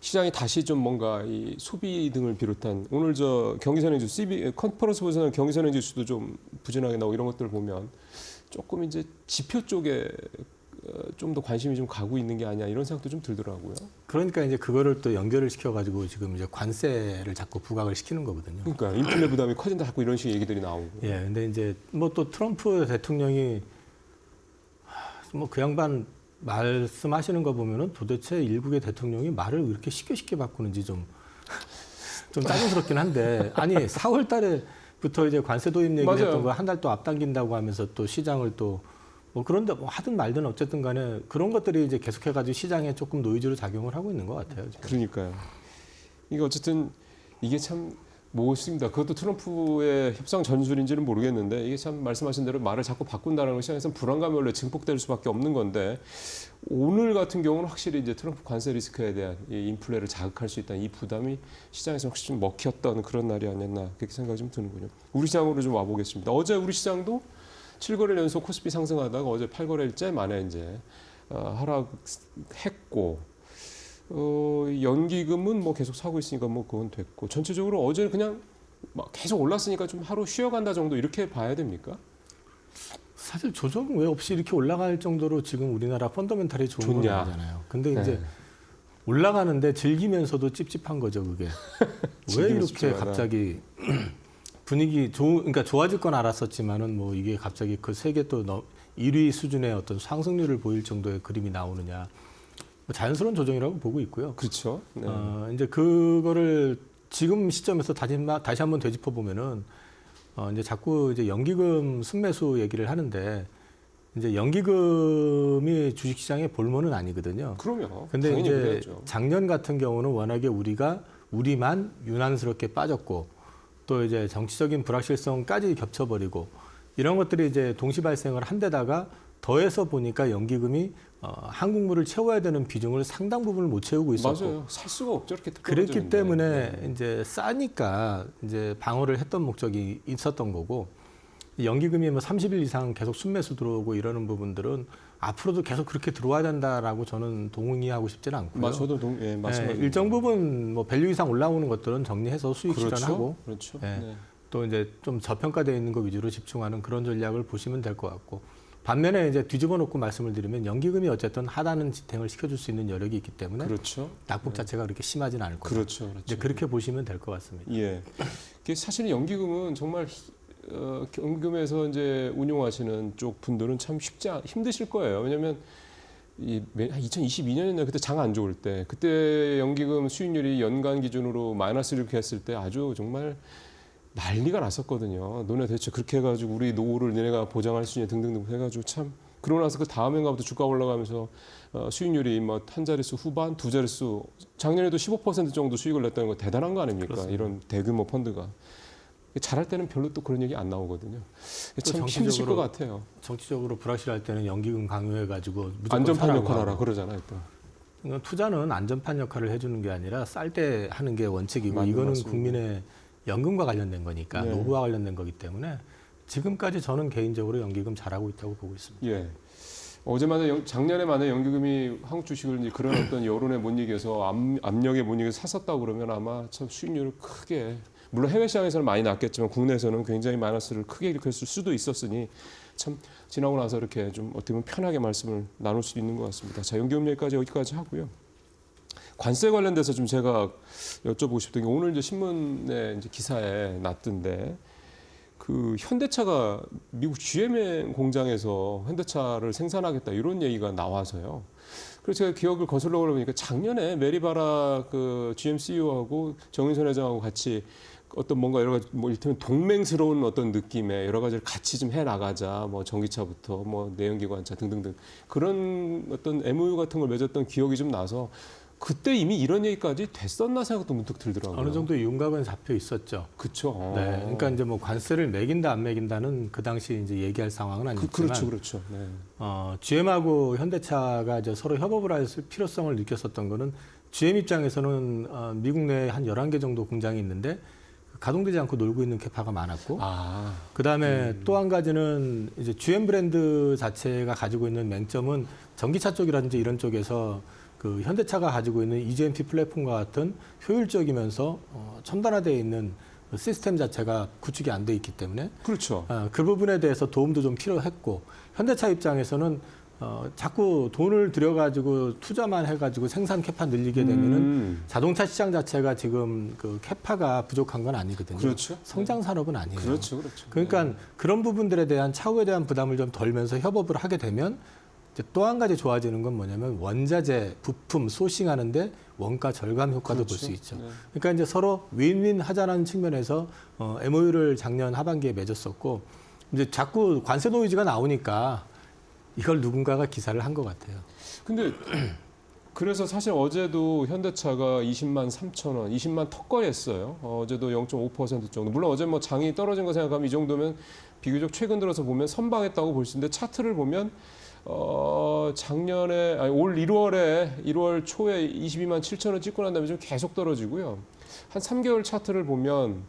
시장이 다시 좀 뭔가 이 소비 등을 비롯한 오늘 저 경기선행지수 컨퍼런스 보고서는 경기선행지수도 좀 부진하게 나오고 이런 것들을 보면 조금 이제 지표 쪽에 좀 더 관심이 좀 가고 있는 게 아니야 이런 생각도 좀 들더라고요. 그러니까 이제 그거를 또 연결을 시켜가지고 지금 이제 관세를 자꾸 부각을 시키는 거거든요. 그러니까 인플레 부담이 커진다 자꾸 이런 식의 얘기들이 나오고. 예, 근데 이제 뭐 또 트럼프 대통령이 뭐 그 양반 말씀하시는 거 보면은 도대체 일국의 대통령이 말을 왜 이렇게 쉽게 바꾸는지 좀 짜증스럽긴 한데 아니 4월 달에부터 이제 관세 도입 얘기를 맞아요. 했던 거 한 달 또 앞당긴다고 하면서 또 시장을 또 뭐 그런데 뭐 하든 말든 어쨌든 간에 그런 것들이 이제 계속해가지고 시장에 조금 노이즈로 작용을 하고 있는 것 같아요. 지금. 그러니까요. 이게 어쨌든 이게 참 모습입니다. 그것도 트럼프의 협상 전술인지는 모르겠는데 이게 참 말씀하신 대로 말을 자꾸 바꾼다는 건 시장에서는 불안감이 원래 증폭될 수밖에 없는 건데 오늘 같은 경우는 확실히 이제 트럼프 관세 리스크에 대한 이 인플레를 자극할 수 있다는 이 부담이 시장에서 확실히 좀 먹혔던 그런 날이 아니었나 그렇게 생각이 좀 드는군요. 우리 시장으로 좀 와보겠습니다. 어제 우리 시장도 7거래일 연속 코스피 상승하다가 어제 8거래일째 만에 이제 하락했고 연기금은 뭐 계속 사고 있으니까 뭐 그건 됐고 전체적으로 어제 그냥 막 계속 올랐으니까 좀 하루 쉬어간다 정도 이렇게 봐야 됩니까? 사실 조정 왜 없이 이렇게 올라갈 정도로 지금 우리나라 펀더멘탈이 좋은 건 좋냐. 아니잖아요. 근데 이제 네. 올라가는데 즐기면서도 찝찝한 거죠, 그게. 왜 즐기면서 이렇게 찝찝하다. 갑자기 분위기 그러니까 좋아질 건 알았었지만은 뭐 이게 갑자기 그 세계 또 1위 수준의 어떤 상승률을 보일 정도의 그림이 나오느냐. 뭐 자연스러운 조정이라고 보고 있고요. 그렇죠. 네. 이제 그거를 지금 시점에서 다시 한번 되짚어 보면은 이제 자꾸 이제 연기금 순매수 얘기를 하는데 이제 연기금이 주식시장의 볼모는 아니거든요. 그럼요. 근데 당연히 이제 그래야죠. 작년 같은 경우는 워낙에 우리만 유난스럽게 빠졌고 또 이제 정치적인 불확실성까지 겹쳐버리고 이런 것들이 이제 동시 발생을 한 데다가 더해서 보니까 연기금이 한국물을 채워야 되는 비중을 상당 부분을 못 채우고 있었고 맞아요. 살 수가 없죠. 이렇게 그랬기 떨어지는데. 때문에 네. 이제 싸니까 이제 방어를 했던 목적이 있었던 거고 연기금이 뭐 30일 이상 계속 순매수 들어오고 이러는 부분들은 앞으로도 계속 그렇게 들어와야 된다라고 저는 동의하고 싶지는 않고요. 저도 말씀하신 일정 부분 뭐 밸류 이상 올라오는 것들은 정리해서 수익 그렇죠. 실현하고 그렇죠. 예. 네. 또 이제 좀 저평가되어 있는 거 위주로 집중하는 그런 전략을 보시면 될 것 같고 반면에 이제 뒤집어 놓고 말씀을 드리면 연기금이 어쨌든 하단은 지탱을 시켜줄 수 있는 여력이 있기 때문에 그렇죠. 낙폭 자체가 그렇게 심하지는 않을 거예요. 그렇죠. 이제 그렇게 보시면 될 것 같습니다. 예. 사실 연기금은 정말 연금에서 이제 운용하시는 쪽 분들은 참 힘드실 거예요. 왜냐하면 2022년이나 그때 장 안 좋을 때 그때 연기금 수익률이 연간 기준으로 마이너스를 이렇게 했을 때 아주 정말 난리가 났었거든요. 너네 대체 그렇게 해가지고 우리 노후를 너네가 보장할 수 있냐 등등등 해가지고 참 그러고 나서 그 다음해가부터 주가 올라가면서 수익률이 뭐 한 자릿수 후반 두 자릿수 작년에도 15% 정도 수익을 냈다는 거 대단한 거 아닙니까? 그렇습니다. 이런 대규모 펀드가 잘할 때는 별로 또 그런 얘기 안 나오거든요. 참 정치적으로- 힘드실 것 같아요. 정치적으로 불확실할 때는 연기금 강요해가지고 무조건 안전판 사라고 역할하라 하고. 그러잖아요. 또. 이건 투자는 안전판 역할을 해주는 게 아니라 쌀 때 하는 게 원칙이고 맞는 이거는 말씀입니다. 국민의 연금과 관련된 거니까 네. 노후와 관련된 거기 때문에 지금까지 저는 개인적으로 연기금 잘하고 있다고 보고 있습니다. 예. 작년에 만약 연기금이 한국 주식을 이제 그런 어떤 여론에 못 이겨서 압력에 못 이겨서 샀었다고 그러면 아마 참 수익률을 크게, 물론 해외 시장에서는 많이 났겠지만 국내에서는 굉장히 마이너스를 크게 일으켰을 수도 있었으니 참 지나고 나서 이렇게 좀 어떻게 보면 편하게 말씀을 나눌 수 있는 것 같습니다. 자, 연기금 얘기까지 여기까지 하고요. 관세 관련돼서 좀 제가 여쭤보고 싶은 게 오늘 이제 신문에 이제 기사에 났던데 그 현대차가 미국 GM 공장에서 현대차를 생산하겠다 이런 얘기가 나와서요. 그래서 제가 기억을 거슬러 보니까 작년에 메리바라 그 GM CEO하고 정인선 회장하고 같이 어떤 뭔가 여러 가지 뭐 이를테면 동맹스러운 어떤 느낌의 여러 가지를 같이 좀 해 나가자, 뭐 전기차부터 뭐 내연기관차 등등등 그런 어떤 MOU 같은 걸 맺었던 기억이 좀 나서 그때 이미 이런 얘기까지 됐었나 생각도 문득 들더라고요. 어느 정도 윤곽은 잡혀 있었죠. 그렇죠. 네, 그러니까 이제 뭐 관세를 매긴다 안 매긴다는 그 당시 이제 얘기할 상황은 아니었지만, 그렇죠. 네. GM하고 현대차가 이제 서로 협업을 할 필요성을 느꼈었던 거는 GM 입장에서는 미국 내에 한 11개 정도 공장이 있는데 가동되지 않고 놀고 있는 캐파가 많았고, 그 다음에 또 한 가지는 이제 GM 브랜드 자체가 가지고 있는 맹점은 전기차 쪽이라든지 이런 쪽에서 그 현대차가 가지고 있는 EGMP 플랫폼과 같은 효율적이면서 첨단화되어 있는 그 시스템 자체가 구축이 안 돼 있기 때문에 그렇죠. 그 부분에 대해서 도움도 좀 필요했고, 현대차 입장에서는 자꾸 돈을 들여가지고 투자만 해가지고 생산 캐파 늘리게 되면은 자동차 시장 자체가 지금 그 캐파가 부족한 건 아니거든요. 그렇죠. 성장 산업은 아니에요. 그렇죠. 그러니까 그런 부분들에 대한 차후에 대한 부담을 좀 덜면서 협업을 하게 되면 또 한 가지 좋아지는 건 뭐냐면 원자재, 부품 소싱하는데 원가 절감 효과도 볼 수 있죠. 네. 그러니까 이제 서로 윈윈 하자는 측면에서 MOU를 작년 하반기에 맺었었고, 이제 자꾸 관세 노이즈가 나오니까 이걸 누군가가 기사를 한 것 같아요. 근데 그래서 사실 어제도 현대차가 20만 3천 원, 20만 턱걸이 했어요. 어제도 0.5% 정도. 물론 어제 뭐 장이 떨어진 거 생각하면 이 정도면 비교적 최근 들어서 보면 선방했다고 볼 수 있는데 차트를 보면 작년에 올 1월 초에 22만 7천 원 찍고 난 다음에 좀 계속 떨어지고요. 한 3개월 차트를 보면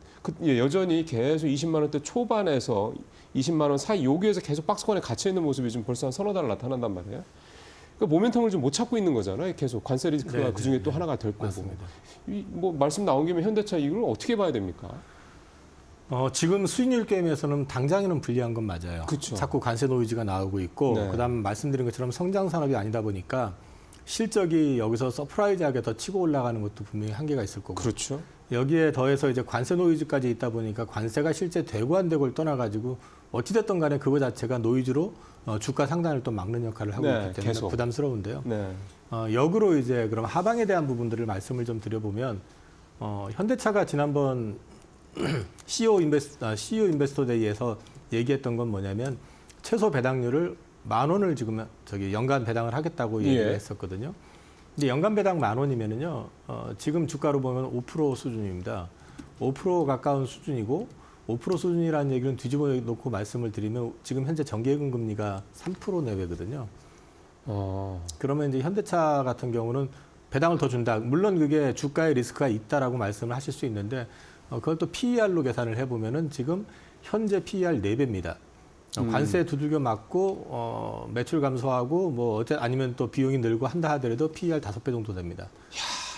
여전히 계속 20만 원대 초반에서 20만 원 사이 여기에서 계속 박스권에 갇혀 있는 모습이 좀 벌써 한 서너 달 나타난단 말이에요. 그러니까 모멘텀을 좀 못 찾고 있는 거잖아요. 계속 관세 리스크가 그 중에 또 하나가 될 거고. 맞습니다. 뭐 말씀 나온 김에 현대차 이걸 어떻게 봐야 됩니까? 지금 수익률 게임에서는 당장에는 불리한 건 맞아요. 그쵸. 자꾸 관세 노이즈가 나오고 있고, 네. 그다음 말씀드린 것처럼 성장 산업이 아니다 보니까 실적이 여기서 서프라이즈하게 더 치고 올라가는 것도 분명히 한계가 있을 거고. 그렇죠. 여기에 더해서 이제 관세 노이즈까지 있다 보니까 관세가 실제 되고 안 되고를 떠나가지고 어찌됐든 간에 그거 자체가 노이즈로 주가 상단을 또 막는 역할을 하고 네, 있기 때문에 계속. 부담스러운데요. 네. 역으로 이제 그럼 하방에 대한 부분들을 말씀을 좀 드려보면, 현대차가 지난번 CEO 인베스터 데이에서 얘기했던 건 뭐냐면 최소 배당률을 10,000원을 지금 연간 배당을 하겠다고 얘기를 예. 했었거든요. 근데 연간 배당 10,000원이면은요, 지금 주가로 보면 5% 수준입니다. 5% 가까운 수준이고, 5% 수준이라는 얘기는 뒤집어 놓고 말씀을 드리면 지금 현재 정기예금 금리가 3% 내외거든요. 그러면 이제 현대차 같은 경우는 배당을 더 준다. 물론 그게 주가에 리스크가 있다라고 말씀을 하실 수 있는데, 그걸 또 PER로 계산을 해보면은 지금 현재 PER 4배입니다. 관세 두들겨 맞고 매출 감소하고 뭐 아니면 또 비용이 늘고 한다 하더라도 PER 5배 정도 됩니다.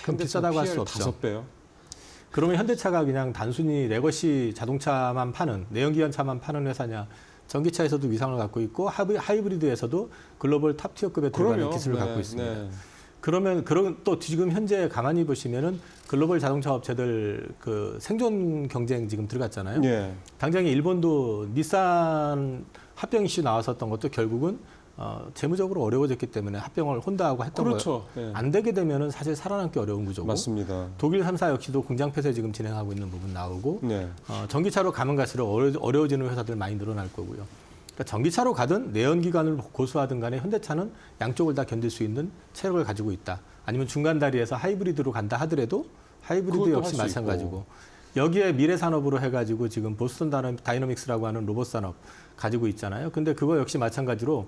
그럼 비싸다고 할 수 없죠. 5배요? 그러면 현대차가 그냥 단순히 레거시 자동차만 파는, 내연기관차만 파는 회사냐? 전기차에서도 위상을 갖고 있고 하이브리드에서도 글로벌 탑티어급에 들어가는 기술을 갖고 있습니다. 네. 그러면 또 지금 현재 가만히 보시면은 글로벌 자동차 업체들 그 생존 경쟁 지금 들어갔잖아요. 예. 당장에 일본도 닛산 합병 이슈 나왔었던 것도 결국은 재무적으로 어려워졌기 때문에 합병을 혼다하고 했던 그렇죠. 거예요. 예. 안 되게 되면은 사실 살아남기 어려운 구조고. 맞습니다. 독일 3사 역시도 공장 폐쇄 지금 진행하고 있는 부분 나오고, 네. 전기차로 가면 갈수록 어려워지는 회사들 많이 늘어날 거고요. 그러니까 전기차로 가든 내연기관을 고수하든 간에 현대차는 양쪽을 다 견딜 수 있는 체력을 가지고 있다. 아니면 중간 다리에서 하이브리드로 간다 하더라도 하이브리드 그것도 역시 할수 마찬가지고, 여기에 미래 산업으로 해가지고 지금 보스턴 다이너믹스라고 하는 로봇 산업 가지고 있잖아요. 근데 그거 역시 마찬가지로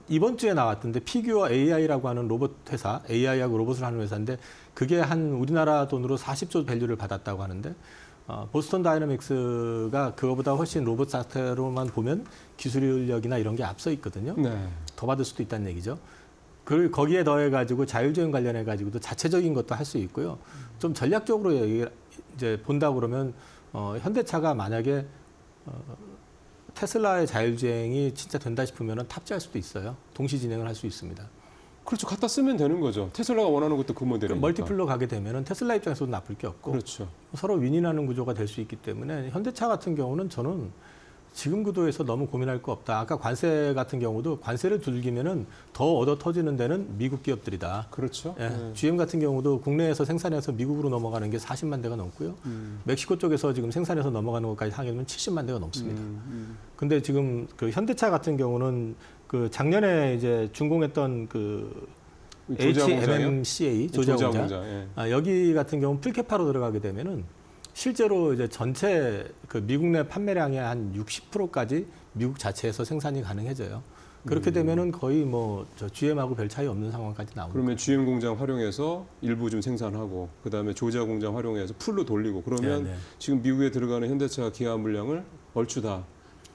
이번 주에 나왔던데 피규어 AI라고 하는 로봇 회사, AI하고 로봇을 하는 회사인데 그게 한 우리나라 돈으로 40조 밸류를 받았다고 하는데 보스턴 다이내믹스가 그거보다 훨씬 로봇 자체로만 보면 기술력이나 이런 게 앞서 있거든요. 네. 더 받을 수도 있다는 얘기죠. 그리고 거기에 더해가지고 자율주행 관련해가지고도 자체적인 것도 할 수 있고요. 좀 전략적으로 이제 본다 그러면 현대차가 만약에 테슬라의 자율주행이 진짜 된다 싶으면 탑재할 수도 있어요. 동시 진행을 할 수 있습니다. 그렇죠. 갖다 쓰면 되는 거죠. 테슬라가 원하는 것도 그 모델이니까. 멀티플로 가게 되면은 테슬라 입장에서도 나쁠 게 없고 그렇죠. 서로 윈윈하는 구조가 될 수 있기 때문에 현대차 같은 경우는 저는 지금 구도에서 너무 고민할 거 없다. 아까 관세 같은 경우도 관세를 두들기면은 더 얻어 터지는 데는 미국 기업들이다. 그렇죠. 예, GM 같은 경우도 국내에서 생산해서 미국으로 넘어가는 게 40만 대가 넘고요. 멕시코 쪽에서 지금 생산해서 넘어가는 것까지 하면 70만 대가 넘습니다. 근데 지금 그 현대차 같은 경우는 그 작년에 이제 준공했던 그 HMMCA 조지아 공장 예. 여기 같은 경우 풀캐파로 들어가게 되면은 실제로 이제 전체 그 미국 내 판매량의 한 60%까지 미국 자체에서 생산이 가능해져요. 그렇게 되면은 거의 뭐 저 GM하고 별 차이 없는 상황까지 나옵니다. 그러면 GM 공장 활용해서 일부 좀 생산하고 그다음에 조지아 공장 활용해서 풀로 돌리고 그러면 네. 지금 미국에 들어가는 현대차 기아 물량을 얼추 다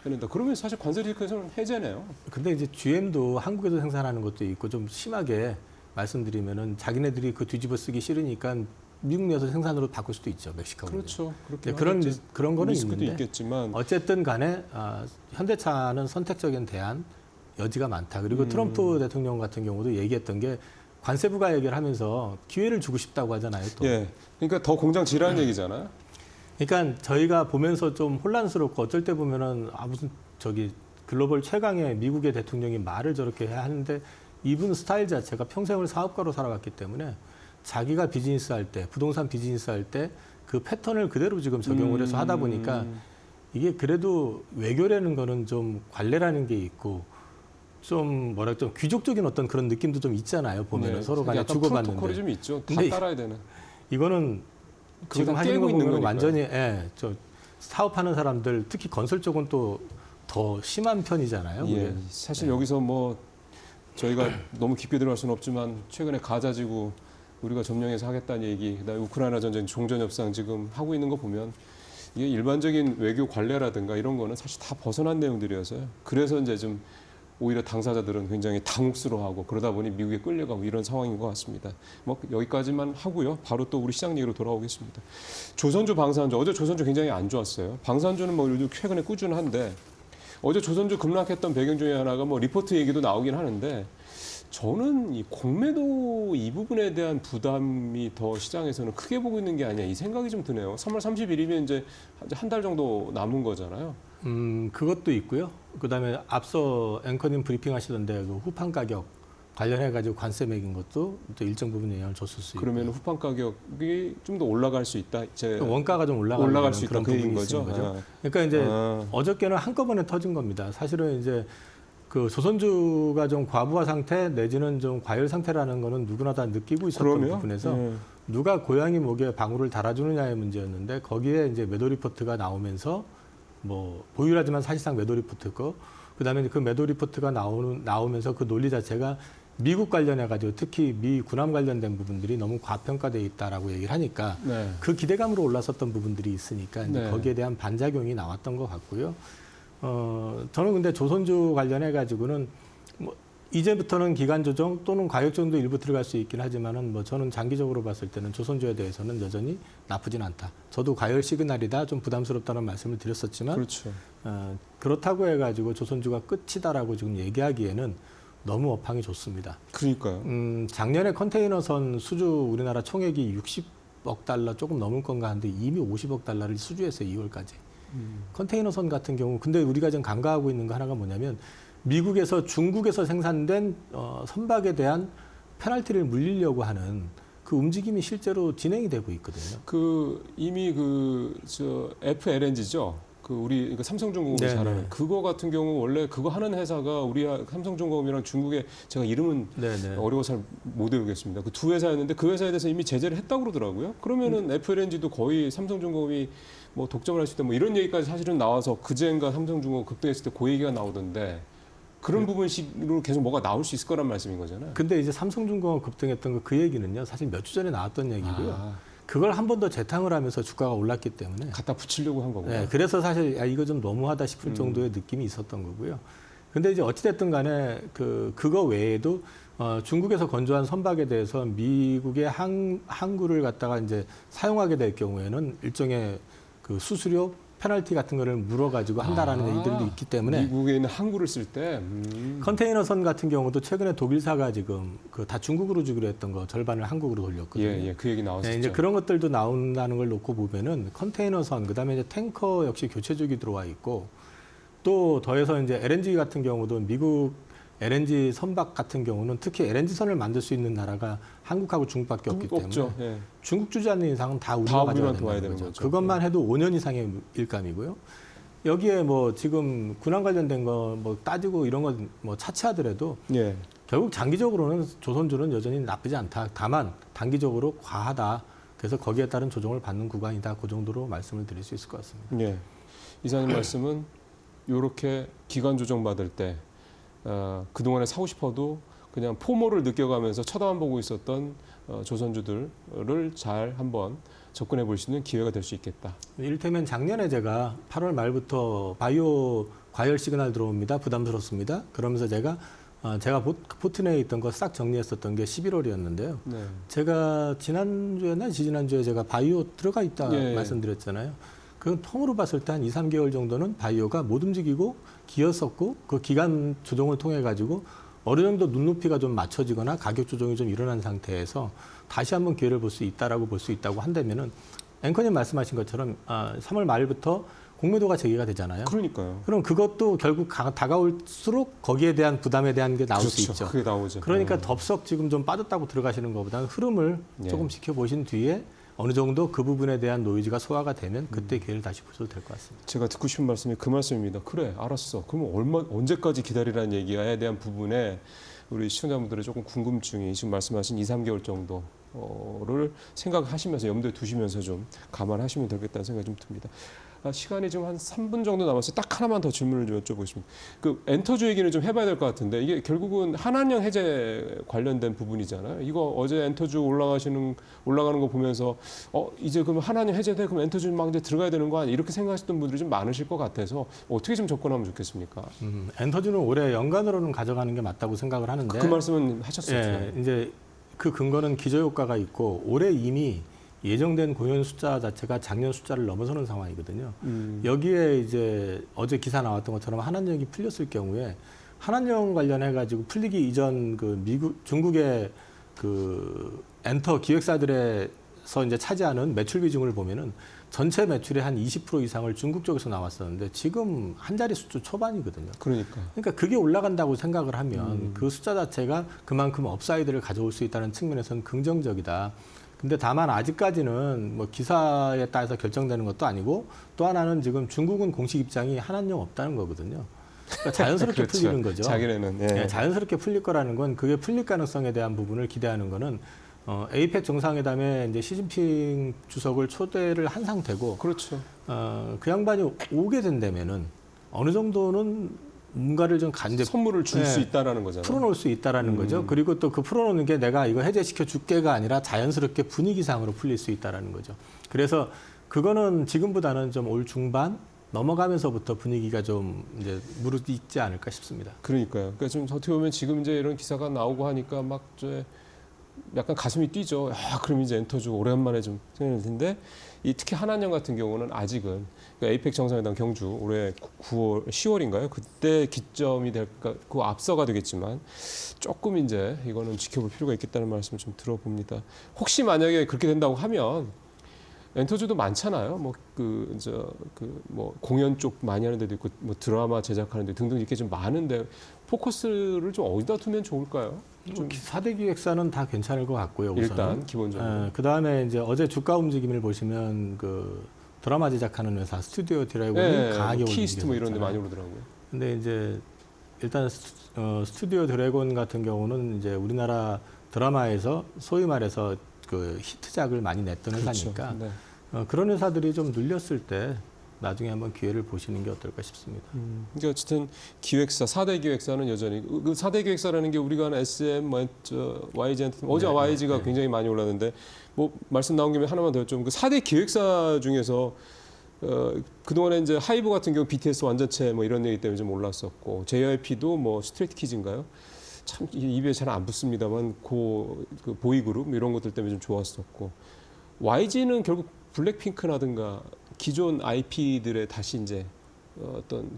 해낸다. 그러면 사실 관세 리스크에서는 해제네요. 근데 이제 GM도 한국에서 생산하는 것도 있고 좀 심하게 말씀드리면은 자기네들이 그 뒤집어 쓰기 싫으니까 미국 내에서 생산으로 바꿀 수도 있죠. 멕시코. 그렇죠. 그렇게 그런 거는 리스크도 있는데 있겠지만 어쨌든 간에 현대차는 선택적인 대안 여지가 많다. 그리고 트럼프 대통령 같은 경우도 얘기했던 게 관세 부과 얘기를 하면서 기회를 주고 싶다고 하잖아요. 또. 예. 그러니까 더 공장 지라는 얘기잖아요. 그러니까 저희가 보면서 좀 혼란스럽고 어쩔 때 보면은 무슨 저기 글로벌 최강의 미국의 대통령이 말을 저렇게 해야 하는데 이분 스타일 자체가 평생을 사업가로 살아왔기 때문에 자기가 비즈니스 할 때, 부동산 비즈니스 할 때 그 패턴을 그대로 지금 적용을 해서 하다 보니까 이게 그래도 외교라는 거는 좀 관례라는 게 있고 좀 뭐랄까 좀 귀족적인 어떤 그런 느낌도 좀 있잖아요. 보면은 서로 간에 약간 프로토콜이 주고받는데. 좀 있죠. 다 근데 따라야 되는. 이거는 그거 지금 다 하시는 깨고 거 있는 보면 거니까요. 완전히 저 사업하는 사람들 특히 건설 쪽은 또 더 심한 편이잖아요. 예. 그게. 사실 여기서 뭐 저희가 너무 깊게 들어갈 수는 없지만 최근에 가자지구 우리가 점령해서 하겠다는 얘기, 그다음에 우크라이나 전쟁 종전협상 지금 하고 있는 거 보면 이게 일반적인 외교 관례라든가 이런 거는 사실 다 벗어난 내용들이어서요. 그래서 이제 좀 오히려 당사자들은 굉장히 당혹스러워하고 그러다 보니 미국에 끌려가고 이런 상황인 것 같습니다. 뭐 여기까지만 하고요. 바로 또 우리 시장 얘기로 돌아오겠습니다. 조선주, 방산주. 어제 조선주 굉장히 안 좋았어요. 방산주는 뭐 요즘 최근에 꾸준한데 어제 조선주 급락했던 배경 중에 하나가 뭐 리포트 얘기도 나오긴 하는데 저는 이 공매도 이 부분에 대한 부담이 더 시장에서는 크게 보고 있는 게 아니야 이 생각이 좀 드네요. 3월 30일이면 이제 한 달 정도 남은 거잖아요. 그것도 있고요. 그다음에 앞서 앵커님 브리핑 하시던데 그 후판 가격 관련해 가지고 관세 매긴 것도 또 일정 부분 영향을 줬을 수 있고. 그러면 후판 가격이 좀 더 올라갈 수 있다. 이제 원가가 좀 올라갈 수 있다 그런 그 얘기인 부분이 거죠. 있는 거죠. 아. 그러니까 이제 아. 어저께는 한꺼번에 터진 겁니다. 사실은 이제 그 조선주가 좀 과부하 상태 내지는 좀 과열 상태라는 거는 누구나 다 느끼고 있었던 그러면 부분에서 예. 누가 고양이 목에 방울을 달아주느냐의 문제였는데 거기에 이제 매도 리포트가 나오면서 뭐 보유하지만 사실상 매도 리포트고 그다음에 그 매도 리포트가 나오면서 그 논리 자체가 미국 관련해 가지고 특히 미 군함 관련된 부분들이 너무 과평가돼 있다라고 얘기를 하니까 네. 그 기대감으로 올랐었던 부분들이 있으니까 이제 네. 거기에 대한 반작용이 나왔던 것 같고요. 저는 근데 조선주 관련해 가지고는 뭐 이제부터는 기간 조정 또는 가격 조정도 일부 들어갈 수 있긴 하지만은 뭐 저는 장기적으로 봤을 때는 조선주에 대해서는 여전히 나쁘진 않다. 저도 가열 시그널이다 좀 부담스럽다는 말씀을 드렸었지만 그렇죠. 그렇다고 해가지고 조선주가 끝이다라고 지금 얘기하기에는 너무 업황이 좋습니다. 그러니까요. 작년에 컨테이너선 수주 우리나라 총액이 60억 달러 조금 넘을 건가 하는데 이미 50억 달러를 수주했어요. 2월까지. 컨테이너선 같은 경우 근데 우리가 지금 간과하고 있는 거 하나가 뭐냐면 미국에서 중국에서 생산된 선박에 대한 페널티를 물리려고 하는 그 움직임이 실제로 진행이 되고 있거든요. 그 이미 저 FLNG죠. 그 우리 삼성중공업이 네네. 잘하는 그거 같은 경우 원래 그거 하는 회사가 우리 삼성중공업이랑 중국에 제가 이름은 네네. 어려워 잘 못 외우겠습니다. 그 두 회사였는데 그 회사에 대해서 이미 제재를 했다고 그러더라고요. 그러면은 FLNG도 거의 삼성중공업이 뭐 독점을 할 수 있다 뭐 이런 얘기까지 사실은 나와서 그제인가 삼성중공업 급등했을 때 그 얘기가 나오던데 그런 부분식으로 계속 뭐가 나올 수 있을 거란 말씀인 거잖아요. 근데 이제 삼성중공업 급등했던 그 얘기는요. 사실 몇 주 전에 나왔던 얘기고요. 그걸 한 번 더 재탕을 하면서 주가가 올랐기 때문에 갖다 붙이려고 한 거구나. 네, 그래서 사실 이거 좀 너무하다 싶을 정도의 느낌이 있었던 거고요. 근데 이제 어찌됐든 간에 그거 외에도 중국에서 건조한 선박에 대해서 미국의 항구를 갖다가 이제 사용하게 될 경우에는 일종의 그 수수료 페널티 같은 거를 물어가지고 한다라는 얘기들도 있기 때문에 미국에 있는 항구를 쓸 때 컨테이너선 같은 경우도 최근에 독일사가 지금 다 중국으로 주기로 했던 거 절반을 한국으로 돌렸거든요. 예, 그 얘기 나왔었죠. 네, 이제 그런 것들도 나온다는 걸 놓고 보면은 컨테이너선 그다음에 이제 탱커 역시 교체족이 들어와 있고 또 더해서 이제 LNG 같은 경우도 미국 LNG 선박 같은 경우는 특히 LNG 선을 만들 수 있는 나라가 한국하고 중국밖에 없기 때문에 없죠. 예. 중국 주지 않는 이상은 다 우리가 다 가져야 우리만 도와야 된다는 되는 거죠. 거죠. 그것만 해도 5년 이상의 일감이고요. 여기에 뭐 지금 군함 관련된 거 뭐 따지고 이런 거 뭐 차치하더라도 예. 결국 장기적으로는 조선주는 여전히 나쁘지 않다. 다만 단기적으로 과하다. 그래서 거기에 따른 조정을 받는 구간이다. 그 정도로 말씀을 드릴 수 있을 것 같습니다. 예. 이사님 말씀은 이렇게 기간 조정 받을 때 그동안에 사고 싶어도 그냥 포모를 느껴가면서 쳐다만 보고 있었던 조선주들을 잘 한번 접근해 볼 수 있는 기회가 될 수 있겠다. 이를테면 작년에 제가 8월 말부터 바이오 과열 시그널 들어옵니다. 부담스럽습니다. 그러면서 제가 포트내에 있던 거 싹 정리했었던 게 11월이었는데요. 네. 제가 지난주에나 지지난주에 제가 바이오 들어가 있다 예. 말씀드렸잖아요. 그 통으로 봤을 때 한 2, 3개월 정도는 바이오가 못 움직이고 기었었고 그 기간 조정을 통해 가지고 어느 정도 눈높이가 좀 맞춰지거나 가격 조정이 좀 일어난 상태에서 다시 한번 기회를 볼 수 있다라고 볼 수 있다고 한다면은 앵커님 말씀하신 것처럼 3월 말부터 공매도가 재개가 되잖아요. 그러니까요. 그럼 그것도 결국 다가올수록 거기에 대한 부담에 대한 게 나올 수 그렇죠. 있죠. 그게 나오죠. 그러니까 덥석 지금 좀 빠졌다고 들어가시는 것보다는 흐름을 예. 조금 지켜보신 뒤에 어느 정도 그 부분에 대한 노이즈가 소화가 되면 그때 기회를 다시 보셔도 될 것 같습니다. 제가 듣고 싶은 말씀이 그 말씀입니다. 그래, 알았어. 그러면 언제까지 기다리라는 얘기에 대한 부분에 우리 시청자분들의 조금 궁금증이 지금 말씀하신 2, 3개월 정도를 생각하시면서 염두에 두시면서 좀 감안하시면 되겠다는 생각이 좀 듭니다. 시간이 지금 한 3분 정도 남았어요. 딱 하나만 더 질문을 좀 여쭤보겠습니다. 그 엔터주 얘기는 좀 해봐야 될 것 같은데 이게 결국은 한한령 해제 관련된 부분이잖아요. 이거 어제 엔터주 올라가는 거 보면서 이제 그럼 한한령 해제돼 그럼 엔터주 막 이제 들어가야 되는 거 아니야? 이렇게 생각하셨던 분들이 좀 많으실 것 같아서 어떻게 좀 접근하면 좋겠습니까? 엔터주는 올해 연간으로는 가져가는 게 맞다고 생각을 하는데 그 말씀은 하셨었죠. 예, 이제 그 근거는 기저효과가 있고 올해 이미 예정된 공연 숫자 자체가 작년 숫자를 넘어서는 상황이거든요. 여기에 이제 어제 기사 나왔던 것처럼 한한령이 풀렸을 경우에 한한령 관련해 가지고 풀리기 이전 중국의 그 엔터 기획사들에서 이제 차지하는 매출 비중을 보면은 전체 매출의 한 20% 이상을 중국 쪽에서 나왔었는데 지금 한 자리 숫자 초반이거든요. 그러니까. 그러니까 그게 올라간다고 생각을 하면 그 숫자 자체가 그만큼 업사이드를 가져올 수 있다는 측면에서는 긍정적이다. 근데 다만 아직까지는 뭐 기사에 따라서 결정되는 것도 아니고 또 하나는 지금 중국은 공식 입장이 한한령 없다는 거거든요. 그러니까 자연스럽게 그렇죠. 풀리는 거죠. 자기네는. 예. 네, 자연스럽게 풀릴 거라는 건 그게 풀릴 가능성에 대한 부분을 기대하는 거는 에이펙 정상회담에 이제 시진핑 주석을 초대를 한 상태고 그렇죠. 그 양반이 오게 된다면은 어느 정도는 뭔가를 좀 선물을 줄 수 있다라는 거잖아요. 풀어놓을 수 있다라는 거죠. 그리고 또 그 풀어놓는 게 내가 이거 해제시켜 줄게가 아니라 자연스럽게 분위기상으로 풀릴 수 있다라는 거죠. 그래서 그거는 지금보다는 좀 올 중반 넘어가면서부터 분위기가 좀 이제 무르익지 않을까 싶습니다. 그러니까요. 그러니까 좀 어떻게 보면 지금 이제 이런 기사가 나오고 하니까 막 이제 약간 가슴이 뛰죠. 그럼 이제 엔터주 오랜만에 좀 생각할 텐데 특히 한한령 같은 경우는 아직은 그러니까 에이펙 정상회담 경주 올해 10월인가요? 그때 기점이 될까 그 앞서가 되겠지만 조금 이제 이거는 지켜볼 필요가 있겠다는 말씀을 좀 들어봅니다. 혹시 만약에 그렇게 된다고 하면 엔터주도 많잖아요. 뭐 공연 쪽 많이 하는 데도 있고 뭐 드라마 제작하는 데 등등 이렇게 좀 많은데 포커스를 좀 어디다 두면 좋을까요? 좀 4대 기획사는 다 괜찮을 것 같고요. 우선은. 일단 기본적으로. 그 다음에 이제 어제 주가 움직임을 보시면 그 드라마 제작하는 회사 스튜디오 드래곤이 강하게 올리고 키스트 뭐 이런 데 많이 오르더라고요. 근데 이제 일단 스튜디오 드래곤 같은 경우는 이제 우리나라 드라마에서 소위 말해서 그 히트작을 많이 냈던 회사니까 네. 그런 회사들이 좀 눌렸을 때 나중에 한번 기회를 보시는 게 어떨까 싶습니다. 그러니까 어쨌든 기획사, 4대 기획사는 여전히 그 4대 기획사라는 게 우리가 아는 SM, YG, 어제 네, YG가 네. 굉장히 많이 올랐는데 뭐 말씀 나온 김에 하나만 더 좀 그 4대 기획사 중에서 그동안에 이제 하이브 같은 경우 BTS 완전체 뭐 이런 얘기 때문에 좀 올랐었고 JYP도 뭐 스트레이트 키즈인가요? 참 입에 잘 안 붙습니다만 그 보이그룹 이런 것들 때문에 좀 좋았었고 YG는 결국 블랙핑크라든가 기존 IP들의 다시 이제 어떤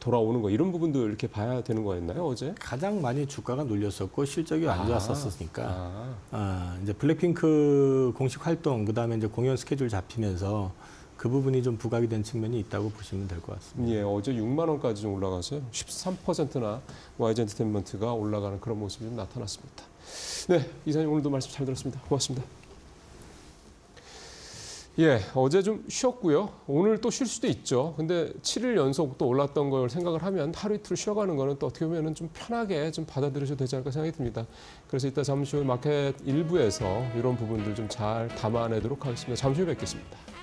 돌아오는 거 이런 부분도 이렇게 봐야 되는 거였나요 어제? 가장 많이 주가가 눌렸었고 실적이 안 좋았었으니까 아. 이제 블랙핑크 공식 활동 그다음에 이제 공연 스케줄 잡히면서 그 부분이 좀 부각이 된 측면이 있다고 보시면 될 것 같습니다. 예, 어제 6만 원까지 좀 올라가서요. 13%나 YG 엔터테인먼트가 올라가는 그런 모습이 좀 나타났습니다. 네, 이사님 오늘도 말씀 잘 들었습니다. 고맙습니다. 예, 어제 좀 쉬었고요. 오늘 또 쉴 수도 있죠. 근데 7일 연속 또 올랐던 걸 생각을 하면 하루 이틀 쉬어가는 거는 또 어떻게 보면 좀 편하게 좀 받아들여도 되지 않을까 생각이 듭니다. 그래서 이따 잠시 후 마켓 일부에서 이런 부분들 좀 잘 담아내도록 하겠습니다. 잠시 후에 뵙겠습니다.